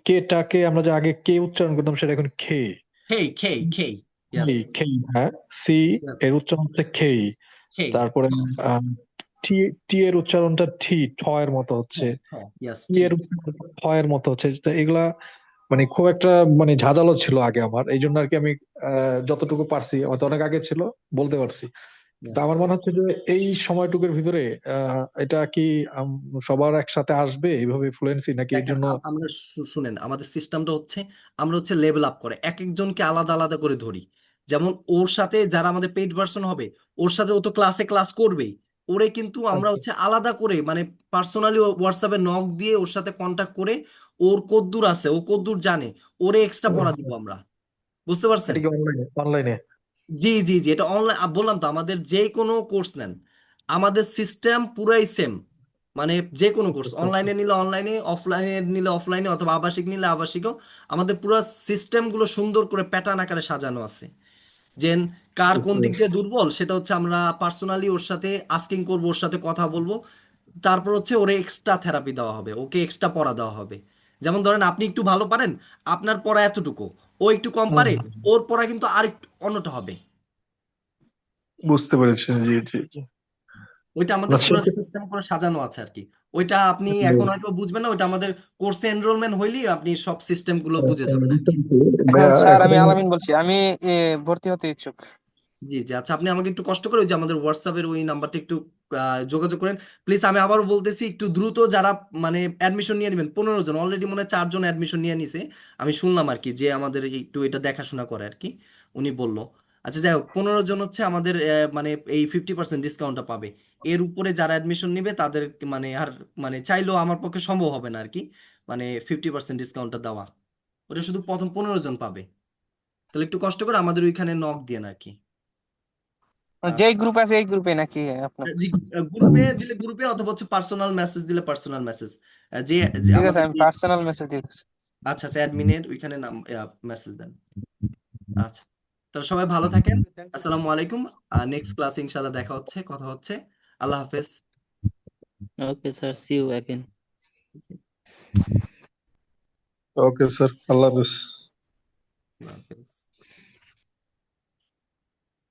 কেটাকে আমরা যে আগে কে উচ্চারণ করতাম, সেটা এখন খে, খেই খেই খেই, ইয়েস খেই, হ্যাঁ, সি ইয়েস, এর উচ্চারণ হচ্ছে খেই। খেই, তারপরে টি টি এর উচ্চারণটা ঠি, ঠ এর মতো হচ্ছে, ইয়েস টি এর উচ্চারণ ঠ এর মতো হচ্ছে। তো এগুলা মানে খুব একটা মানে ঝাঁঝালো ছিল আগে আমার, এই জন্য আর কি আমি যতটুকু পারছি, হয়তো অনেক আগে ছিল, বলতে পারছি। তো ইয়েস। আমার মনে হচ্ছে যে এই সময়টুকুর ভিতরে এটা কি সবার একসাথে আসবে এইভাবে ফ্লুয়েন্সি, নাকি এর দেখেন জন্য? আমরা শুনেন, আমাদের সিস্টেমটা হচ্ছে আমরা হচ্ছে লেভেল আপ করে এক একজনকে আলাদা আলাদা করে ধরি। যেমন ওর সাথে যারা আমাদের পেইড ভার্সন হবে, ওর সাথে ও তো ক্লাসে ক্লাস করবেই, ওরে কিন্তু আমরা হচ্ছে আলাদা করে মানে পার্সোনালি হোয়াটসঅ্যাপে নক দিয়ে ওর সাথে কন্টাক্ট করে ওর কদ্দূর আছে ও কদ্দূর জানে ওরে এক্সট্রা পড়া দিব আমরা, বুঝতে পারছেন? এটা কি অনলাইনে অনলাইনে? জি জি জি, এটা অনলাইন বললাম তো, আমাদের যে কোনো কোর্স নেন আমাদের সিস্টেম পুরাই সেম, মানে যে কোনো কোর্স অনলাইনে নিলে অনলাইনে, অফলাইনে নিলে অফলাইনে, অথবা আবাসিক নিলে আবাসিকও, আমাদের পুরো সিস্টেমগুলো সুন্দর করে প্যাটার্ন আকারে সাজানো আছে। যেন কার কোন দিক দিয়ে দুর্বল সেটা হচ্ছে আমরা পার্সোনালি ওর সাথে আস্কিং করবো, ওর সাথে কথা বলবো, তারপর হচ্ছে ওরে এক্সট্রা থেরাপি দেওয়া হবে, ওকে এক্সট্রা পড়া দেওয়া হবে। যেমন ধরেন আপনি একটু ভালো পারেন, আপনার পড়া এতটুকু, ও একটু কম পারে, ওর পড়া কিন্তু আরেকটু অন্যটা হবে। বুঝতে পেরেছি, জি জি জি। ওইটা না আমাদের পুরো সেক্ষেত্রে সিস্টেম করে সাজানো আছে আর কি। ওইটা আপনি এখন হয়তো বুঝবেন না, ওইটা আমাদের কোর্সে এনরোলমেন্ট হইলেই আপনি সব সিস্টেম গুলো বুঝে যাবেন আর কি। ভাইয়া স্যার আমি এখন আলামিন বলছি, আমি ভর্তি হতে ইচ্ছুক। জি জি, আচ্ছা আপনি আমাকে একটু কষ্ট করে ওই যে আমাদের হোয়াটসঅ্যাপের ওই নাম্বারটা একটু যোগাযোগ করেন প্লিজ। আমি আবারও বলতেছি একটু দ্রুত যারা মানে অ্যাডমিশন নিয়ে নেবেন, 15 জন অলরেডি মনে হয় 4 জন অ্যাডমিশন নিয়ে নিছে, আমি শুনলাম আর কি, যে আমাদের একটু এটা দেখাশোনা করে আর কি, উনি বললো। আচ্ছা যাই হোক, 15 জন হচ্ছে আমাদের মানে এই 50% ডিসকাউন্টটা পাবে। এর উপরে যারা অ্যাডমিশন নিবে তাদের মানে আর মানে চাইলেও আমার পক্ষে সম্ভব হবে না আর কি, মানে 50% ডিসকাউন্টটা দেওয়া, ওটা শুধু প্রথম 15 জন পাবে। তাহলে একটু কষ্ট করে আমাদের ওইখানে নক দিয়ে আর কি। যেই আচ্ছা গ্রুপ আছে এই গ্রুপে নাকি আপনার? জি, গ্রুপে দিলে গ্রুপে, অথবা হচ্ছে পার্সোনাল মেসেজ দিলে পার্সোনাল মেসেজ, যে যে ঠিক আছে, আমাদের আমি যে পার্সোনাল মেসেজ দিচ্ছি। আচ্ছা আচ্ছা অ্যাডমিনের ওইখানে নাম মেসেজ দেন। আচ্ছা, তাহলে সবাই ভালো থাকেন, আসসালামু আলাইকুম। নেক্সট ক্লাসে ইনশাআল্লাহ দেখা হচ্ছে, কথা হচ্ছে। আল্লাহ হাফেজ। Okay, sir. See you again. Okay sir, আল্লাহ হাফেজ। আল্লাহ হাফেজ।